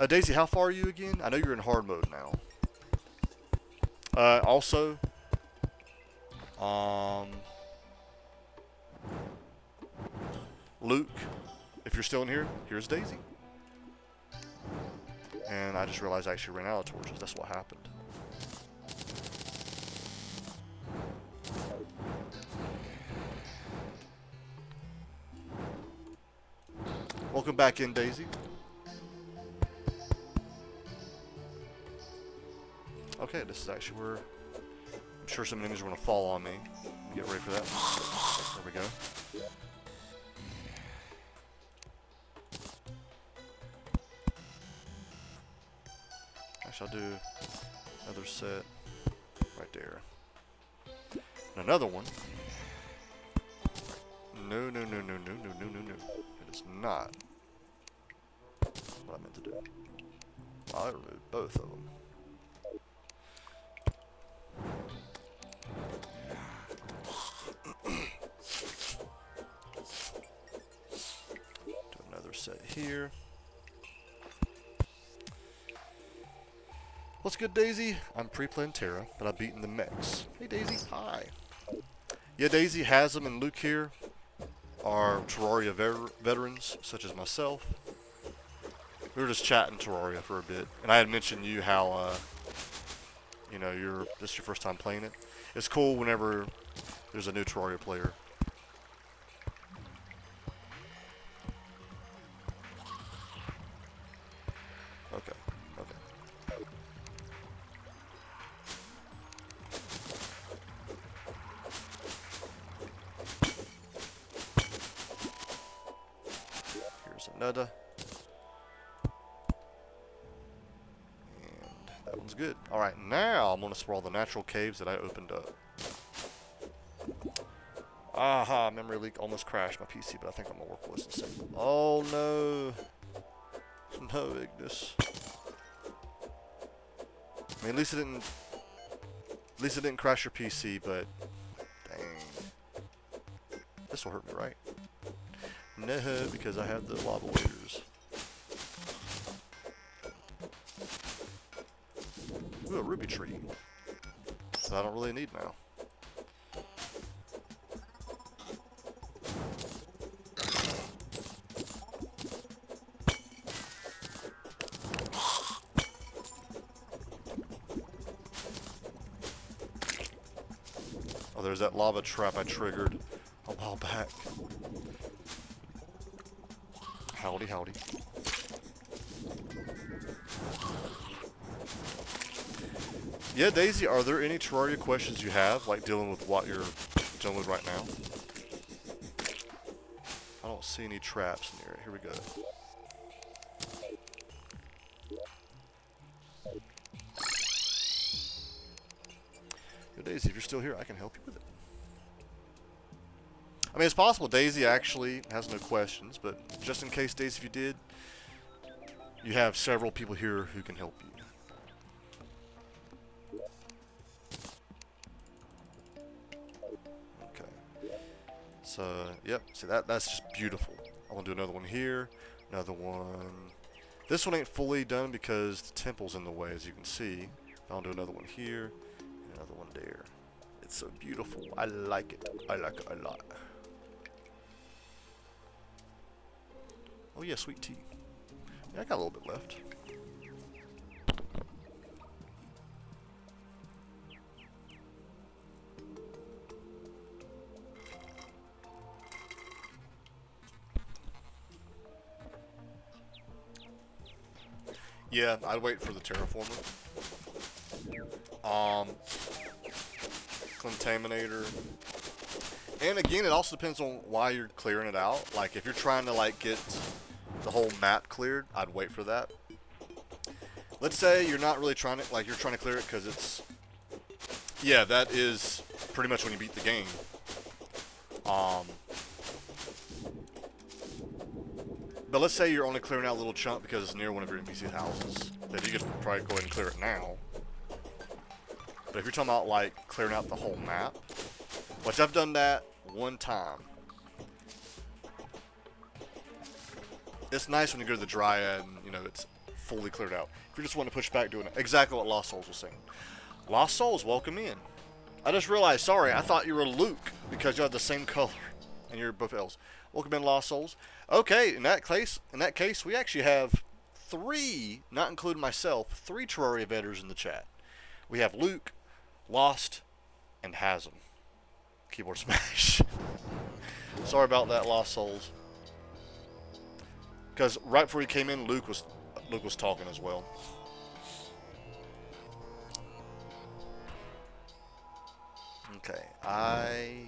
Daisy, how far are you again? I know you're in hard mode now. Also, Luke, if you're still in here, here's Daisy. And I just realized I actually ran out of torches. That's what happened. Welcome back in, Daisy. Okay, this is actually where I'm sure some enemies are going to fall on me. Get ready for that. There we go. Actually, I'll do another set right there. And another one. No, no, no, no, no, no, no, no, no. It is not what I meant to do. Well, I removed both of them. Do another set here. What's good, Daisy? I'm pre-playing Terra, but I've beaten the mechs. Hey, Daisy. Hi. Yeah, Daisy, Hasm, and Luke here are Terraria veterans, such as myself. We were just chatting Terraria for a bit, and I had mentioned you how, you know, this is your first time playing it. It's cool whenever there's a new Terraria player. Nada. And that one's good. Alright, now I'm going to explore all the natural caves that I opened up. Aha, memory leak almost crashed my PC, but I think I'm going to work with this. Oh no. No, Ignis. I mean, at least it didn't crash your PC, but dang. This will hurt me, right? No, because I have the lava waders. Ooh, a ruby tree. That I don't really need now. Oh, there's that lava trap I triggered a while back. Howdy, howdy. Yeah, Daisy, are there any Terraria questions you have, like dealing with what you're dealing with right now? I don't see any traps near it. Here we go. Yo, Daisy, if you're still here, I can help you with it. I mean, it's possible Daisy actually has no questions, but just in case, Daisy, if you did, you have several people here who can help you. So, yep, see that's just beautiful. I want to do another one here, another one. This one ain't fully done because the temple's in the way, as you can see. I'll do another one here, another one there. It's so beautiful. I like it. I like it a lot. Oh yeah, sweet tea. Yeah, I got a little bit left. Yeah, I'd wait for the terraformer. Contaminator. And again, it also depends on why you're clearing it out. Like, if you're trying to, like, get the whole map cleared, I'd wait for that. Let's say you're not really trying to, like, you're trying to clear it because it's... Yeah, that is pretty much when you beat the game. But let's say you're only clearing out a little chunk because it's near one of your NPC houses. Then you could probably go ahead and clear it now. But if you're talking about, like, clearing out the whole map, which I've done that one time. It's nice when you go to the Dryad and, you know, it's fully cleared out. If you just want to push back doing it, exactly what Lost Souls was saying. Lost Souls, welcome in. I just realized, sorry, I thought you were Luke because you had the same color and you're both elves. Welcome in, Lost Souls. Okay, in that case, we actually have 3, not including myself, 3 Terraria veterans in the chat. We have Luke, Lost, and Hasm. Keyboard smash. Sorry about that, Lost Souls. Because right before he came in, Luke was talking as well. Okay, okay.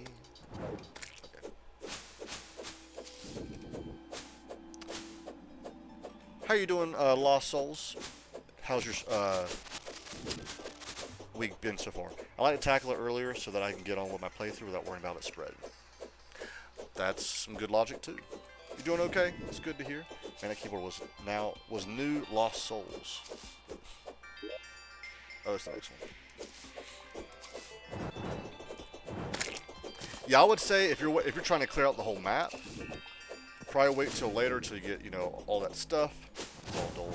How you doing, Lost Souls? How's your week been so far? I like to tackle it earlier so that I can get on with my playthrough without worrying about it spreading. That's some good logic too. You doing okay? It's good to hear. Man, that keyboard was new Lost Souls. Oh, that's the next one. Yeah, I would say if you're trying to clear out the whole map, probably wait till later till you get, you know, all that stuff. It's all dull.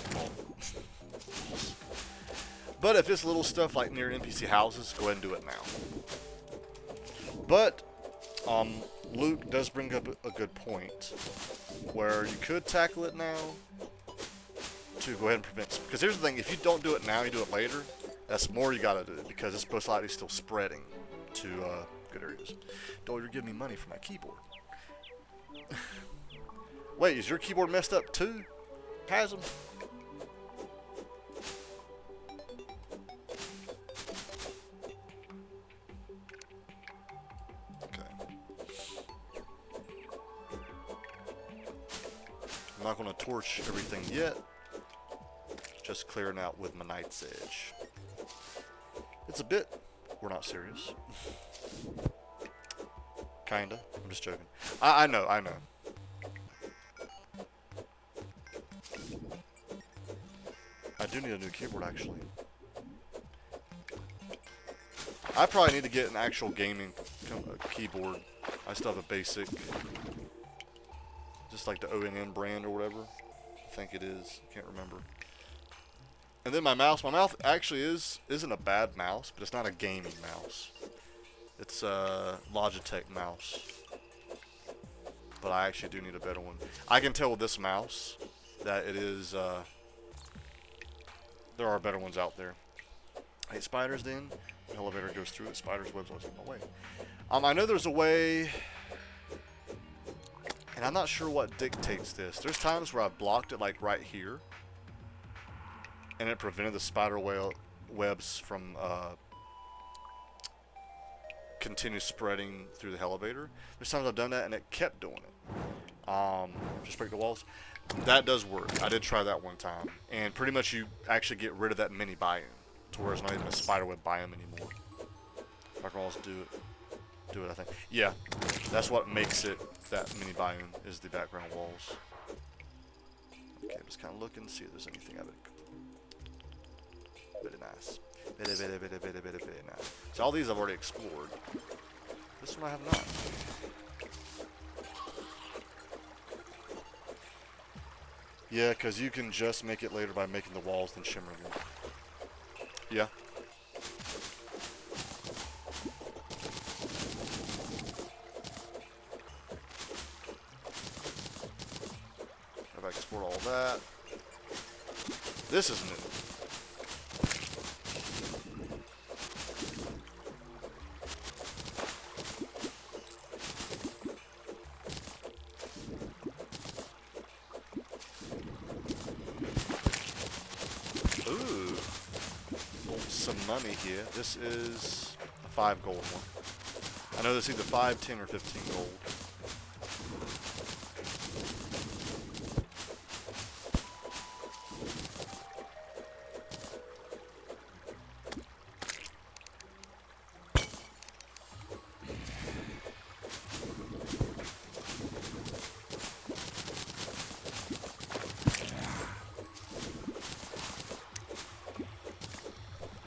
But if it's little stuff like near NPC houses, go ahead and do it now. But Luke does bring up a good point where you could tackle it now to go ahead and prevent. Because here's the thing: if you don't do it now, you do it later. That's more you gotta do because it's most likely still spreading to good areas. Don't you're giving me money for my keyboard. Wait, is your keyboard messed up too, Hasm? Okay. I'm not going to torch everything yet. Just clearing out with my Night's Edge. It's a bit... We're not serious. Kinda. I'm just joking. I know. I do need a new keyboard, actually. I probably need to get an actual gaming keyboard. I still have a basic, just like the ONN brand or whatever. I think it is. Can't remember. And then my mouse. My mouse actually isn't a bad mouse, but it's not a gaming mouse. It's a Logitech mouse. But I actually do need a better one. I can tell with this mouse that it is. There are better ones out there. I hate spiders. Then the elevator goes through it. Spiders, webs always in my way. I know there's a way, and I'm not sure what dictates this. There's times where I blocked it like right here, and it prevented the spider webs from continue spreading through the elevator. There's times I've done that and it kept doing it. Just break the walls. That does work. I did try that one time, and pretty much you actually get rid of that mini biome to where it's not even a spiderweb biome anymore. If I can also do it, I think. Yeah, that's what makes it that mini biome is the background walls. Okay, I'm just kind of looking to see if there's anything of it. Very nice. Very nice. So all these I've already explored. This one I have not. Yeah, because you can just make it later by making the walls then shimmering them. Yeah. If I export all that. This is new. Ooh. Some money here. This is a 5 gold one. I know this is either 5, 10, or 15 gold.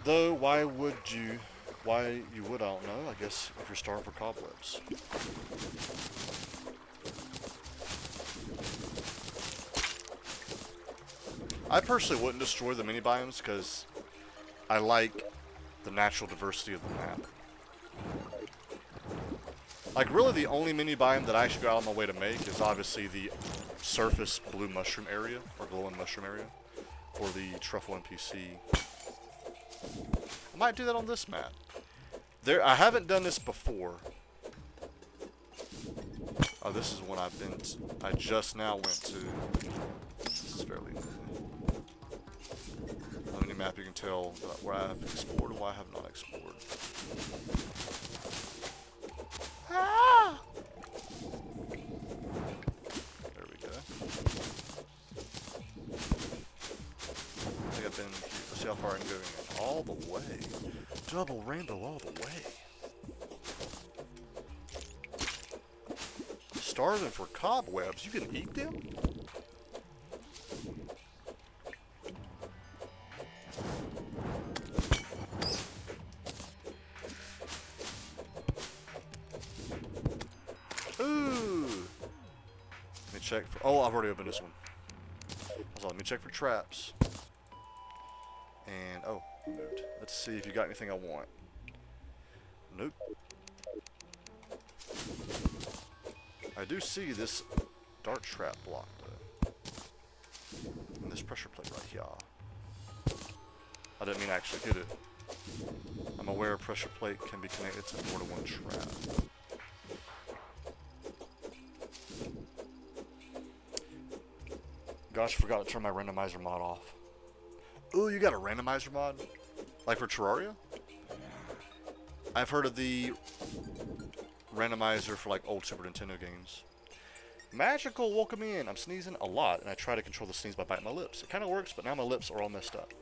Though, why you would, I don't know. I guess if you're starving for cobwebs. I personally wouldn't destroy the mini biomes because I like the natural diversity of the map. Like, really the only mini biome that I actually go out of my way to make is obviously the surface blue mushroom area, or glowing mushroom area, for the truffle NPC. I might do that on this map. I haven't done this before. Oh, this is one I just now went to. This is fairly new. On any map you can tell where I have explored and where I have not explored. Ah! There we go. I think I've been here. Let's see how far I can go. All the way. Double rainbow all the way. Starving for cobwebs. You can eat them? Ooh. Let me check for... Oh, I've already opened this one. Hold on, let me check for traps. And, oh, moved. Let's see if you got anything I want. Nope. I do see this dart trap block, though. And this pressure plate right here. I didn't mean to actually hit it. I'm aware a pressure plate can be connected to more than one trap. Gosh, I forgot to turn my randomizer mod off. Ooh, you got a randomizer mod? Like for Terraria? I've heard of the randomizer for like old Super Nintendo games. Magical, welcome in. I'm sneezing a lot, and I try to control the sneeze by biting my lips. It kind of works, but now my lips are all messed up.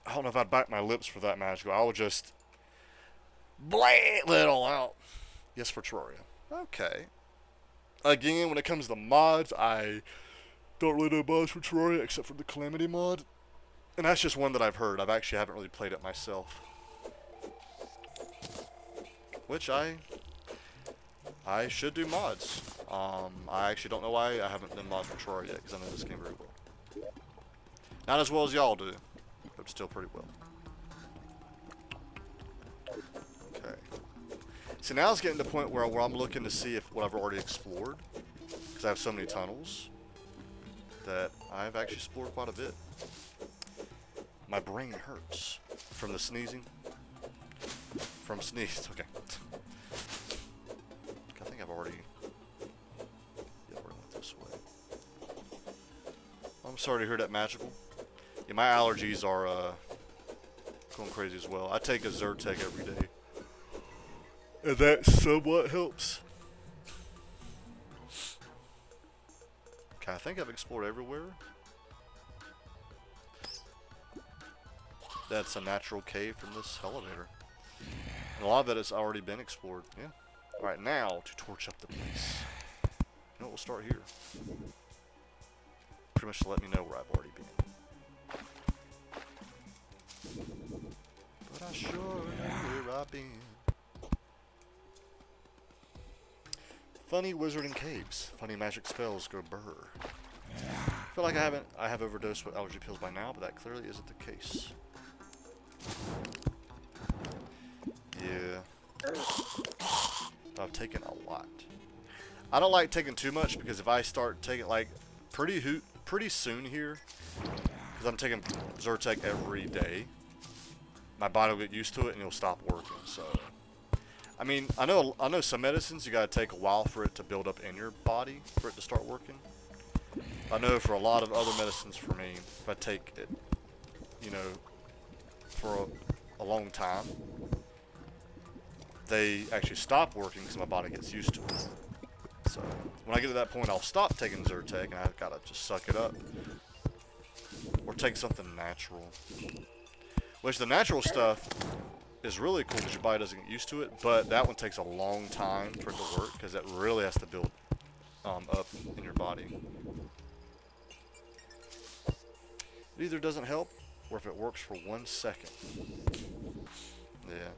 I don't know if I'd bite my lips for that magical. I would just let it all out. Yes, for Terraria. Okay. Again, when it comes to mods, I don't really know mods for Terraria except for the Calamity mod. And that's just one that I've heard. Actually haven't really played it myself. Which I should do mods. I actually don't know why I haven't done mods for Terraria yet, because I know this game very well. Not as well as y'all do, but still pretty well. Okay. So now it's getting to the point where I'm looking to see if what I've already explored, because I have so many tunnels, that I've actually explored quite a bit. My brain hurts from the sneezing. From sneeze, okay. I think I've already... Yeah, we're going this way. I'm sorry to hear that, Magical. Yeah, my allergies are going crazy as well. I take a Zyrtec every day. And that somewhat helps. Okay, I think I've explored everywhere. That's a natural cave from this elevator. And a lot of it has already been explored. Yeah. Alright, now to torch up the place. You know what, we'll start here. Pretty much to let me know where I've already been. But I sure know where I've been. Funny wizarding caves. Funny magic spells go burr. I feel like I have overdosed with allergy pills by now, but that clearly isn't the case. Yeah. I've taken a lot. I don't like taking too much, because if I start taking, like, pretty soon here, because I'm taking Zyrtec every day, my body will get used to it and it'll stop working. So, I mean, I know some medicines you gotta take a while for it to build up in your body for it to start working. I know for a lot of other medicines, for me, if I take it, you know, for a long time, they actually stop working because my body gets used to it. So when I get to that point, I'll stop taking Zyrtec and I've got to just suck it up. Or take something natural. Which the natural stuff is really cool because your body doesn't get used to it, but that one takes a long time for it to work because it really has to build up in your body. It either doesn't help or if it works for 1 second. Yeah.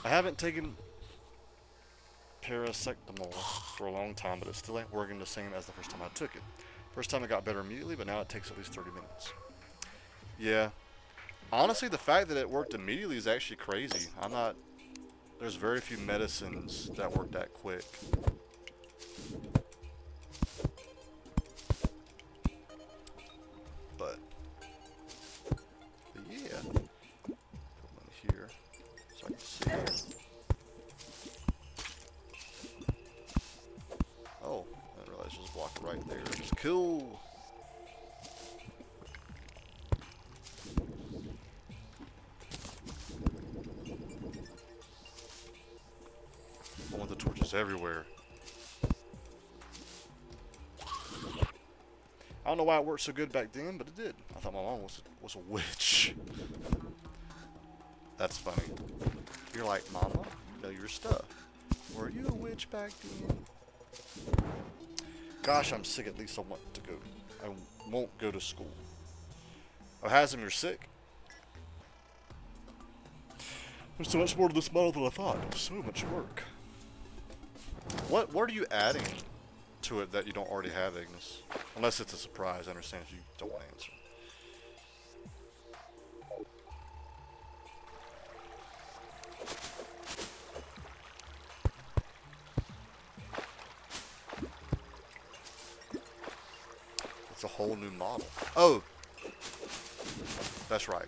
I haven't taken paracetamol for a long time, but it still ain't working the same as the first time I took it. First time it got better immediately, but now it takes at least 30 minutes. Yeah. Honestly, the fact that it worked immediately is actually crazy. There's very few medicines that work that quick. But yeah. Put one here so I can see it. Oh, I didn't realize it was blocked right there. It's cool. I want the torches everywhere. I don't know why it worked so good back then, but it did. I thought my mom was a witch. That's funny. You're like, Mama, know your stuff. Were you a witch back then? Gosh, I'm sick. At least I want to go. I won't go to school. Oh, Hazem, you're sick? There's so much more to this model than I thought. So much work. What are you adding to it that you don't already have, Ignis? Unless it's a surprise. I understand if you don't want to answer. It's a whole new model. Oh, that's right.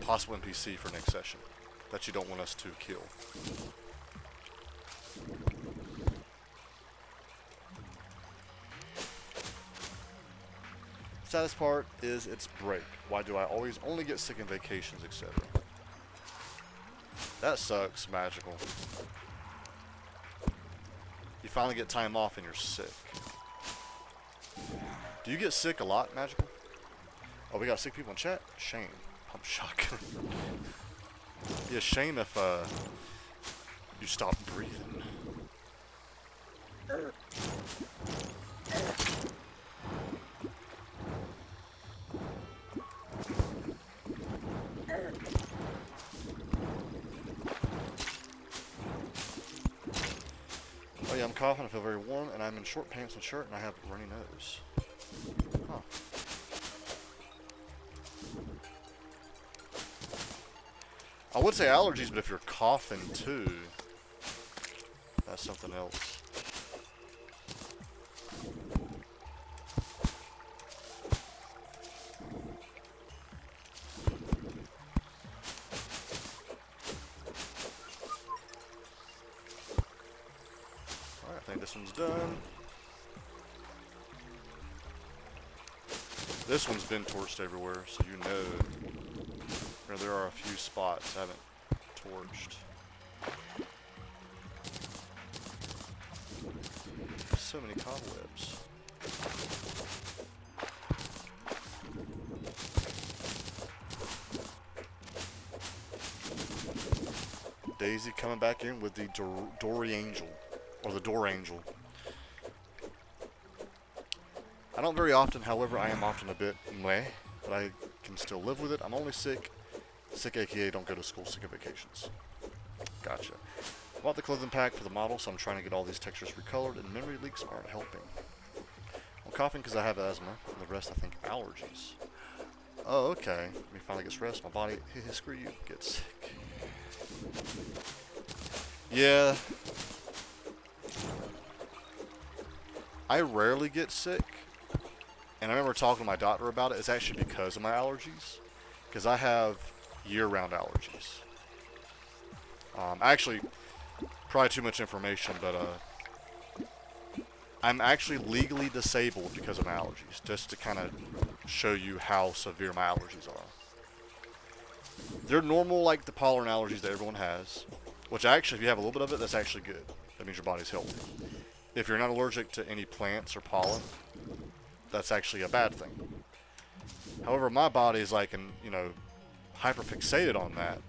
Possible NPC for next session that you don't want us to kill. Saddest part is its break. Why do I always only get sick in vacations, etc.? That sucks, Magical. You finally get time off and you're sick. Do you get sick a lot, Magical? Oh, we got sick people in chat? Shame. I'm shocked. Be a shame if you stop breathing. Oh yeah, I'm coughing, I feel very warm, and I'm in short pants and shirt, and I have a runny nose. Huh. I would say allergies, but if you're coughing too, that's something else. Alright, I think this one's done. This one's been torched everywhere, so you know there are a few spots I haven't torched. So many cobwebs. Daisy coming back in with the Dory Angel, or the Door Angel. I don't very often, however, I am often a bit meh, but I can still live with it. I'm only sick. Sick aka don't go to school, sick of vacations. Gotcha. I bought the clothing pack for the model, so I'm trying to get all these textures recolored, and memory leaks aren't helping. I'm coughing because I have asthma, and the rest I think allergies. Oh, okay. Let me finally get rest. My body, screw you, get sick. Yeah. I rarely get sick. And I remember talking to my doctor about it. It's actually because of my allergies. Because I have year-round allergies. Actually, probably too much information, but I'm actually legally disabled because of my allergies. Just to kind of show you how severe my allergies are. They're normal, like the pollen allergies that everyone has. Which actually, if you have a little bit of it, that's actually good. That means your body's healthy. If you're not allergic to any plants or pollen, that's actually a bad thing. However, my body is like, hyperfixated on that.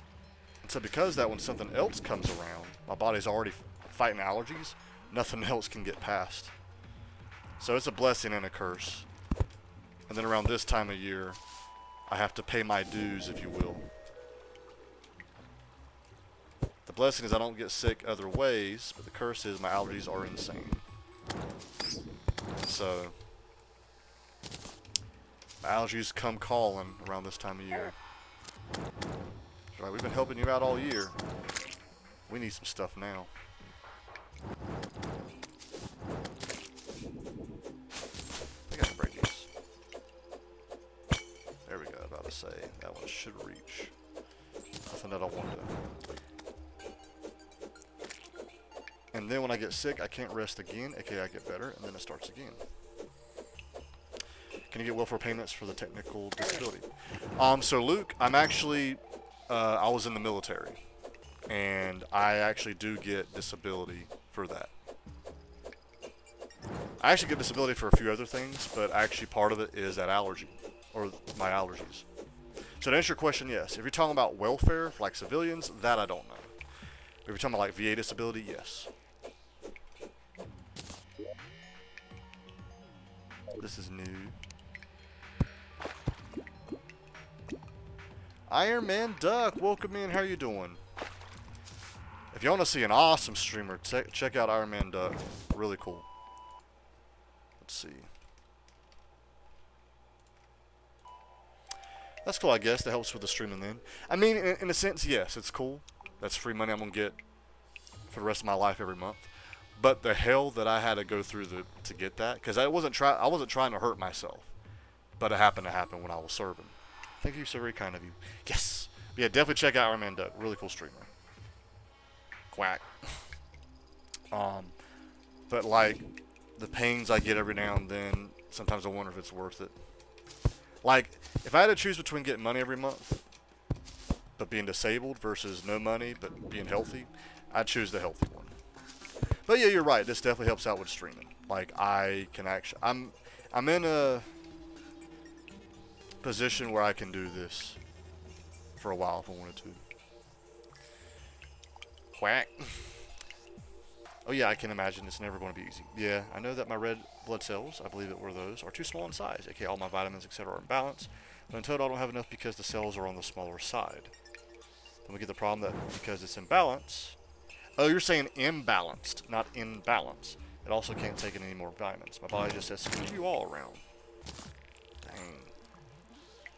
And so because of that, when something else comes around, my body's already fighting allergies, nothing else can get past. So it's a blessing and a curse. And then around this time of year, I have to pay my dues, if you will. The blessing is I don't get sick other ways, but the curse is my allergies are insane. So my allergies come calling around this time of year. Right, we've been helping you out all year. We need some stuff now. I think I can break these. There we go, about to say. That one should reach. Nothing that I want to. And then when I get sick, I can't rest again, aka I get better, and then it starts again. Can you get welfare payments for the technical disability? So Luke, I'm actually, I was in the military, and I actually do get disability for that. I actually get disability for a few other things, but actually part of it is that allergy, or my allergies. So to answer your question, yes. If you're talking about welfare, like civilians, that I don't know. If you're talking about like VA disability, yes. This is new. Iron Man Duck, welcome in. How you doing? If you want to see an awesome streamer, check out Iron Man Duck. Really cool. Let's see. That's cool, I guess. That helps with the streaming then. I mean, in a sense, yes, it's cool. That's free money I'm going to get for the rest of my life every month. But the hell that I had to go through to get that, because I wasn't trying to hurt myself, but it happened to happen when I was serving. Thank you, so very kind of you. Yes. But yeah, definitely check out Iron Man Duck. Really cool streamer. Quack. But like the pains I get every now and then, sometimes I wonder if it's worth it. Like, if I had to choose between getting money every month, but being disabled versus no money but being healthy, I'd choose the healthy one. But yeah, you're right. This definitely helps out with streaming. Like, I can actually, I'm in a position where I can do this for a while if I wanted to. Quack. Oh yeah, I can imagine it's never going to be easy. Yeah, I know that my red blood cells, I believe it were those, are too small in size. Okay, all my vitamins, etc. are in balance. But in total, I don't have enough because the cells are on the smaller side. Then we get the problem that because it's imbalance. Oh, you're saying imbalanced, not in balance. It also can't take in any more vitamins. My body just says, screw you all around. Dang.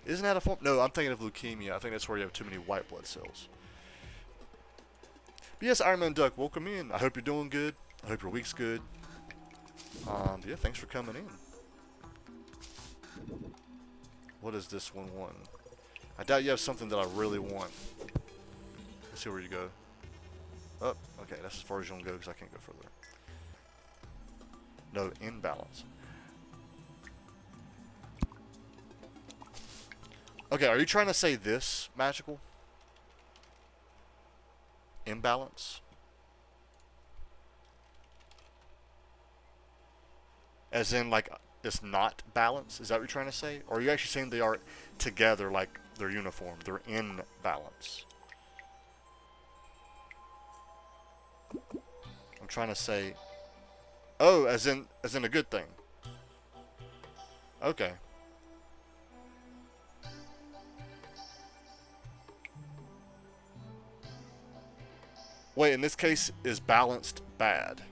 Isn't that a form? No, I'm thinking of leukemia. I think that's where you have too many white blood cells. But yes, Iron Man Duck, welcome in. I hope you're doing good. I hope your week's good. Yeah, thanks for coming in. What is this one? I doubt you have something that I really want. Let's see where you go. Oh, okay, that's as far as you're gonna go because I can't go further. No, imbalance. Okay, are you trying to say this, Magical? Imbalance? As in, like, it's not balance? Is that what you're trying to say? Or are you actually saying they are together, like they're uniform? They're in balance? I'm trying to say... Oh, as in a good thing. Okay. Wait, in this case, is balanced bad?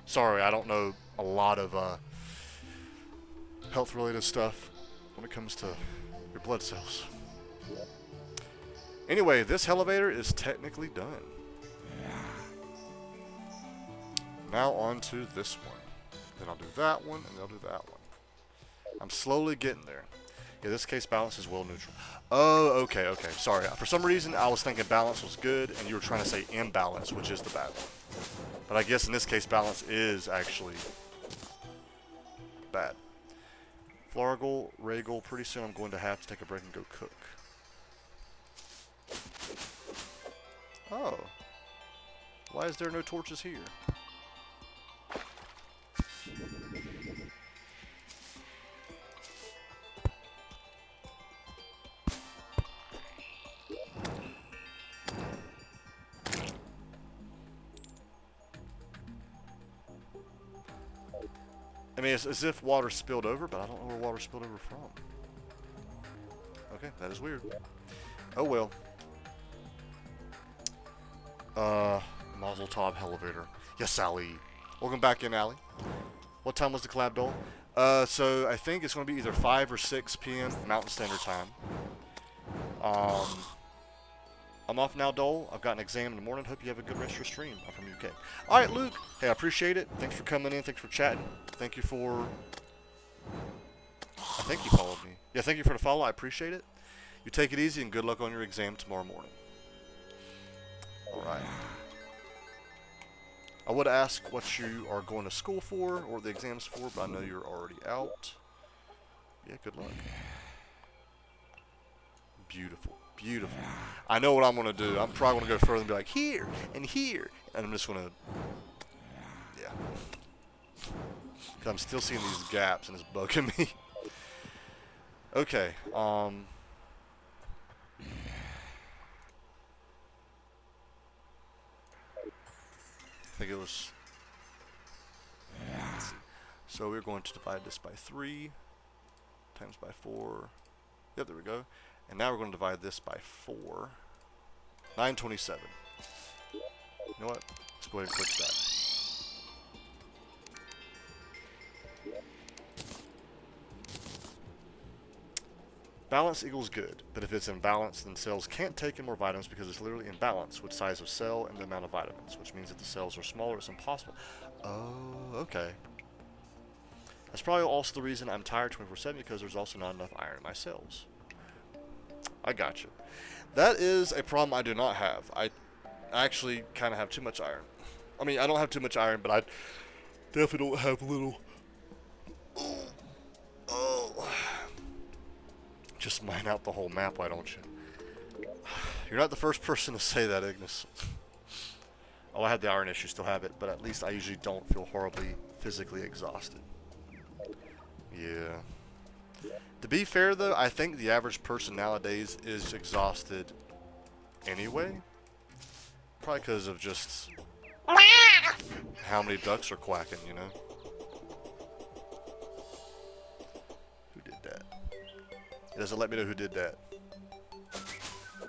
Sorry, I don't know a lot of health-related stuff when it comes to your blood cells. Anyway, this elevator is technically done. Now on to this one. Then I'll do that one, and then I'll do that one. I'm slowly getting there. Yeah, this case balance is well neutral. Oh, okay. Sorry. For some reason, I was thinking balance was good, and you were trying to say imbalance, which is the bad one. But I guess in this case, balance is actually bad. Flargle, Regal, pretty soon I'm going to have to take a break and go cook. Oh. Why is there no torches here? I mean, it's as if water spilled over, but I don't know where water spilled over from. Okay, that is weird. Oh well. Mazel tov elevator. Yes, Sally. Welcome back in, Allie. What time was the collab, Dole? So I think it's going to be either 5 or 6 p.m. Mountain Standard Time. I'm off now, Dole. I've got an exam in the morning. Hope you have a good rest of your stream. I'm from UK. Alright, Luke. Hey, I appreciate it. Thanks for coming in. Thanks for chatting. Thank you for... I think you followed me. Yeah, thank you for the follow. I appreciate it. You take it easy and good luck on your exam tomorrow morning. Alright. I would ask what you are going to school for or the exam's for, but I know you're already out. Yeah, good luck. Beautiful. Beautiful. I know what I'm going to do. I'm probably going to go further and be like, here, and here. And I'm just going to, yeah. Because I'm still seeing these gaps and it's bugging me. Okay. I think it was, let's see. So we're going to divide this by 3 times by 4. Yep, there we go. And now we're going to divide this by 4. 927. You know what? Let's go ahead and click that. Balance equals good, but if it's imbalanced, then cells can't take in more vitamins because it's literally imbalance with size of cell and the amount of vitamins, which means if the cells are smaller, it's impossible. Oh, okay. That's probably also the reason I'm tired 24/7, because there's also not enough iron in my cells. I got you. That is a problem I do not have. I actually kind of have too much iron. I mean, I don't have too much iron, but I definitely don't have little. Oh. Just mine out the whole map, why don't you? You're not the first person to say that, Ignis. Oh, I had the iron issue, still have it, but at least I usually don't feel horribly physically exhausted. Yeah. To be fair, though, I think the average person nowadays is exhausted anyway. Probably because of just how many ducks are quacking, you know? Who did that? It doesn't let me know who did that.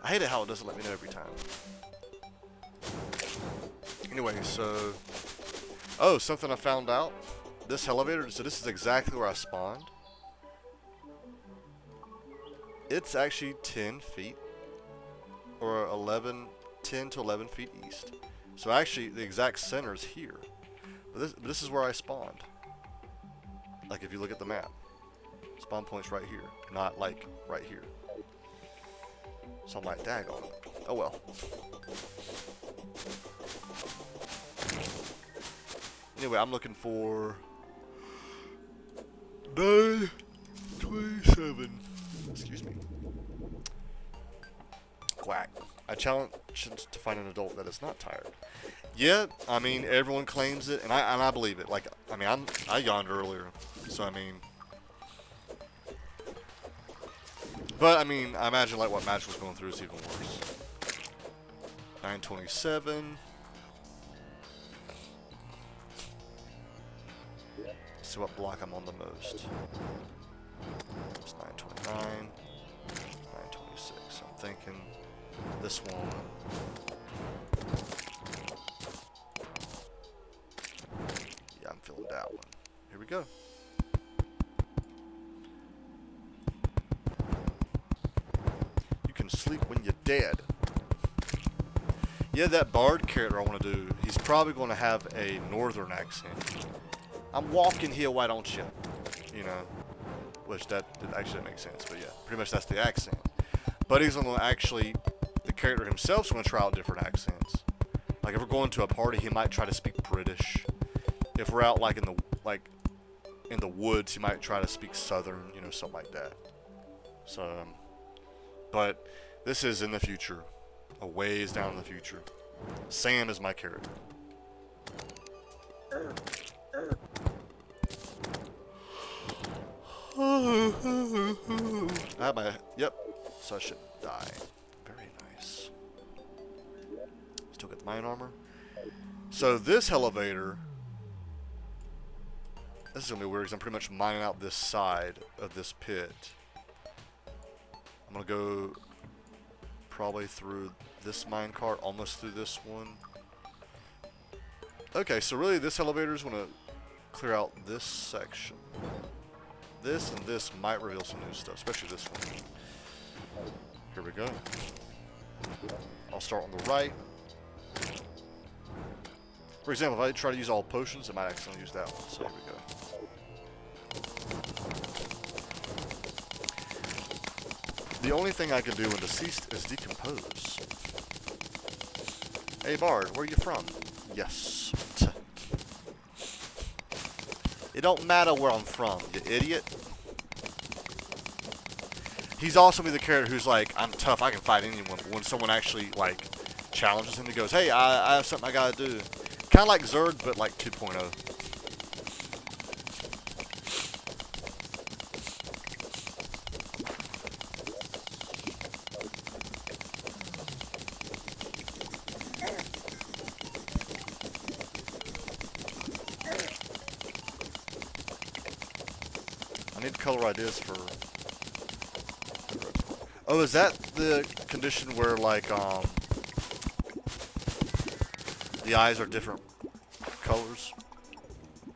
I hate it how it doesn't let me know every time. Anyway, so... Oh, something I found out. This elevator, so this is exactly where I spawned. It's actually 10 feet. Or 10 to 11 feet east. So actually, the exact center is here. But this is where I spawned. Like, if you look at the map. Spawn point's right here. Not, like, right here. So I'm like, daggone it. Oh well. Anyway, I'm looking for 927. Excuse me. Quack. I challenge to find an adult that is not tired. Yeah, I mean, everyone claims it, and I believe it. Like, I mean, I yawned earlier, so I mean. But I mean, I imagine like what Match was going through is even worse. 927. See what block I'm on the most. It's 929. 926. I'm thinking this one. Yeah, I'm feeling that one. Here we go. You can sleep when you're dead. Yeah, that bard character I want to do, he's probably going to have a northern accent. I'm walking here, why don't you? You know, which that actually makes sense, but yeah, pretty much that's the accent. But he's going to actually, the character himself's going to try out different accents. Like if we're going to a party, he might try to speak British. If we're out like in the woods, he might try to speak Southern, you know, something like that. So, but this is in the future, a ways down in the future. Sam is my character. I have my, yep, so I should die. Very nice. Still got the mine armor. So this elevator, this is going to be weird because I'm pretty much mining out this side of this pit. I'm going to go probably through this minecart, almost through this one. Okay, so really this elevator is going to clear out this section. This and this might reveal some new stuff, especially this one. Here we go. I'll start on the right. For example, if I try to use all potions, I might accidentally use that one. So here we go. The only thing I can do when deceased is decompose. Hey Bard, where are you from? Yes. It don't matter where I'm from, you idiot. He's also the character who's like, I'm tough, I can fight anyone. But when someone actually like challenges him, he goes, hey, I have something I gotta do. Kind of like Zerg, but like 2.0. I need color ideas for... Oh, is that the condition where, like, the eyes are different colors?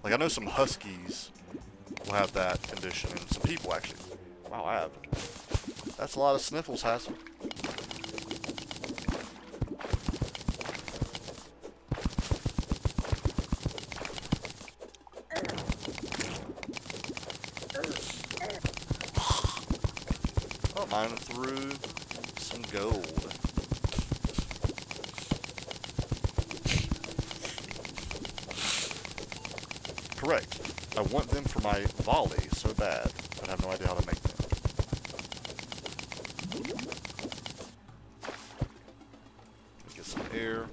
Like, I know some huskies will have that condition, and some people, actually. Wow, I have That's a lot of sniffles, Hassel. Oh, mining through some gold. Correct. I want them for my volley so bad, but I have no idea how to make them. Get some air,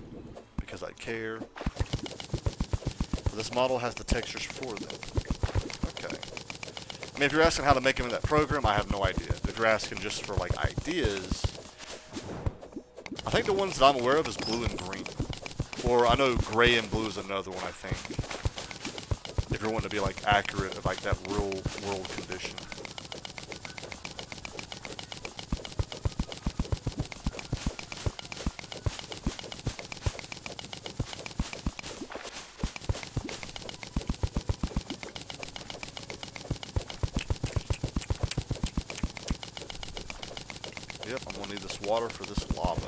because I care. This model has the textures for them. Okay. I mean, if you're asking how to make them in that program, I have no idea. But if you're asking just for, like, ideas, I think the ones that I'm aware of is blue and green. Or I know gray and blue is another one, I think. If you're wanting to be, like, accurate of, like, that real world condition. Yep, I'm gonna need this water for this lava.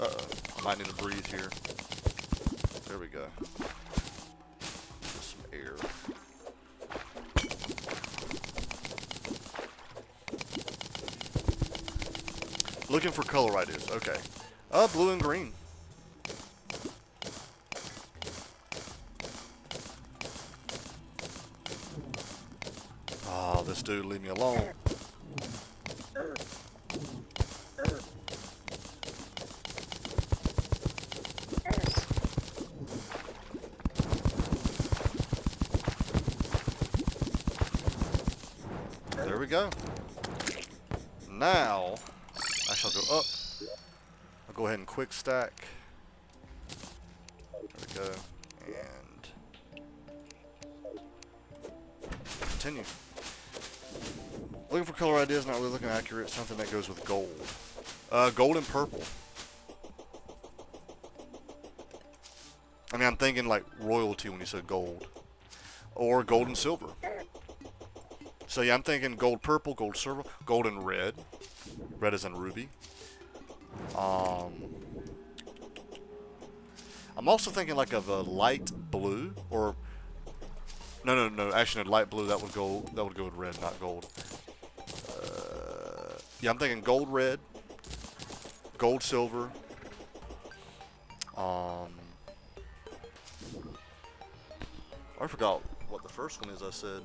Uh-oh, I might need to breathe here. There we go. Some air. Looking for color ideas. Okay. Blue and green. Oh, this dude, leave me alone. There we go. Now, I shall go up. I'll go ahead and quick stack. There we go. And continue. Looking for color ideas, not really looking accurate. Something that goes with gold. Gold and purple. I mean, I'm thinking like royalty when you said gold. Or gold and silver. So yeah, I'm thinking gold purple, gold silver, gold and red. Red is in ruby. I'm also thinking like of a light blue, or no. Actually, no, light blue. That would go with red, not gold. Yeah, I'm thinking gold, red, gold, silver. I forgot what the first one is. I said.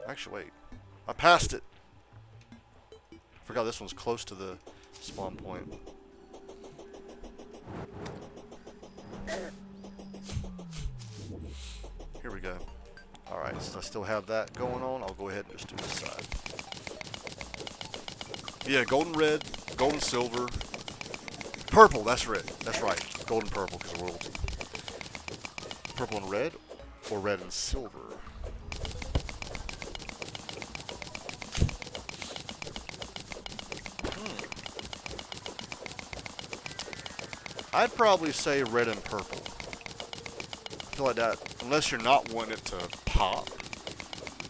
Actually, wait. I passed it. Forgot this one's close to the spawn point. Here we go. Alright, since I still have that going on, I'll go ahead and just do this side. Yeah, golden red, golden silver, purple, that's red. That's right. Golden purple because of royalty. Purple and red, or red and silver. I'd probably say red and purple. I feel like that, unless you're not wanting it to pop.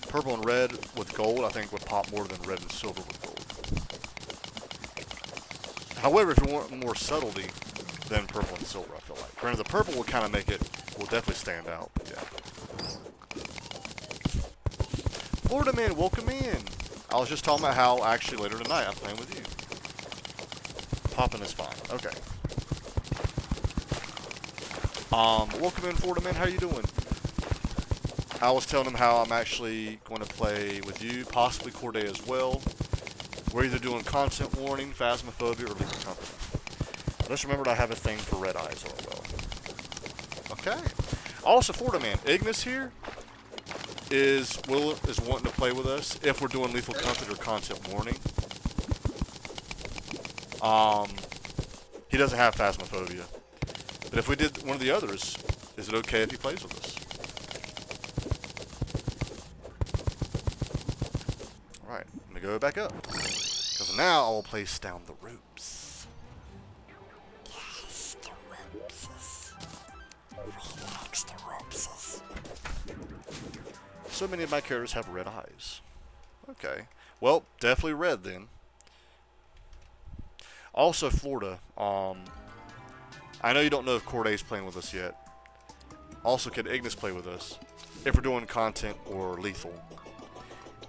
Purple and red with gold, I think would pop more than red and silver with gold. However, if you want more subtlety, then purple and silver, I feel like. Granted, the purple will kind of make it, will definitely stand out, but yeah. Florida man, welcome in. I was just talking about how actually later tonight I'm playing with you. Popping is fine. Okay. Welcome in, Florida man. How you doing? I was telling him how I'm actually going to play with you, possibly Corday as well. We're either doing content warning, phasmophobia, or lethal company. I just remembered I have a thing for red eyes. Oh well. Okay. Also, Florida man, Ignis here is wanting to play with us if we're doing lethal company or content warning. He doesn't have phasmophobia. But if we did one of the others, is it okay if he plays with us? Alright, let me go back up. Because now I will place down the ropes. Yes, the ropes. Relax, the ropes. So many of my characters have red eyes. Okay. Well, definitely red then. Also, Florida. I know you don't know if Corday's playing with us yet. Also, can Ignis play with us if we're doing content or lethal?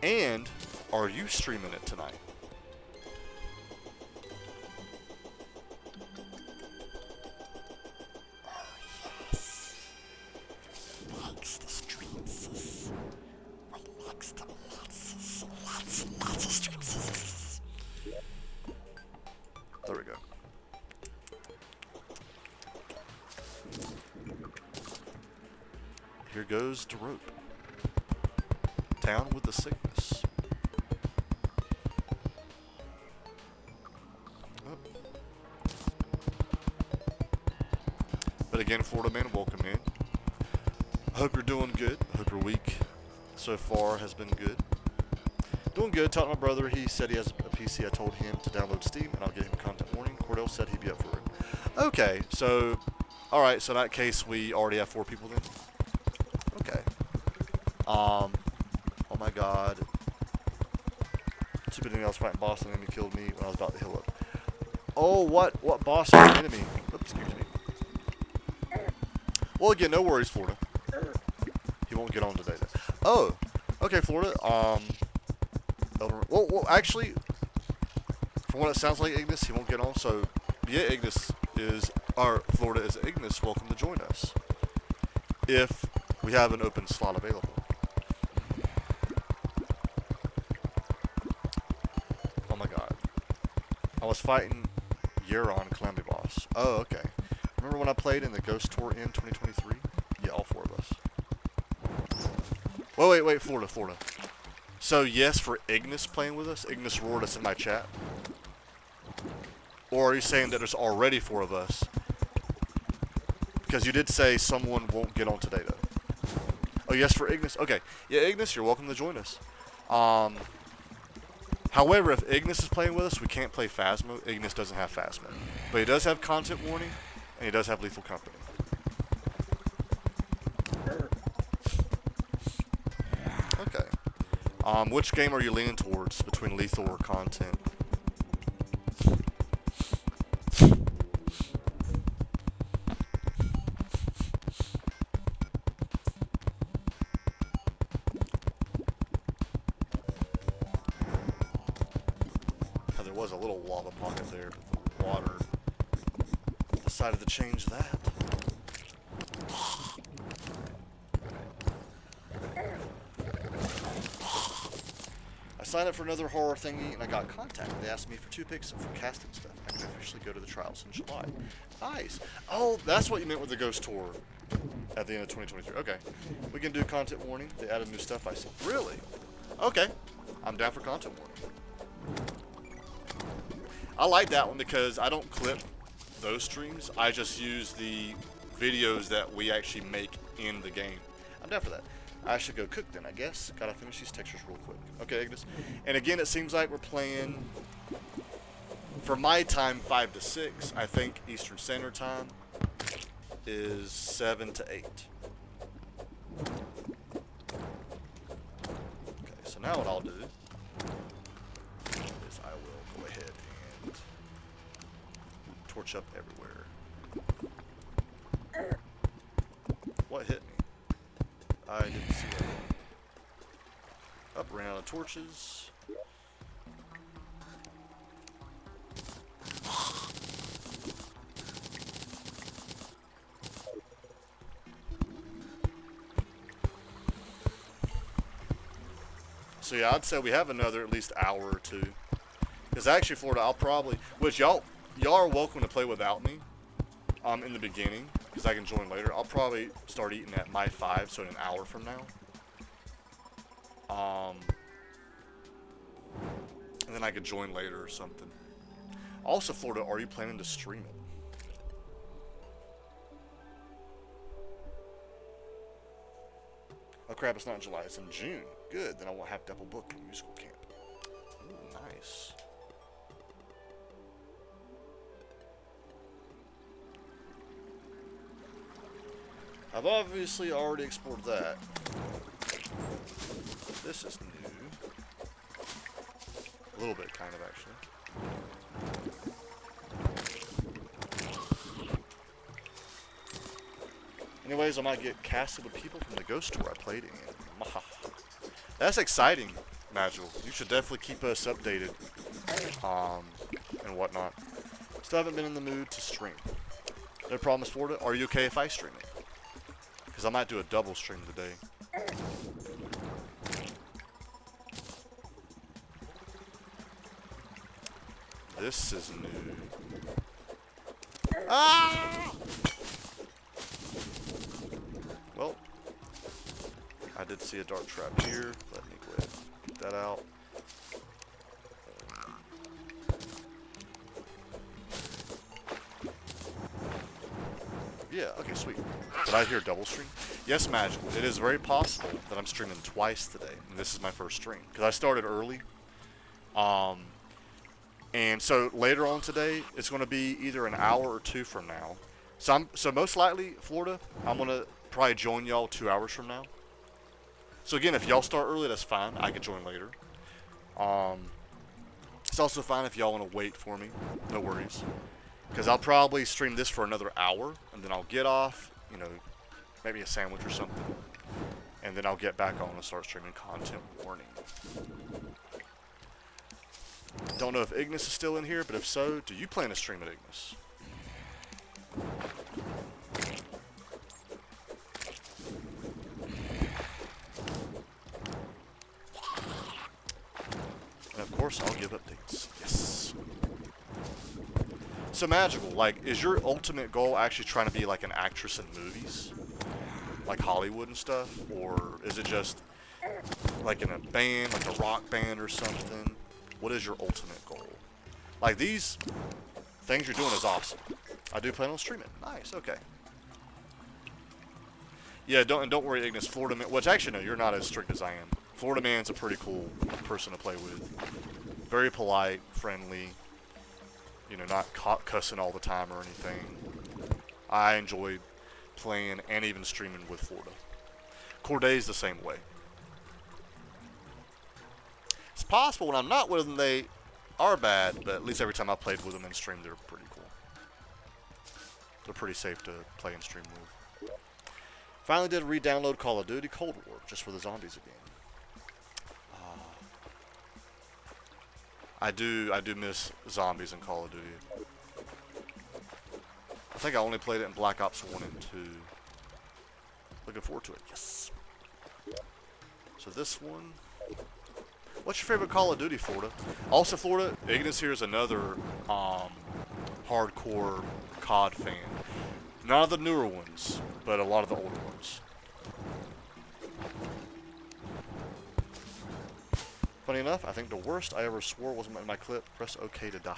And are you streaming it tonight? Likes the streams. Likes the lots of streams. There we go. Here goes the rope. Down with the sickness. Oh. But again, Florida man, welcome in. I hope you're doing good. I hope your week so far has been good. Doing good. Talked to my brother. He said he has a PC. I told him to download Steam, and I'll get him a content warning. Cordell said he'd be up for it. Okay, so, alright, so in that case, we already have 4 people then? Okay. Oh my god. Stupid else fighting boss and enemy killed me when I was about to heal up. Oh, what boss is the enemy? Oops, excuse me. Well, again, no worries, Florida. He won't get on today, though. Oh, okay, Florida. Well, actually, from what it sounds like, Ignis, he won't get on. So, yeah, Ignis is, or Florida is Ignis. Welcome to join us. If we have an open slot available. Oh my god. I was fighting Euron Calamity Boss. Oh, okay. Remember when I played in the Ghost Tour in 2023? Yeah, all 4 of us. Wait, Florida. So, yes, for Ignis playing with us, Ignis roared us in my chat. Or are you saying that there's already 4 of us? Because you did say someone won't get on today, though. Oh, yes, for Ignis. Okay. Yeah, Ignis, you're welcome to join us. However, if Ignis is playing with us, we can't play Phasmo. Ignis doesn't have Phasmo. But he does have content warning, and he does have lethal company. Okay. Which game are you leaning towards between lethal or content? Was a little lava pocket there, but the water decided to change that. I signed up for another horror thingy and I got contacted. They asked me for 2 picks and for casting stuff. I can officially go to the trials in July. Nice. Oh, that's what you meant with the Ghost Tour at the end of 2023. Okay. We can do content warning. They added new stuff, I see. Really? Okay. I'm down for content warning. I like that one because I don't clip those streams. I just use the videos that we actually make in the game. I'm down for that. I should go cook then, I guess. Gotta finish these textures real quick. Okay, Ignis. And again, it seems like we're playing, for my time, 5 to 6. I think Eastern Standard Time is 7 to 8. Okay, so now what I'll do is I will go ahead and torch up everywhere. What hit me? I didn't see that. Up, ran out of torches. So yeah, I'd say we have another at least hour or 2. Because actually, Florida, I'll probably, which y'all are welcome to play without me in the beginning, because I can join later. I'll probably start eating at my 5, so in an hour from now. And then I could join later or something. Also, Florida, are you planning to stream it? Oh crap, it's not in July, it's in June. Good, then I won't have double book in musical camp. Ooh, nice. I've obviously already explored that. This is new. A little bit, kind of, actually. Anyways, I might get casted with people from the ghost tour I played in. That's exciting, Magical. You should definitely keep us updated, and whatnot. Still haven't been in the mood to stream. No promise for it. Are you okay if I stream it? Because I might do a double stream today. This is new. Ah! Well, I did see a dark trap here. Let me go ahead and get that out. Yeah, okay, sweet. Did I hear double stream? Yes, Magical. It is very possible that I'm streaming twice today. And this is my first stream. Because I started early. And so later on today, it's going to be either an hour or two from now. So most likely, Florida, I'm going to probably join y'all 2 hours from now. So again, if y'all start early, that's fine. I can join later. It's also fine if y'all want to wait for me. No worries. Because I'll probably stream this for another hour, and then I'll get off, you know, maybe a sandwich or something. And then I'll get back on and start streaming content warning. Don't know if Ignis is still in here, but if so, do you plan to stream at Ignis? And of course, I'll give updates. Yes. So Magical, like, is your ultimate goal actually trying to be like an actress in movies? Like Hollywood and stuff? Or is it just like in a band, like a rock band or something? What is your ultimate goal? Like, these things you're doing is awesome. I do plan on streaming. Nice, okay. Yeah, don't worry, Ignis. Florida Man, which actually, no, you're not as strict as I am. Florida Man's a pretty cool person to play with. Very polite, friendly. You know, not cussing all the time or anything. I enjoy playing and even streaming with Florida. Corday's the same way. It's possible when I'm not with them, they are bad, but at least every time I played with them and streamed, they're pretty cool. They're pretty safe to play and stream with. Finally did re-download Call of Duty Cold War, just for the zombies again. I do miss zombies in Call of Duty. I think I only played it in Black Ops 1 and 2. Looking forward to it, yes. So this one... What's your favorite Call of Duty, Florida? Also, Florida, Ignis here is another hardcore COD fan. None of the newer ones, but a lot of the older ones. Funny enough, I think the worst I ever swore was in my clip, press OK to die.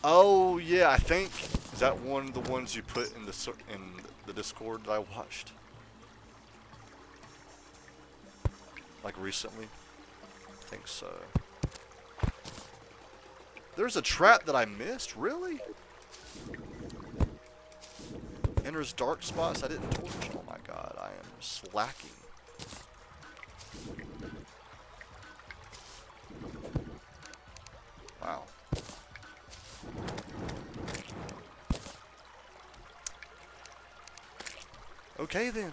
Oh, yeah, I think, is that one of the ones you put in the Discord that I watched? Like recently? I think so. There's a trap that I missed? Really? Enters dark spots I didn't torch. Oh my god, I am slacking. Wow. Okay then.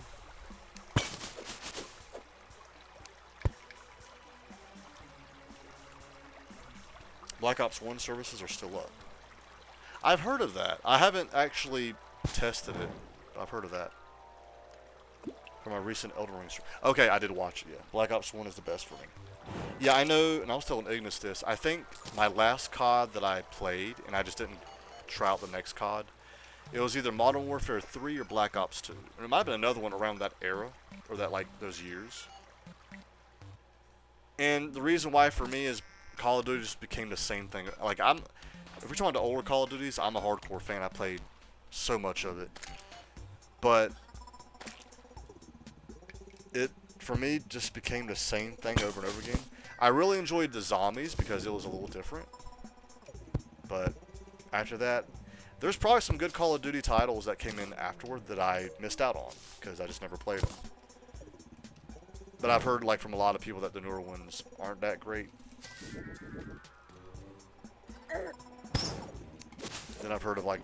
Black Ops 1 services are still up. I've heard of that. I haven't actually tested it, but I've heard of that. From my recent Elden Ring stream. Okay, I did watch it, yeah. Black Ops 1 is the best for me. Yeah, I know, and I was telling Ignis this, I think my last COD that I played, and I just didn't try out the next COD, it was either Modern Warfare 3 or Black Ops 2. And it might have been another one around that era, or that, like, those years. And the reason why for me is Call of Duty just became the same thing. Like, if we're talking about older Call of Duties, I'm a hardcore fan. I played so much of it. But it, for me, just became the same thing over and over again. I really enjoyed the zombies because it was a little different. But after that, there's probably some good Call of Duty titles that came in afterward that I missed out on because I just never played them. But I've heard like from a lot of people that the newer ones aren't that great. Then I've heard of like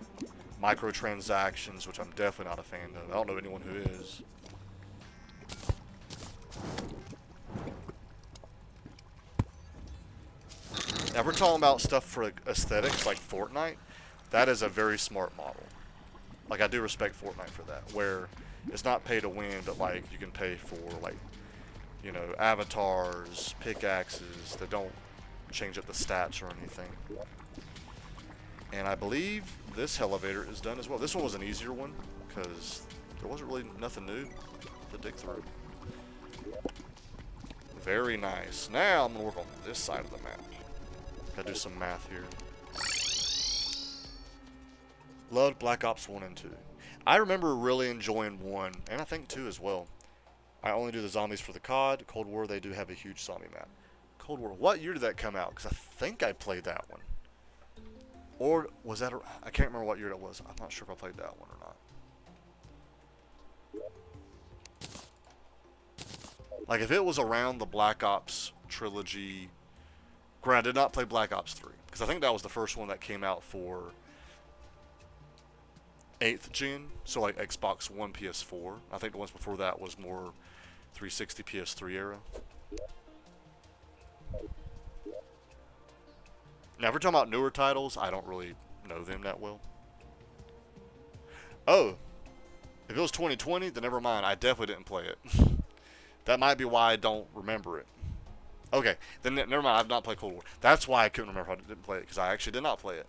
microtransactions, which I'm definitely not a fan of. I don't know anyone who is. Now, if we're talking about stuff for aesthetics like Fortnite, that is a very smart model. Like, I do respect Fortnite for that, where it's not pay to win, but like you can pay for like, you know, avatars, pickaxes that don't change up the stats or anything. And I believe this elevator is done as well. This one was an easier one because there wasn't really nothing new to dig through. Very nice. Now I'm gonna work on this side of the map. Gotta do some math here. Loved Black Ops 1 and 2. I remember really enjoying 1, and I think 2 as well. I only do the zombies for the COD. Cold War, they do have a huge zombie map. Cold War, what year did that come out? Because I think I played that one. Or was that, I can't remember what year that was. I'm not sure if I played that one or not. Like, if it was around the Black Ops trilogy, granted, I did not play Black Ops 3. Because I think that was the first one that came out for 8th gen, so like Xbox One, PS4. I think the ones before that was more 360, PS3 era. Now, if we're talking about newer titles, I don't really know them that well. Oh, if it was 2020, then never mind. I definitely didn't play it. That might be why I don't remember it. Okay, then never mind. I've not played Cold War. That's why I couldn't remember how I didn't play it, because I actually did not play it.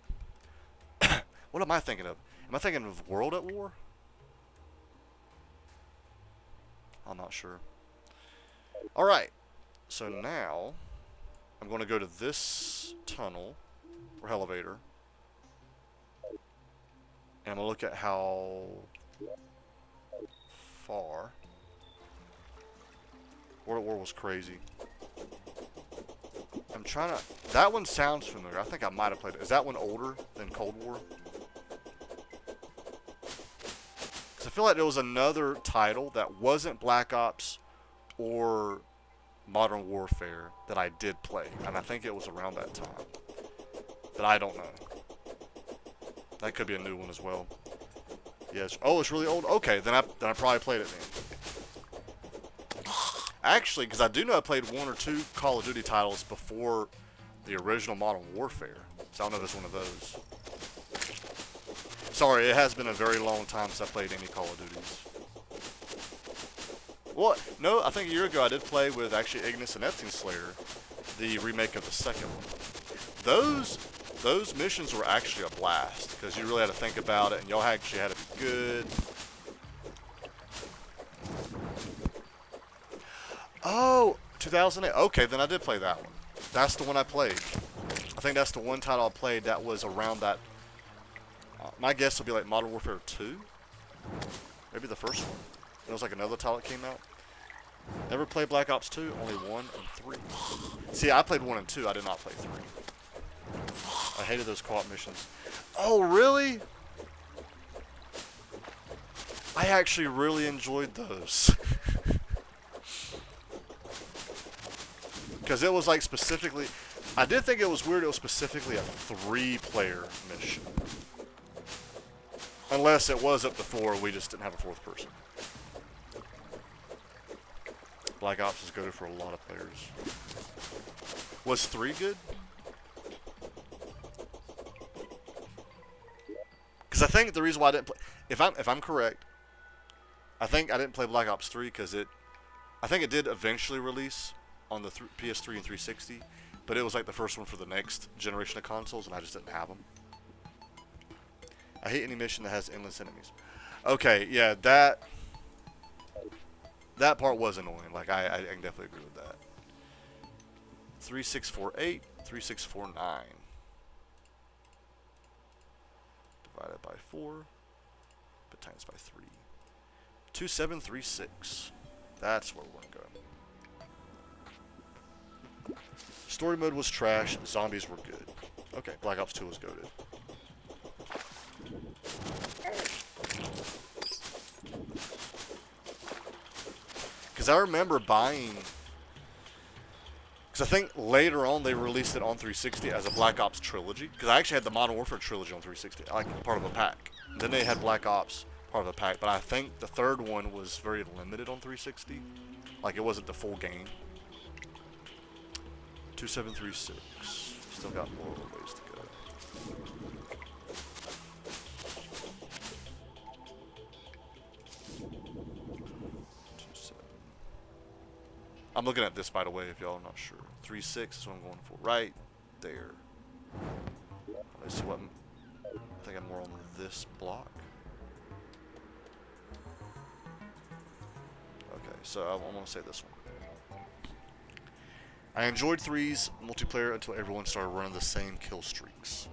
What am I thinking of? Am I thinking of World at War? I'm not sure. Alright, so now I'm going to go to this tunnel, or elevator, and I'm going to look at how far. World at War was crazy. I'm trying to... That one sounds familiar. I think I might have played it. Is that one older than Cold War? I feel like there was another title that wasn't Black Ops or Modern Warfare that I did play, and I think it was around that time. But I don't know. That could be a new one as well. Yes. Oh, it's really old. Okay, then I probably played it then. Actually, because I do know I played 1 or 2 Call of Duty titles before the original Modern Warfare, so I don't know if it's one of those. Sorry, it has been a very long time since I played any Call of Duties. Well, no, I think a year ago I did play with actually Ignis and Epstein Slayer, the remake of the second one. Those missions were actually a blast, because you really had to think about it, and y'all actually had to be good. Oh, 2008. Okay, then I did play that one. That's the one I played. I think that's the one title I played that was around that. My guess will be like Modern Warfare 2. Maybe the first one. It was like another title that came out. Never played Black Ops 2, only 1 and 3. See, I played 1 and 2, I did not play 3. I hated those co-op missions. Oh, really? I actually really enjoyed those. Because it was like specifically... I did think it was weird it was specifically a 3-player mission. Unless it was up to 4, we just didn't have a 4th person. Black Ops is good for a lot of players. Was 3 good? Because I think the reason why I didn't play... If I'm correct, I think I didn't play Black Ops 3 because I think it did eventually release on the PS3 and 360, but it was like the first one for the next generation of consoles, and I just didn't have them. I hate any mission that has endless enemies. Okay, yeah, that part was annoying. Like, I can definitely agree with that. 3648, 3649. Divided by 4, but times by 3. 2736. That's where we're going to go. Story mode was trash. Zombies were good. Okay, Black Ops 2 was goated. Because I remember buying... Because I think later on they released it on 360 as a Black Ops trilogy. Because I actually had the Modern Warfare trilogy on 360, like part of a pack. Then they had Black Ops part of a pack, but I think the third one was very limited on 360. Like, it wasn't the full game. 2736. Still got more ways to go. I'm looking at this, by the way, if y'all are not sure. 3.6 is what I'm going for. Right there. Let's see what... I think I'm more on this block. Okay, so I'm going to say this one. I enjoyed 3's multiplayer until everyone started running the same kill streaks.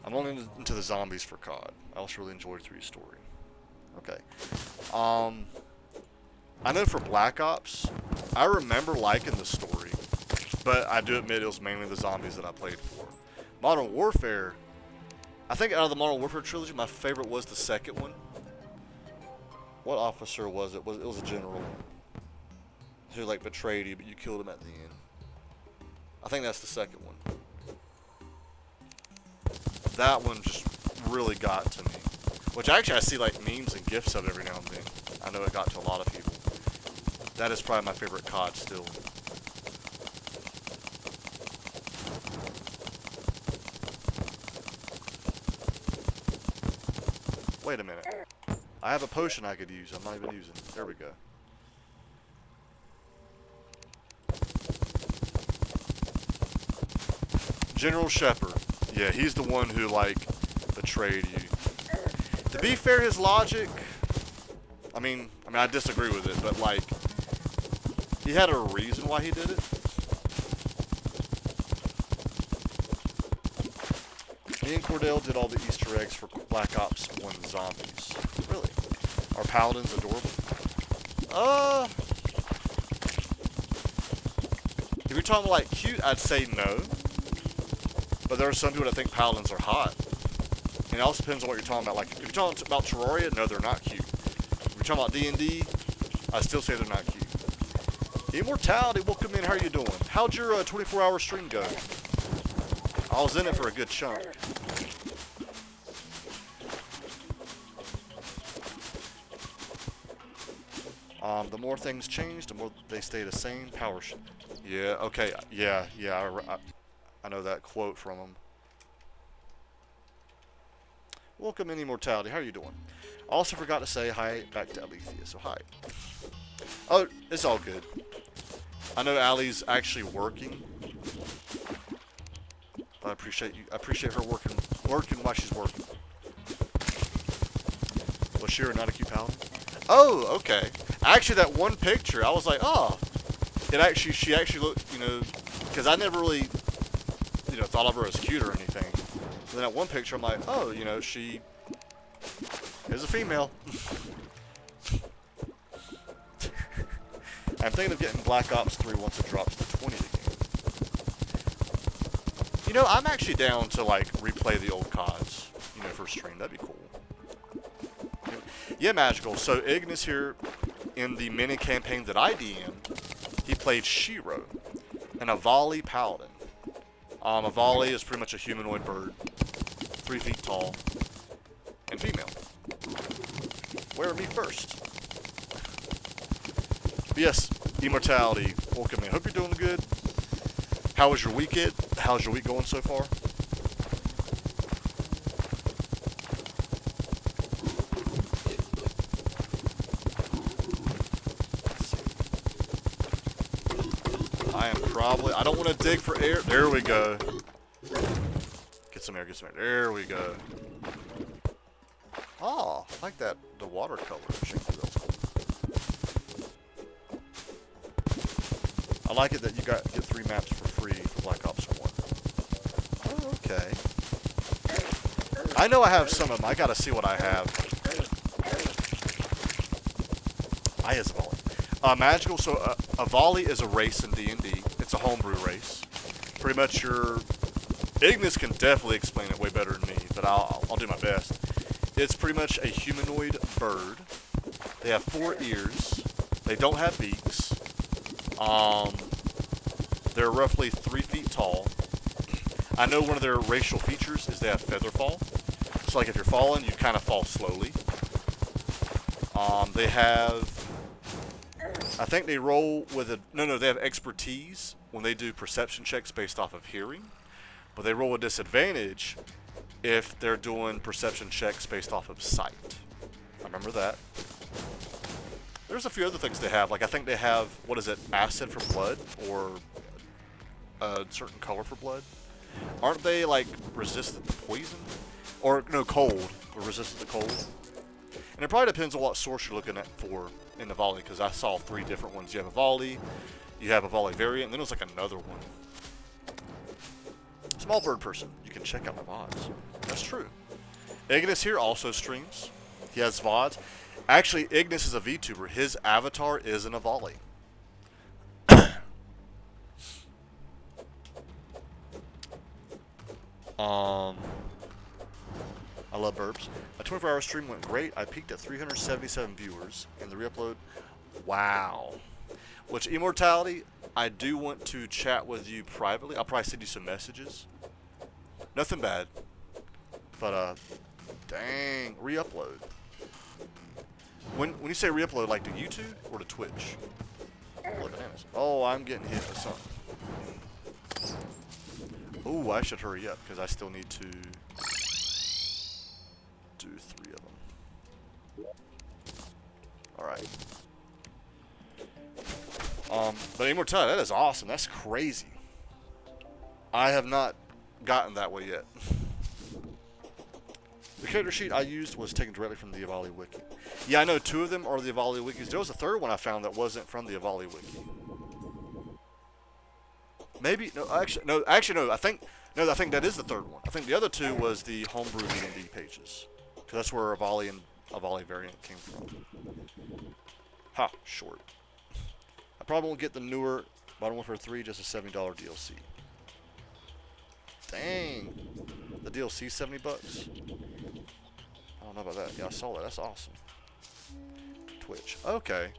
I'm only into the zombies for COD. I also really enjoyed 3's story. Okay. I know for Black Ops, I remember liking the story, but I do admit it was mainly the zombies that I played for. Modern Warfare, I think out of the Modern Warfare trilogy, my favorite was the second one. What officer was it? It was a general who like betrayed you, but you killed him at the end. I think that's the second one. That one just really got to me. Which actually I see like memes and GIFs of every now and then. I know it got to a lot of people. That is probably my favorite COD still. Wait a minute. I have a potion I could use. I'm not even using it. There we go. General Shepard. Yeah, he's the one who, like, betrayed you. To be fair, his logic... I mean, I disagree with it, but, like... He had a reason why he did it. Me and Cordell did all the Easter eggs for Black Ops 1 Zombies. Really? Are Paladins adorable? If you're talking like cute, I'd say no. But there are some people that think Paladins are hot. And it also depends on what you're talking about. Like, if you're talking about Terraria, no, they're not cute. If you're talking about D&D, I still say they're not cute. Immortality, welcome in. How are you doing? How'd your 24-hour stream go? I was in it for a good chunk. The more things change, the more they stay the same. Power yeah, okay, yeah, I know that quote from him. Welcome in, Immortality. How are you doing? I also forgot to say hi back to Alethea, so hi. Oh, it's all good. I know Allie's actually working. I appreciate you. I appreciate her working while she's working. Was she not a cute paladin? Oh, okay. Actually, that one picture, I was like, oh. She actually looked, you know, because I never really, you know, thought of her as cute or anything. But then that one picture, I'm like, oh, you know, she is a female. I'm thinking of getting Black Ops 3 once it drops to 20 again. You know, I'm actually down to, like, replay the old CODs, you know, for stream. That'd be cool. Yeah, Magical. So, Ignis here, in the mini-campaign that I DM'd, he played Shiro, an Avali Paladin. Avali is pretty much a humanoid bird, 3 feet tall, and female. Wear me first. But yes, Immortality, welcome in. Hope you're doing good. How was your weekend? How's your week going so far? I don't want to dig for air. There we go. Get some air, get some air. There we go. Oh, I like that. The watercolor. I like it that you get 3 maps for free for Black Ops 1. Oh, okay. I know I have some of them. I gotta see what I have. Magical. So Avali is a race in D&D. It's a homebrew race. Pretty much your... Ignis can definitely explain it way better than me, but I'll do my best. It's pretty much a humanoid bird. They have 4 ears. They don't have beaks. They're roughly 3 feet tall. I know one of their racial features is they have feather fall. So like if you're falling, you kind of fall slowly. They have, I think they roll with a, no, they have expertise when they do perception checks based off of hearing. But they roll a disadvantage if they're doing perception checks based off of sight. I remember that. There's a few other things they have. Like I think they have, what is it, acid for blood, or a certain color for blood. Aren't they like resistant to poison? Or no, cold. Or resistant to cold. And it probably depends on what source you're looking at for in the volley, because I saw 3 different ones. You have a volley, you have a volley variant, and then there's like another one. Small bird person, you can check out my VODs. That's true. Ignis here also streams. He has VODs. Actually, Ignis is a VTuber. His avatar is in a volley. I love burps. My 24-hour stream went great. I peaked at 377 viewers, and the re-upload, wow. Which, Immortality, I do want to chat with you privately. I'll probably send you some messages. Nothing bad. But, dang, re-upload. When you say re-upload, like to YouTube or to Twitch? Holy bananas. Oh, I'm getting hit with something. Ooh, I should hurry up, because I still need to do 3 of them. Alright. But Immortality, that is awesome. That's crazy. I have not gotten that way yet. The character sheet I used was taken directly from the Avali wiki. Yeah, I know 2 of them are the Avali wikis. There was a 3rd one I found that wasn't from the Avali wiki. Maybe no. Actually, no. I think that is the 3rd one. I think the other 2 was the homebrew D&D pages, because that's where Avali and Avali variant came from. Ha, short. I probably won't get the newer Modern Warfare 3, just a $70 DLC. Dang, the DLC $70 bucks. I don't know about that. Yeah, I saw that. That's awesome. Twitch. Okay.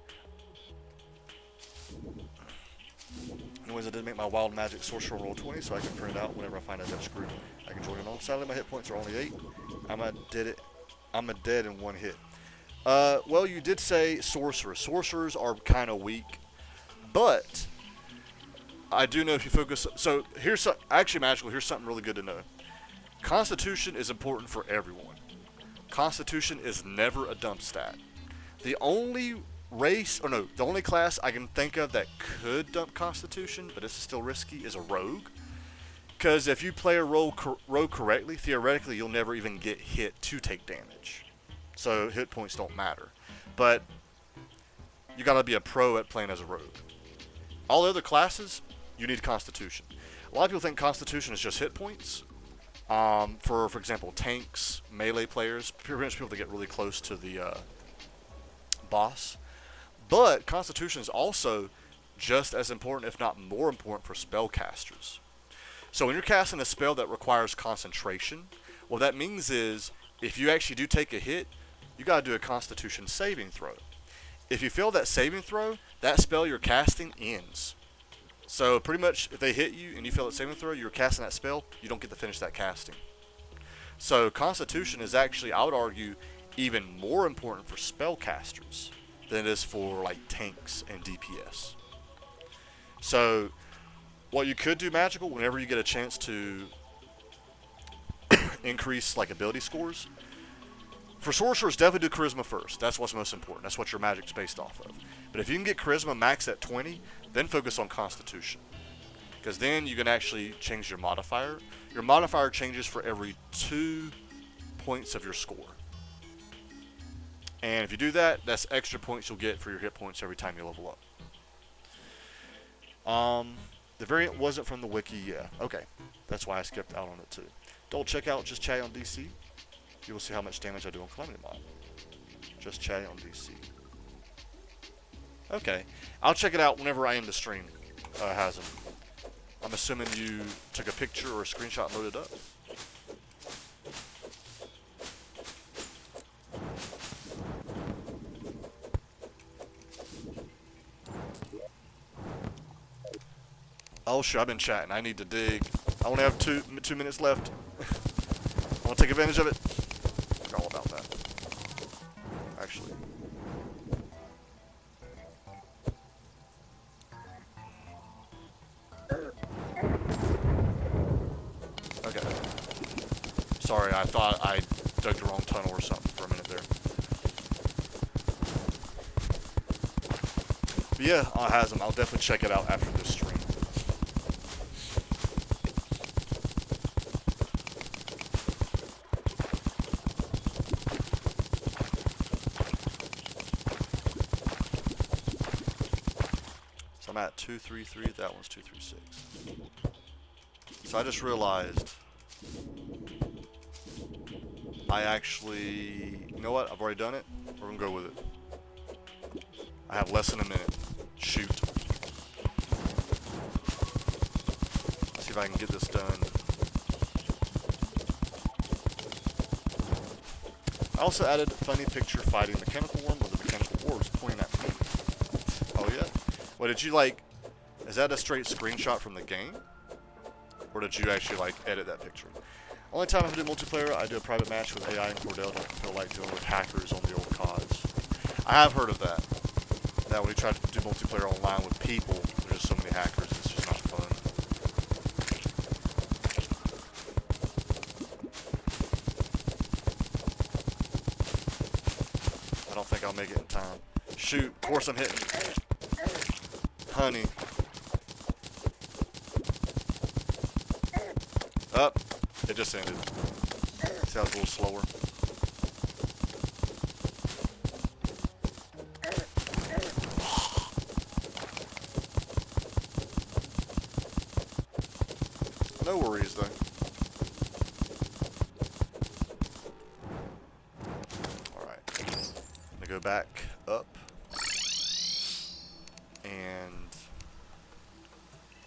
Anyways, I did make my Wild Magic Sorcerer roll 20, so I can print it out whenever I find a Dutch group I can join in on. Sadly, my hit points are only 8. I'm a dead in 1 hit. Well, you did say Sorcerer. Sorcerers are kind of weak, but I do know if you focus. So here's actually magical. Here's something really good to know. Constitution is important for everyone. Constitution is never a dump stat. The only the only class I can think of that could dump Constitution, but this is still risky, is a rogue. Because if you play a rogue correctly, theoretically you'll never even get hit to take damage. So hit points don't matter. But you gotta be a pro at playing as a rogue. All the other classes, you need Constitution. A lot of people think Constitution is just hit points. For example, tanks, melee players, pretty much people that get really close to the boss. But Constitution is also just as important, if not more important, for spellcasters. So when you're casting a spell that requires concentration, what that means is, if you actually do take a hit, you gotta do a Constitution saving throw. If you fail that saving throw, that spell you're casting ends. So pretty much, if they hit you and you fail that saving throw, you're casting that spell, you don't get to finish that casting. So Constitution is actually, I would argue, even more important for spellcasters than it is for like tanks and DPS. So what you could do magical whenever you get a chance to increase like ability scores. For sorcerers, definitely do charisma first. That's what's most important. That's what your magic's based off of. But if you can get charisma max at 20, then focus on constitution. Because then you can actually change your modifier. Your modifier changes for every 2 points of your score. And if you do that, that's extra points you'll get for your hit points every time you level up. The variant wasn't from the wiki, yeah. Okay, that's why I skipped out on it too. Don't check out Just Chatting on DC. You will see how much damage I do on Calamity Mod. Just Chatting on DC. Okay, I'll check it out whenever I end the stream. Has them. I'm assuming you took a picture or a screenshot and loaded up. Oh shit, I've been chatting. I need to dig. I only have two minutes left. I want to take advantage of it. Forgot all about that. Actually. Okay. Sorry, I thought I dug the wrong tunnel or something for a minute there. But yeah, Hasm, I'll definitely check it out after this stream. So I'm at 233, that one's 236. So I just realized I actually, you know what, I've already done it, we're gonna go with it. I have less than a minute. Shoot. Let's see if I can get this done. I also added funny picture fighting mechanical worm with the mechanical orbs pointing at me. Oh yeah? What did you like, is that a straight screenshot from the game? Or did you actually like edit that picture? Only time I do multiplayer, I do a private match with AI and Cordell. Don't feel like dealing with hackers on the old CODs. I have heard of that. That when you try to do multiplayer online with people, there's so many hackers, it's just not fun. I don't think I'll make it in time. Shoot, of course I'm hitting. Honey. Up. It just ended. See how it's a little slower. No worries though. Alright. I'm gonna go back up and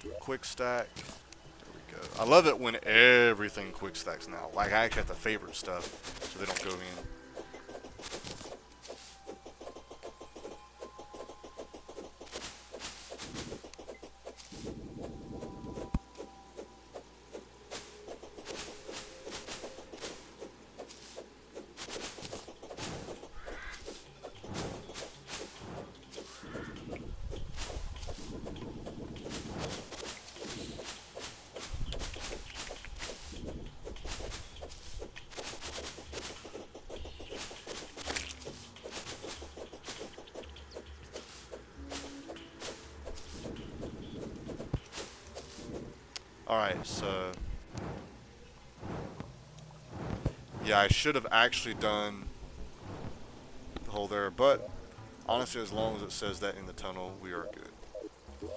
do a quick stack. I love it when everything quick stacks now. Like, I actually have to favorite stuff so they don't go in. Alright, so yeah, I should have actually done the hole there, but honestly, as long as it says that in the tunnel, we are good.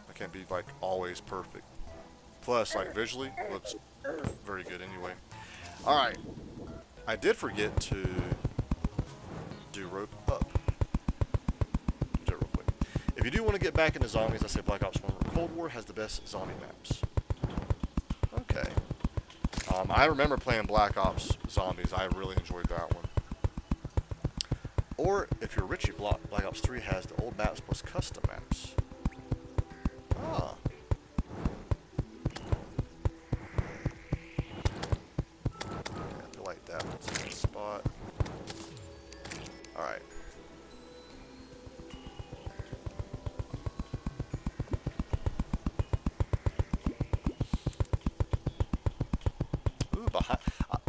I can't be like always perfect. Plus, like visually, looks very good anyway. Alright, I did forget to do rope up. Do it real quick. If you do want to get back into zombies, I say Black Ops 1 or Cold War has the best zombie maps. Okay. I remember playing Black Ops Zombies. I really enjoyed that one. Or, if you're Richie, Black Ops 3 has the old maps plus custom maps. Ah. Okay, I feel like that one's in the spot. Alright.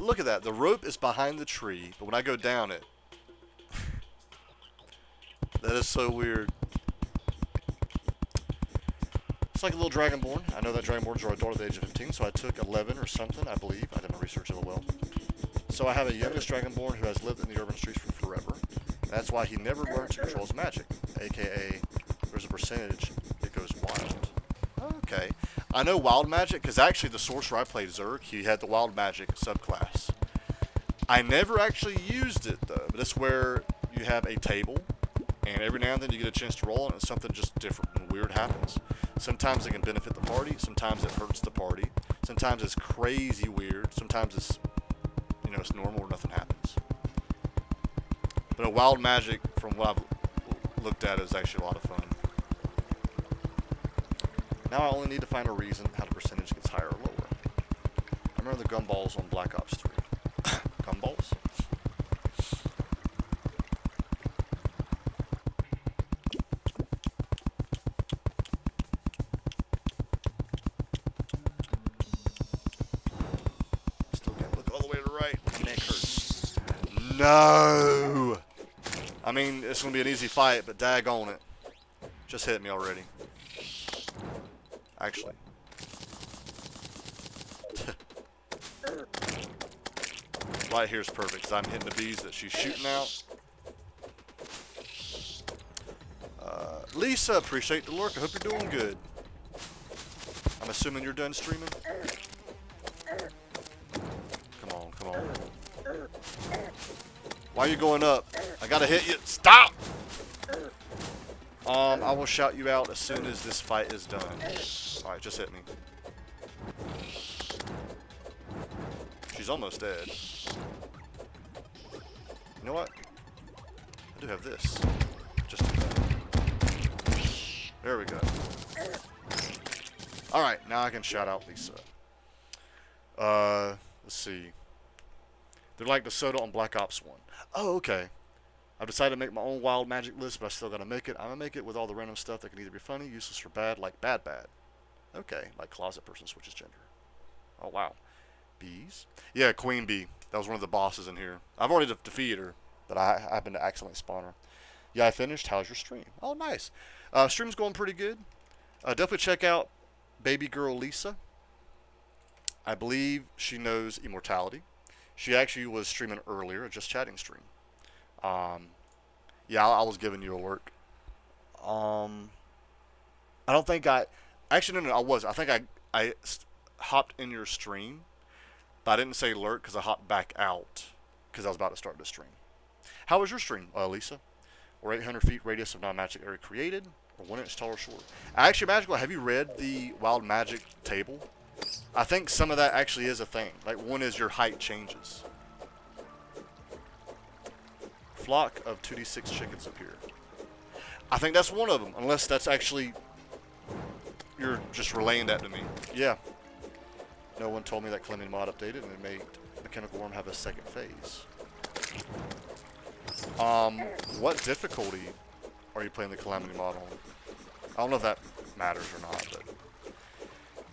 Look at that. The rope is behind the tree, but when I go down it, that is so weird. It's like a little Dragonborn. I know that Dragonborns are adult at the age of 15, so I took 11 or something, I believe. I did my research real well. So I have a youngest Dragonborn who has lived in the urban streets for forever. That's why he never learned to control his magic, aka there's a percentage it goes wild. Okay. I know wild magic, because actually the sorcerer I played, Zerg, he had the wild magic subclass. I never actually used it, though, but it's where you have a table, and every now and then you get a chance to roll, and something just different and weird happens. Sometimes it can benefit the party, sometimes it hurts the party, sometimes it's crazy weird, sometimes it's, you know, it's normal or nothing happens. But a wild magic, from what I've looked at, is actually a lot of fun. Now I only need to find a reason how the percentage gets higher or lower. I remember the gumballs on Black Ops 3. Gumballs? Still can't look all the way to the right. My neck hurts. No! I mean, it's going to be an easy fight, but daggone it. Just hit me already. Actually. Right here is perfect, because I'm hitting the bees that she's shooting out. Lisa, appreciate the lurk. I hope you're doing good. I'm assuming you're done streaming? Come on, come on. Why are you going up? I gotta hit you. Stop! I will shout you out as soon as this fight is done. Alright, just hit me. She's almost dead. You know what? I do have this. Just do that. There we go. Alright, now I can shout out Lisa. Let's see. They're like the soda on Black Ops 1. Oh, okay. I've decided to make my own wild magic list, but I still gotta make it. I'm gonna make it with all the random stuff that can either be funny, useless, or bad, like bad. Okay, like closet person switches gender. Oh, wow. Bees? Yeah, Queen Bee. That was one of the bosses in here. I've already defeated her, but I happened to accidentally spawn her. Yeah, I finished. How's your stream? Oh, nice. Stream's going pretty good. Definitely check out baby girl Lisa. I believe she knows immortality. She actually was streaming earlier, a just chatting stream. Yeah, I was giving you a lurk. I don't think actually, no, I was. I think I hopped in your stream, but I didn't say lurk because I hopped back out because I was about to start the stream. How was your stream, Lisa? Or 800 feet radius of non-magic area created, or 1 inch tall or short? Actually, Magical, have you read the Wild Magic table? I think some of that actually is a thing. Like, one is your height changes. Flock of 2d6 chickens appear. I think that's one of them, unless that's actually... You're just relaying that to me. Yeah. No one told me that Calamity Mod updated and it made Mechanical Worm have a second phase. What difficulty are you playing the Calamity Mod on? I don't know if that matters or not, but...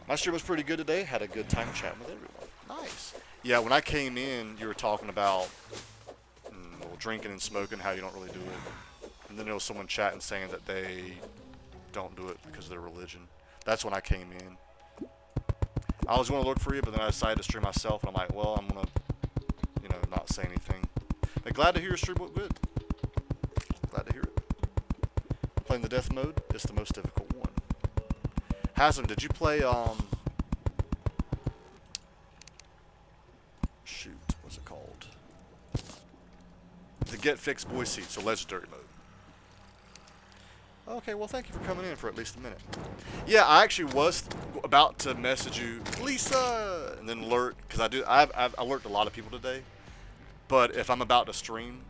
My stream was pretty good today. Had a good time chatting with everyone. Nice. Yeah, when I came in, you were talking about well, drinking and smoking, how you don't really do it. And then there was someone chatting saying that they don't do it because of their religion. That's when I came in. I was going to look for you, but then I decided to stream myself, and I'm like, well, I'm going to, not say anything. But glad to hear your stream went good. Glad to hear it. Playing the death mode is the most difficult one. Haslam, did you play, shoot, what's it called? The Get Fixed Boy Seat, so Legendary mode. Okay, well, thank you for coming in for at least a minute. Yeah, I actually was about to message you, Lisa, and then alert, because I've alerted a lot of people today. But if I'm about to stream,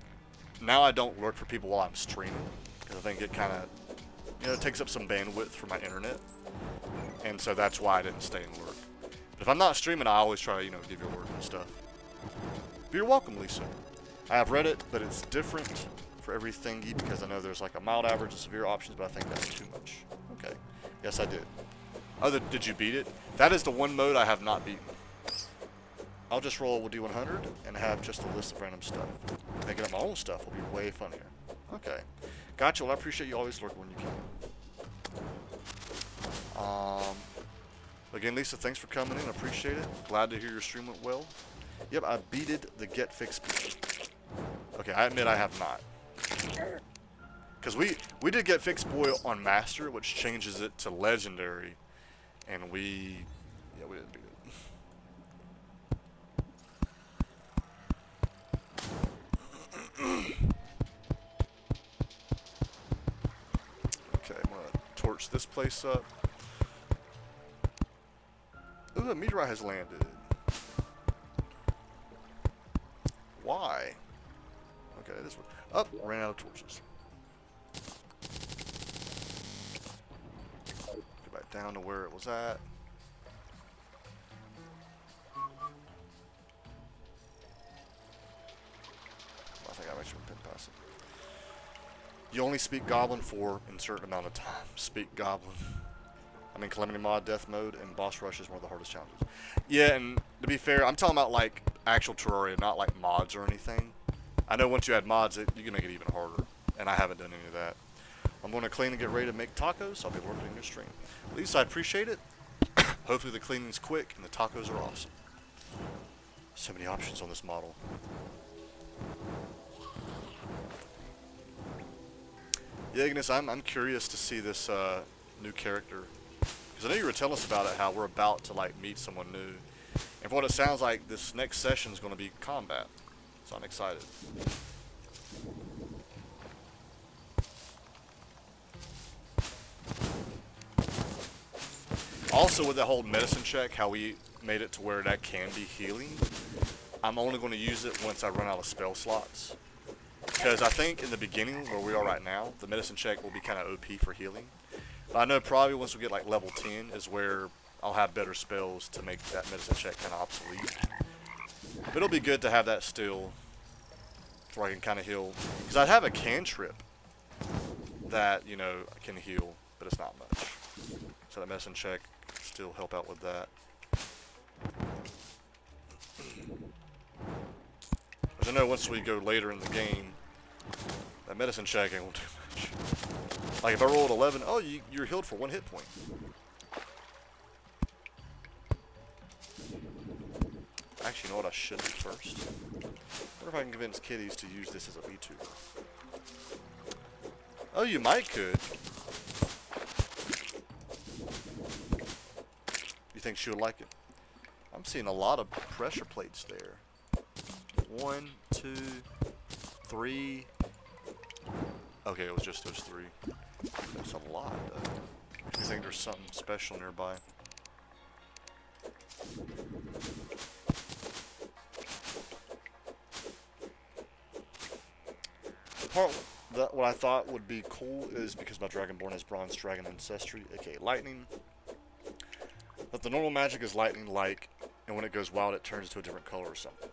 now I don't lurk for people while I'm streaming, because I think it kind of, it takes up some bandwidth for my internet. And so that's why I didn't stay in lurk. But if I'm not streaming, I always try to, give you a lurk and stuff. But you're welcome, Lisa. I have read it, but it's different for every thingy, because I know there's like a mild, average, and severe options, but I think that's too much. Okay. Yes, I did. Did you beat it? That is the one mode I have not beaten. I'll just roll with D100 and have just a list of random stuff. Making up my own stuff will be way funnier. Okay. Gotcha. Well, I appreciate you always lurking when you can. Again, Lisa, thanks for coming in. I appreciate it. Glad to hear your stream went well. Yep, I beated the Get Fixed Boy. Okay, I admit I have not. Because we did Get Fixed Boy on Master, which changes it to Legendary. And we didn't beat it. Okay, I'm going to torch this place up. Ooh, a meteorite has landed. Why? Okay, this one. Oh, ran out of torches. Go back down to where it was at. I think I've actually been past it. You only speak Goblin for a certain amount of time. Speak Goblin. I mean, Calamity Mod, Death Mode, and Boss Rush is one of the hardest challenges. Yeah, and to be fair, I'm talking about like actual Terraria, not like mods or anything. I know once you add mods, you can make it even harder, and I haven't done any of that. I'm going to clean and get ready to make tacos. So I'll be working in your stream. At least I appreciate it. Hopefully the cleaning's quick and the tacos are awesome. So many options on this model. Yeah, Ignis, I'm curious to see this new character. Because I know you were telling us about it, how we're about to like meet someone new. And from what it sounds like, this next session is going to be combat. So I'm excited. Also with that whole medicine check, how we made it to where that can be healing, I'm only going to use it once I run out of spell slots. Because I think in the beginning, where we are right now, the medicine check will be kind of OP for healing. But I know probably once we get like level 10 is where I'll have better spells to make that medicine check kind of obsolete. But it'll be good to have that still, where I can kind of heal. Because I have a cantrip that, you know, can heal, but it's not much. So that medicine check can still help out with that. Because I know once we go later in the game, that medicine check ain't won't do much. Like if I rolled 11, oh, you're healed for 1 hit point. Actually, you know what I should do first? I wonder if I can convince kiddies to use this as a VTuber. Oh, you might could. You think she would like it? I'm seeing a lot of pressure plates there. 1, 2, 3. Okay, it was just those 3. That's a lot, though. I think there's something special nearby. The part that what I thought would be cool is because my Dragonborn has Bronze Dragon Ancestry, aka Lightning. That the normal magic is lightning-like, and when it goes wild, it turns into a different color or something.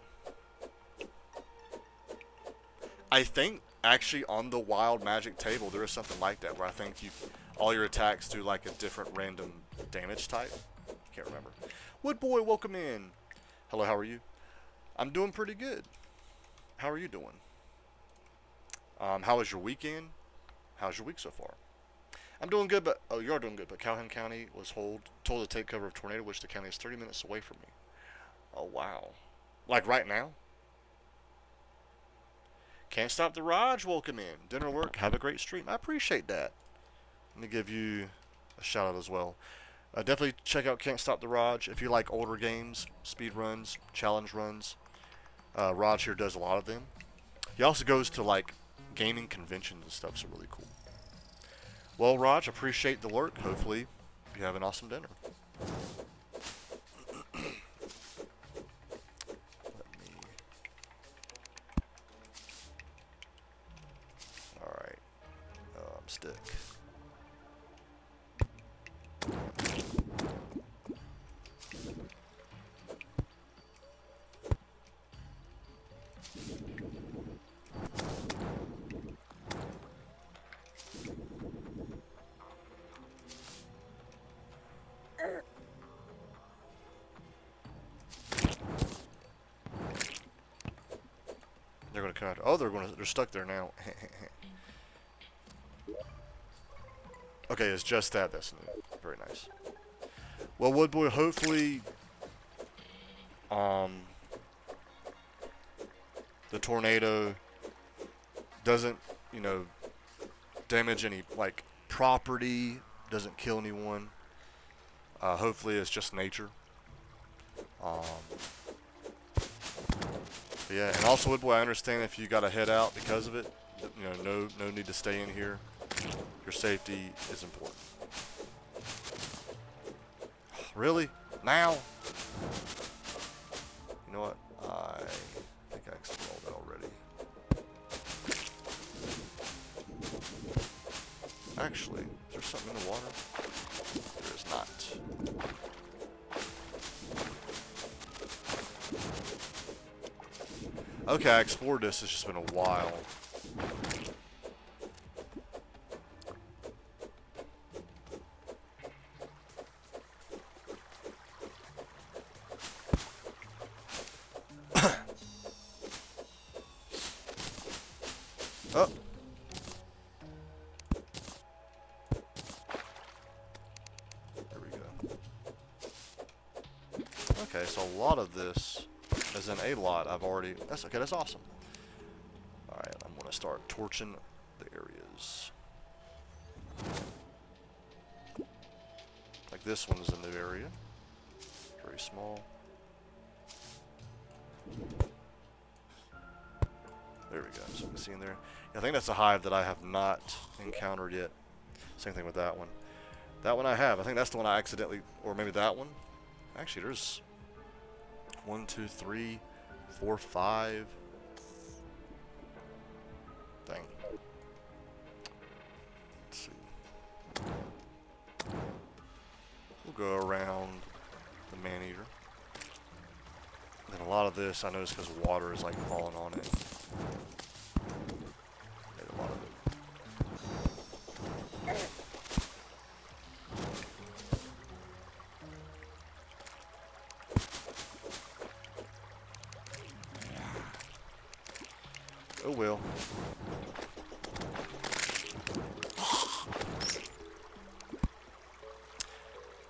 I think actually on the wild magic table there is something like that where I think all your attacks do like a different random damage type. Can't remember. Wood Boy, welcome in. Hello, how are you? I'm doing pretty good. How are you doing? How was your weekend? How's your week so far? I'm doing good, but oh, you are doing good. But Calhoun County was told to take cover of tornado, which the county is 30 minutes away from me. Oh wow, like right now. Can't Stop the Raj, welcome in. Dinner work, have a great stream. I appreciate that. Let me give you a shout out as well. Definitely check out Can't Stop the Raj if you like older games, speed runs, challenge runs. Raj here does a lot of them. He also goes to like gaming conventions and stuff, so really cool. Well, Raj, appreciate the lurk. Hopefully you have an awesome dinner. Stick. They're gonna come out. Oh, they're stuck there now. Okay, it's just that. That's new. Very nice. Well, Woodboy, hopefully, the tornado doesn't, you know, damage any like property, doesn't kill anyone. Hopefully, it's just nature. But yeah, and also, Woodboy, I understand if you gotta head out because of it. You know, no need to stay in here. Your safety is important. Really? Now? You know what? I think I explored that already. Actually, is there something in the water? There is Okay, I explored this. It's just been a while. Oh. There we go. Okay, so a lot of this, as in a lot, I've already... That's okay, that's awesome. Alright, I'm going to start torching the areas. Like this one is a new area. Very small. There we go, so you can see in there. Yeah, I think that's a hive that I have not encountered yet. Same thing with that one. That one I have. I think that's the one I accidentally... Or maybe that one. Actually, there's... 1, 2, 3, 4, 5. Dang. Let's see. We'll go around the man-eater. And a lot of this I notice because water is like falling on it. Made a lot of it. Oh well.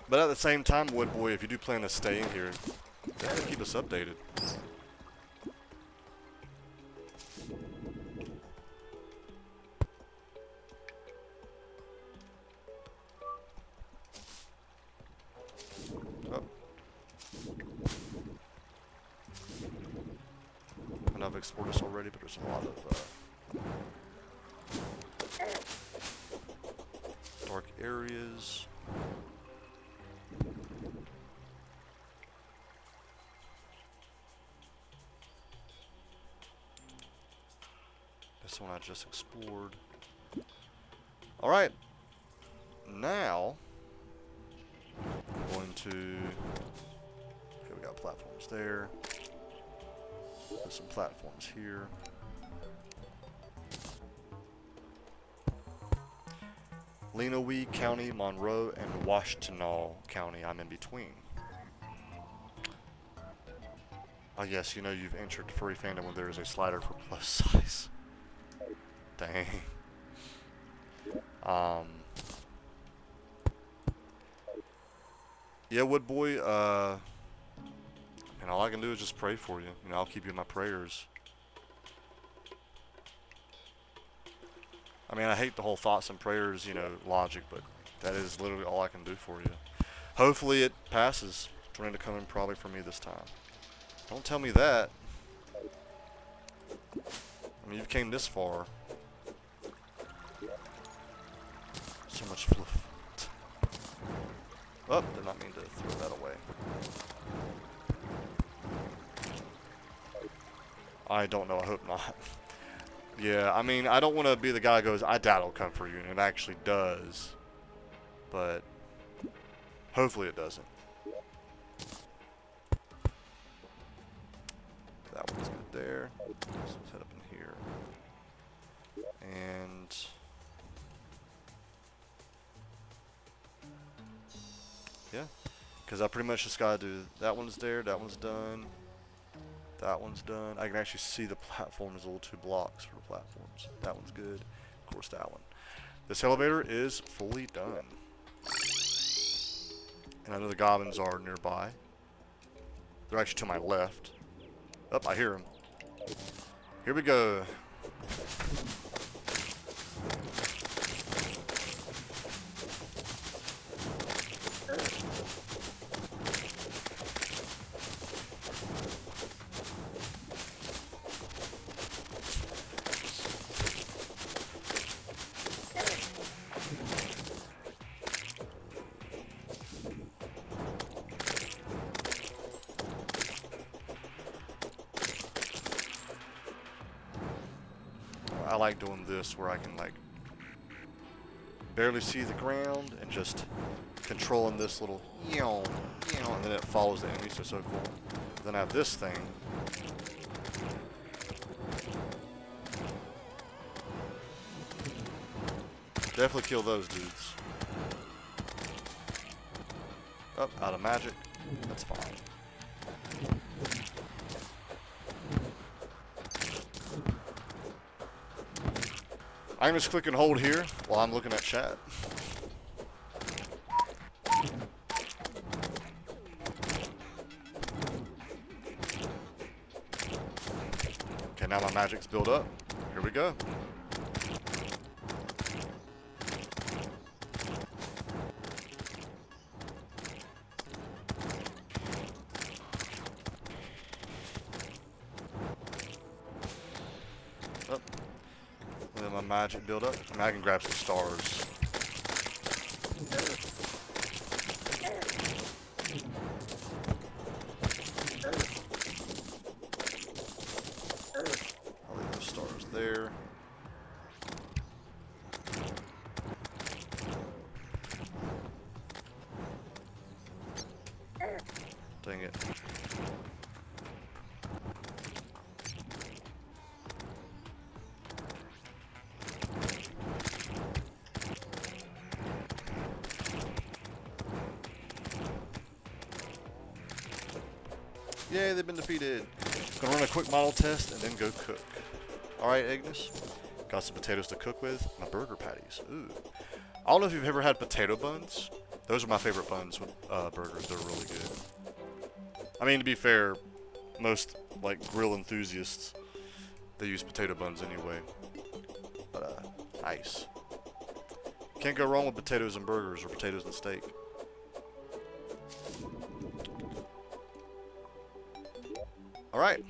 But at the same time, Woodboy, if you do plan to stay in here, definitely keep us updated. Oh. And I've explored this already, but there's a lot of dark areas. This one I just explored. Alright. Now, I'm going to... Okay, we got platforms there. There's some platforms here. Lenawee County, Monroe, and Washtenaw County. I'm in between. Oh yes, you know you've entered furry fandom when there is a slider for plus size. Dang. Yeah, Woodboy, and all I can do is just pray for you. You know, I'll keep you in my prayers. I mean, I hate the whole thoughts and prayers, you know, logic, but that is literally all I can do for you. Hopefully it passes. Tornado coming probably for me this time. Don't tell me that. I mean, you've came this far. So much fluff. Oh, did not mean to throw that away. I don't know, I hope not. Yeah, I mean, I don't want to be the guy who goes, I doubt it'll come for you, and it actually does. But, hopefully it doesn't. That one's good there. So let's head up in here. And... yeah, because I pretty much just got to do, that one's there, that one's done. That one's done. I can actually see the platforms, the little 2 blocks for the platforms. That one's good. Of course, that one. This elevator is fully done. And I know the goblins are nearby. They're actually to my left. Oh, I hear them. Here we go. I like doing this where I can like barely see the ground and just controlling this little and then it follows the enemy, so it's so cool. Then I have this thing Definitely kill those dudes. Oh, out of magic. That's fine. I can just click and hold here while I'm looking at chat. Okay, now my magic's built up. Here we go. Oh. And then my magic build up. And I can grab some stars. I'll leave those stars there. Dang it. Yay, they've been defeated. Gonna run a quick model test and then go cook. Alright, Ignis. Got some potatoes to cook with. My burger patties. Ooh. I don't know if you've ever had potato buns. Those are my favorite buns with burgers. They're really good. I mean, to be fair, most like grill enthusiasts, they use potato buns anyway. But nice. Can't go wrong with potatoes and burgers or potatoes and steak. Alright.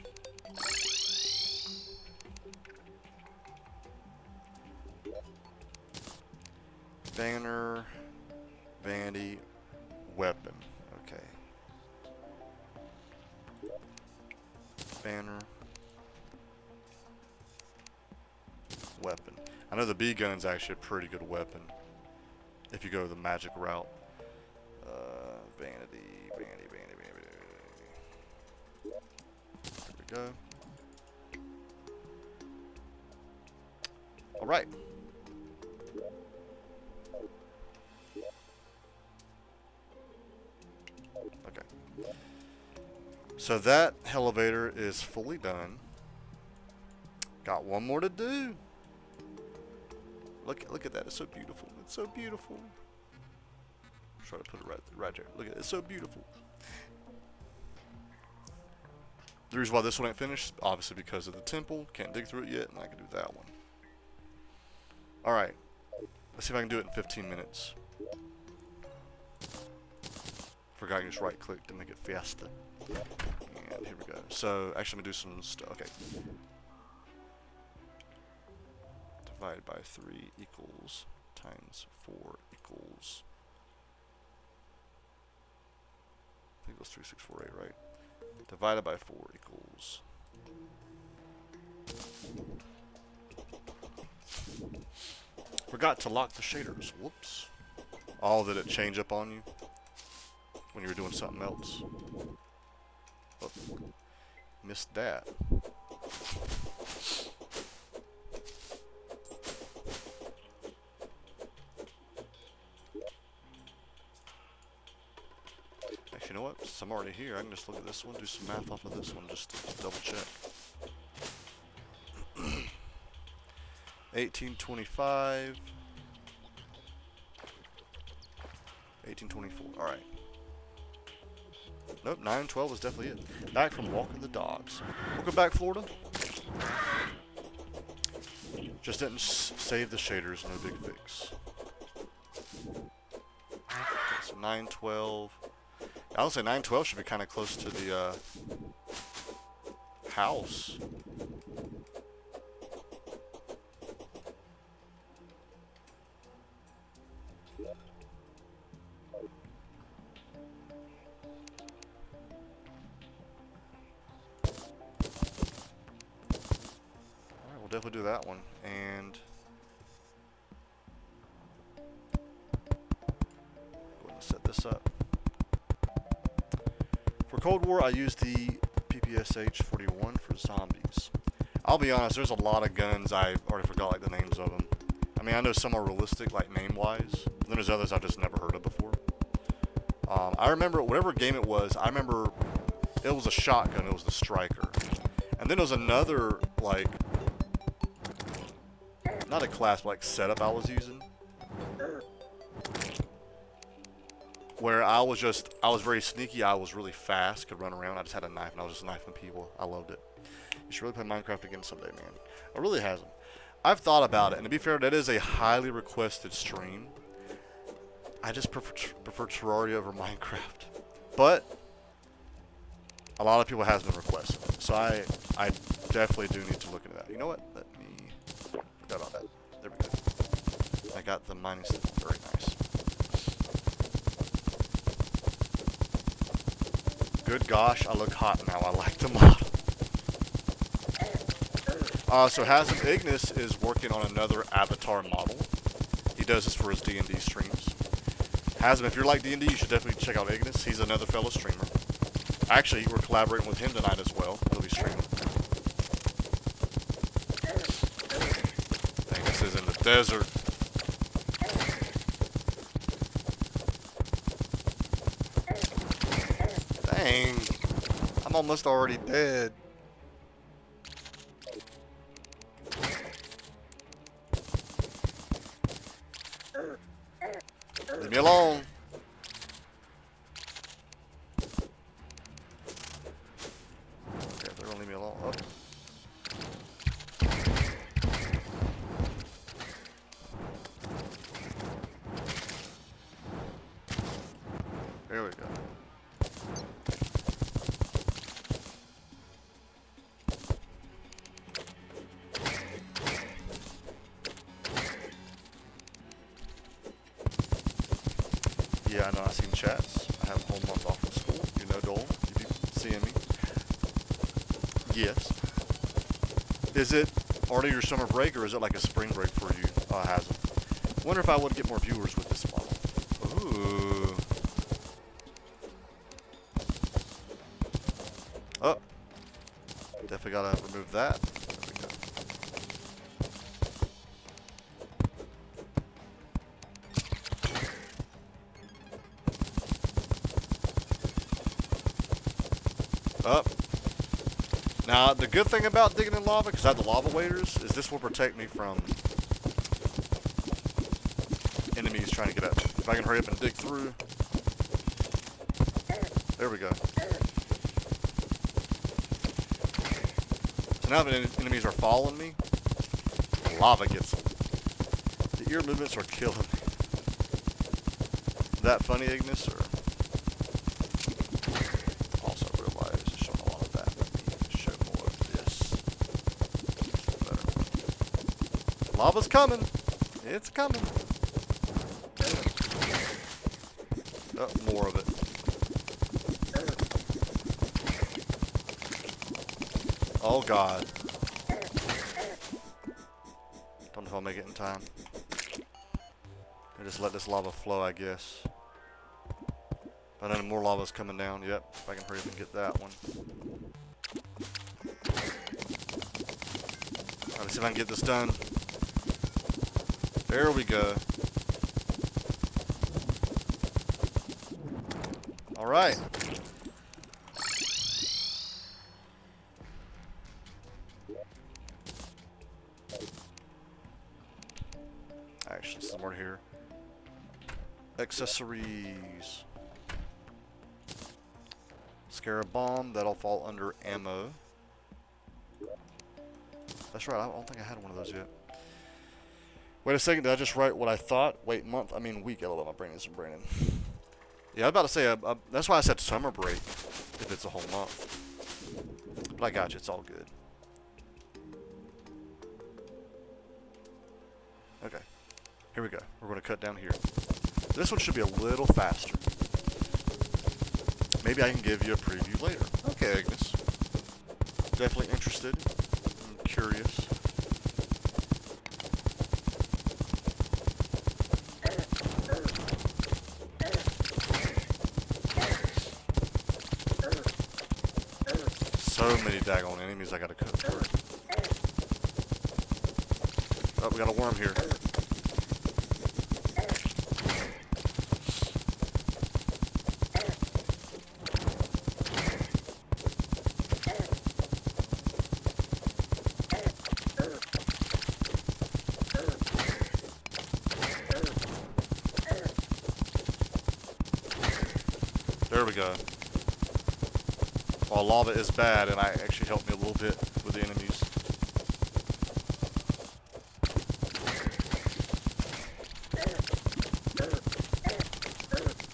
Banner, vanity, weapon. Okay. Banner, weapon. I know the bee gun's actually a pretty good weapon if you go the magic route. Vanity. There we go. Alright. Okay. So that elevator is fully done. Got one more to do. Look at that. It's so beautiful. It's so beautiful. Try to put it right there. Look at it. It's so beautiful. The reason why this one ain't finished, obviously because of the temple. Can't dig through it yet, and I can do that one. Alright. Let's see if I can do it in 15 minutes. Forgot to just right click to make it faster. And here we go. So, actually I'm going to do some stuff. Okay. Divided by 3 equals times 4 equals. I think it was 3648, right? Divided by 4 equals. Forgot to lock the shaders. Whoops. All did it change up on you when you were doing something else? Oh, missed that. Actually, you know what? Since I'm already here, I can just look at this one, do some math off of this one, just to double check. 1825. 1824. Alright. Nope, 912 is definitely it. Back from walking the dogs. Welcome back, Florida. Just didn't save the shaders, no big fix. Okay, so 912. I would say 912 should be kind of close to the house. Definitely do that one, and go ahead and set this up. For Cold War, I use the PPSH 41 for zombies. I'll be honest, there's a lot of guns I already forgot like the names of them. I mean, I know some are realistic, like name-wise. Then there's others I've just never heard of before. I remember, whatever game it was, I remember it was a shotgun, it was the Striker. And then there was another, like, not a class, but like setup I was using. Where I was very sneaky, I was really fast, could run around, I just had a knife and I was just knifing people. I loved it. You should really play Minecraft again someday, man. I really hasn't. I've thought about it, and to be fair, that is a highly requested stream. I just prefer Terraria over Minecraft. But a lot of people has been requesting it, so I definitely do need to look into that. You know what? Let me forget about that. There we go. I got the mining stuff. Very nice. Good gosh, I look hot now. I like the model. So Hasm Ignis is working on another avatar model. He does this for his D&D streams. Hasm, if you're like D&D, you should definitely check out Ignis. He's another fellow streamer. Actually, we're collaborating with him tonight as well. He'll be streaming. Dang, this is in the desert. Dang. I'm almost already dead. Leave me alone. Okay, they're gonna leave me alone. Oh. There we go. Yeah, I know, I've seen chats. I have a whole month off from school. You know, Dole, you be seeing me. Yes. Is it already your summer break, or is it like a spring break for you, Hasm? Wonder if I would get more viewers with this model. Ooh. Oh. Definitely gotta remove that. There we go. Up. Now, the good thing about digging in lava, because I have the lava waders, is this will protect me from enemies trying to get up. If I can hurry up and dig through. There we go. So now that enemies are following me, lava gets them. The ear movements are killing me. Is that funny, Ignis, or? Lava's coming. It's coming. Oh, more of it. Oh God. Don't know if I'll make it in time. I just let this lava flow, I guess. But then more lava's coming down. Yep. If I can hurry up and get that one. Let's see if I can get this done. There we go. All right. Actually, some more here. Accessories. Scarab bomb. That'll fall under ammo. That's right. I don't think I had one of those yet. Wait a second, did I just write what I thought? Wait, month, I mean week. I love my brain isn't braining. Yeah, I was about to say, that's why I said summer break, if it's a whole month. But I got you, it's all good. Okay, here we go. We're going to cut down here. This one should be a little faster. Maybe I can give you a preview later. Okay, Ignis. Definitely interested. I'm curious. So many daggone enemies I gotta cut through. Oh, we got a worm here. there we go. While lava is bad, and I actually helped me a little bit with the enemies.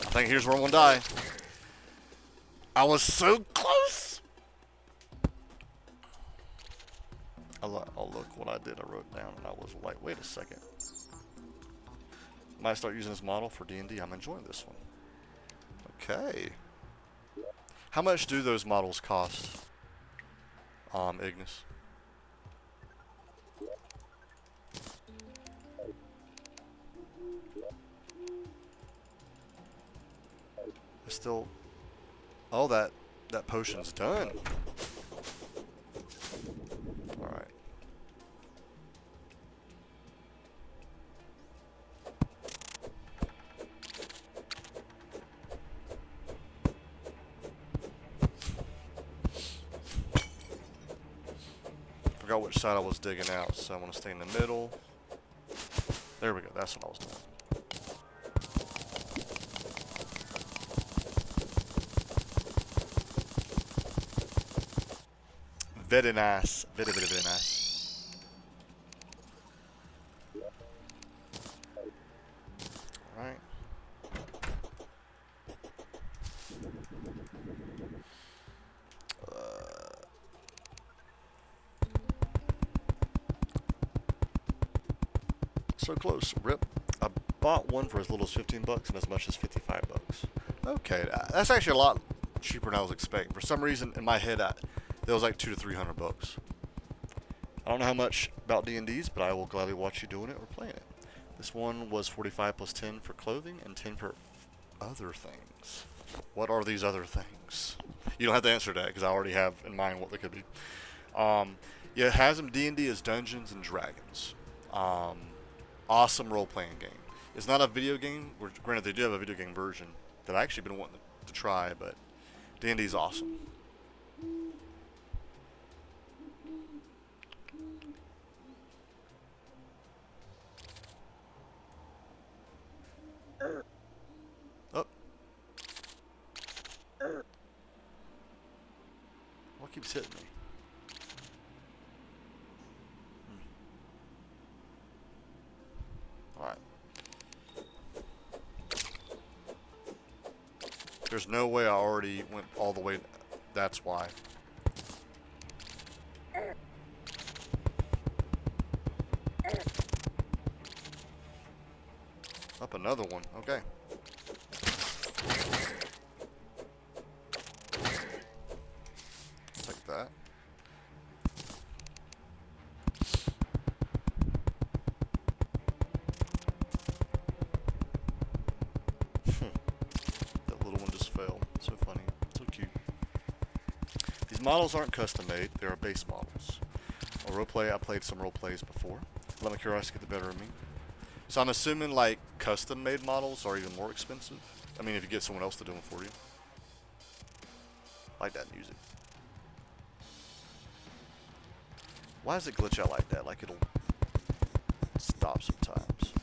I think here's where I'm gonna die. I was so close! Oh look what I did. I wrote down and I was like, wait a second. Might start using this model for D&D. I'm enjoying this one. Okay. How much do those models cost? Ignis. I still... Oh, that potion's done. Alright. Forgot which side I was digging out, so I want to stay in the middle. There we go, that's what I was doing. Very nice. Very, very, very nice. Alright. So close. Rip. I bought one for as little as 15 bucks and as much as 55 bucks. Okay, that's actually a lot cheaper than I was expecting. For some reason, in my head, it was like 200 to 300 bucks. I don't know how much about D&Ds, but I will gladly watch you doing it or playing it. This one was 45 plus 10 for clothing and 10 for other things. What are these other things? You don't have to answer that because I already have in mind what they could be. Yeah, it has them. D&D is Dungeons and Dragons. Awesome role-playing game. It's not a video game. Granted, they do have a video game version that I actually been wanting to try, but D&D is awesome. Oh. What keeps hitting me? Alright. There's no way I already went all the way. That's why. Up another one. Okay. Take that. That little one just fell. So funny. So cute. These models aren't custom made. They are base models. A roleplay, I played some roleplays before. Let my curiosity get the better of me. So I'm assuming like custom made models are even more expensive. I mean, if you get someone else to do them for you. I like that music. Why does it glitch out like that? Like it'll stop sometimes.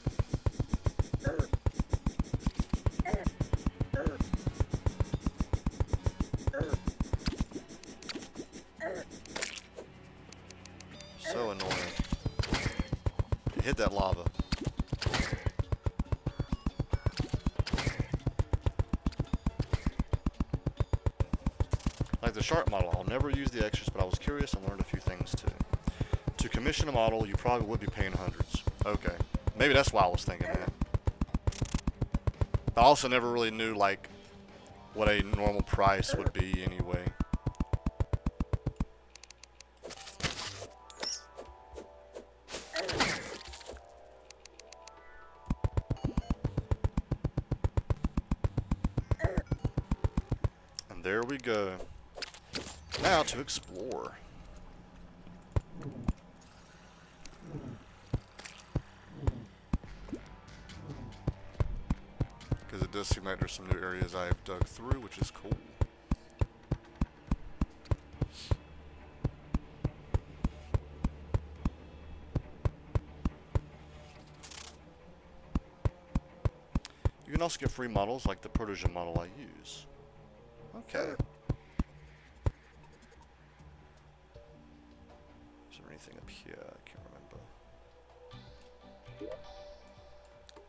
So annoying. Hit that lava. Like the shark model, I'll never use the extras, but I was curious and learned a few things too. To commission a model, you probably would be paying hundreds. Okay. Maybe that's why I was thinking that. I also never really knew like what a normal price would be anyway. And there we go. Now to explore. Because it does seem like there's some new areas I've dug through, which is cool. You can also get free models like the Protogen model I use. Okay. Is there anything up here? I can't remember.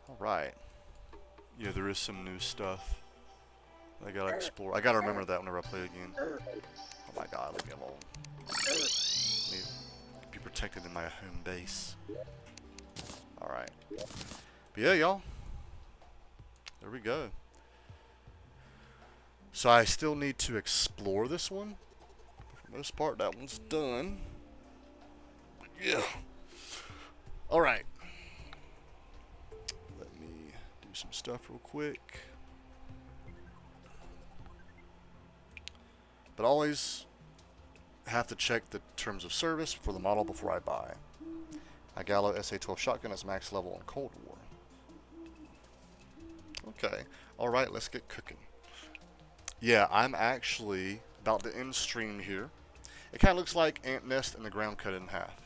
Alright. Yeah, there is some new stuff. I gotta explore. I gotta remember that whenever I play again. Oh my god, leave me alone. Let me be protected in my home base. Alright. But yeah, y'all. There we go. So I still need to explore this one. For the most part, that one's done. But yeah. Alright. Let me do some stuff real quick. But always have to check the terms of service for the model before I buy. My Gallo SA-12 shotgun is max level on Cold War. Okay. Alright, let's get cooking. Yeah, I'm actually about to end stream here. It kind of looks like ant nest and the ground cut in half.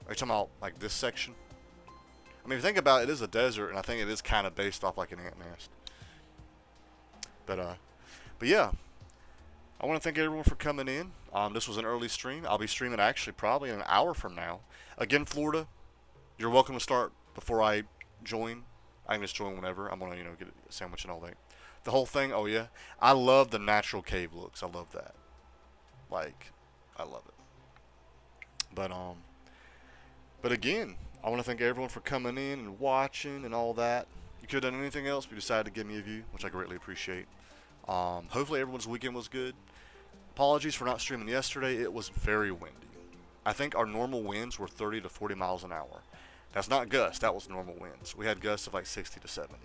Are you talking about like this section? I mean, if you think about it, it is a desert, and I think it is kind of based off like an ant nest. But yeah, I want to thank everyone for coming in. This was an early stream. I'll be streaming actually probably in an hour from now. Again, Florida, you're welcome to start before I join. I can just join whenever. I'm gonna, get a sandwich and all that. The whole thing, oh yeah. I love the natural cave looks. I love that. Like, I love it. But again, I want to thank everyone for coming in and watching and all that. You could have done anything else, but you decided to give me a view, which I greatly appreciate. Hopefully everyone's weekend was good. Apologies for not streaming yesterday. It was very windy. I think our normal winds were 30 to 40 miles an hour. That's not gusts. That was normal winds. We had gusts of like 60 to 70.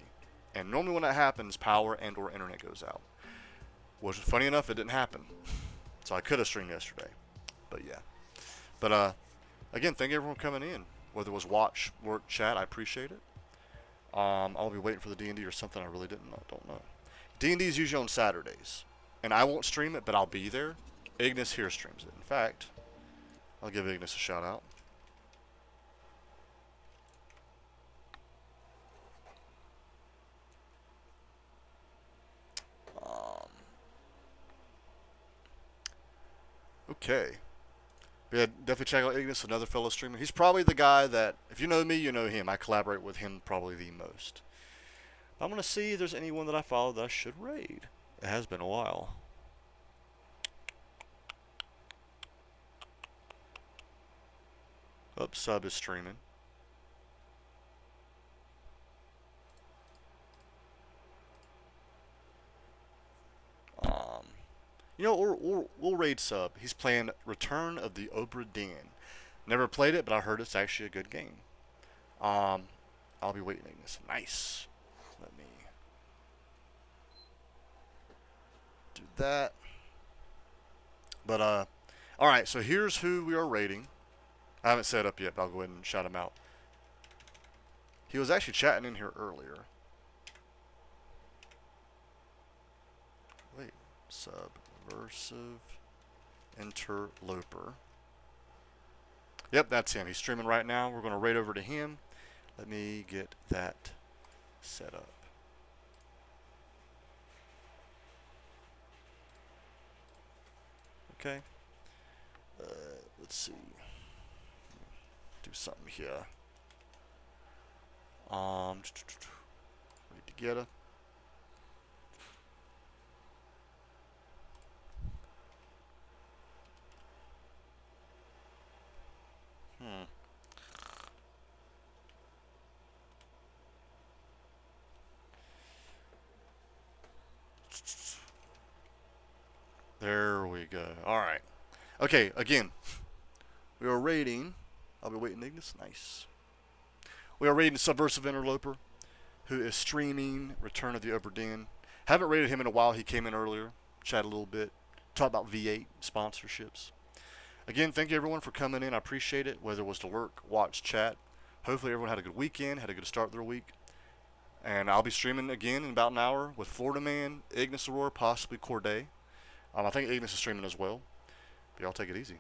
And normally when that happens, power and or internet goes out. Which, funny enough, it didn't happen. So I could have streamed yesterday. But yeah. But again, thank everyone for coming in. Whether it was watch, work, chat, I appreciate it. I'll be waiting for the D&D or something. I really don't know. D&D is usually on Saturdays. And I won't stream it, but I'll be there. Ignis here streams it. In fact, I'll give Ignis a shout out. Okay. But yeah, definitely check out Ignis, another fellow streamer. He's probably the guy that, if you know me, you know him. I collaborate with him probably the most. I'm going to see if there's anyone that I follow that I should raid. It has been a while. Oh, Sub is streaming. We'll raid Sub. He's playing Return of the Obra Dinn. Never played it, but I heard it's actually a good game. I'll be waiting on this. Nice. Let me do that. But alright, so here's who we are raiding. I haven't set up yet, but I'll go ahead and shout him out. He was actually chatting in here earlier. Wait, Subversive Interloper. Yep, that's him. He's streaming right now. We're going to raid over to him. Let me get that set up. Okay. Let's see. Do something here. Read together. There we go. Alright. Okay, again. We are raiding. I'll be waiting, Ignis. Nice. We are raiding Subversive Interloper, who is streaming Return of the Obra Dinn. Haven't raided him in a while. He came in earlier. Chat a little bit. Talk about V8 sponsorships. Again, thank you everyone for coming in. I appreciate it. Whether it was to work, watch, chat. Hopefully everyone had a good weekend, had a good start to their week. And I'll be streaming again in about an hour with Florida Man, Ignis Aurora, possibly Corday. I think Ignis is streaming as well. But y'all take it easy.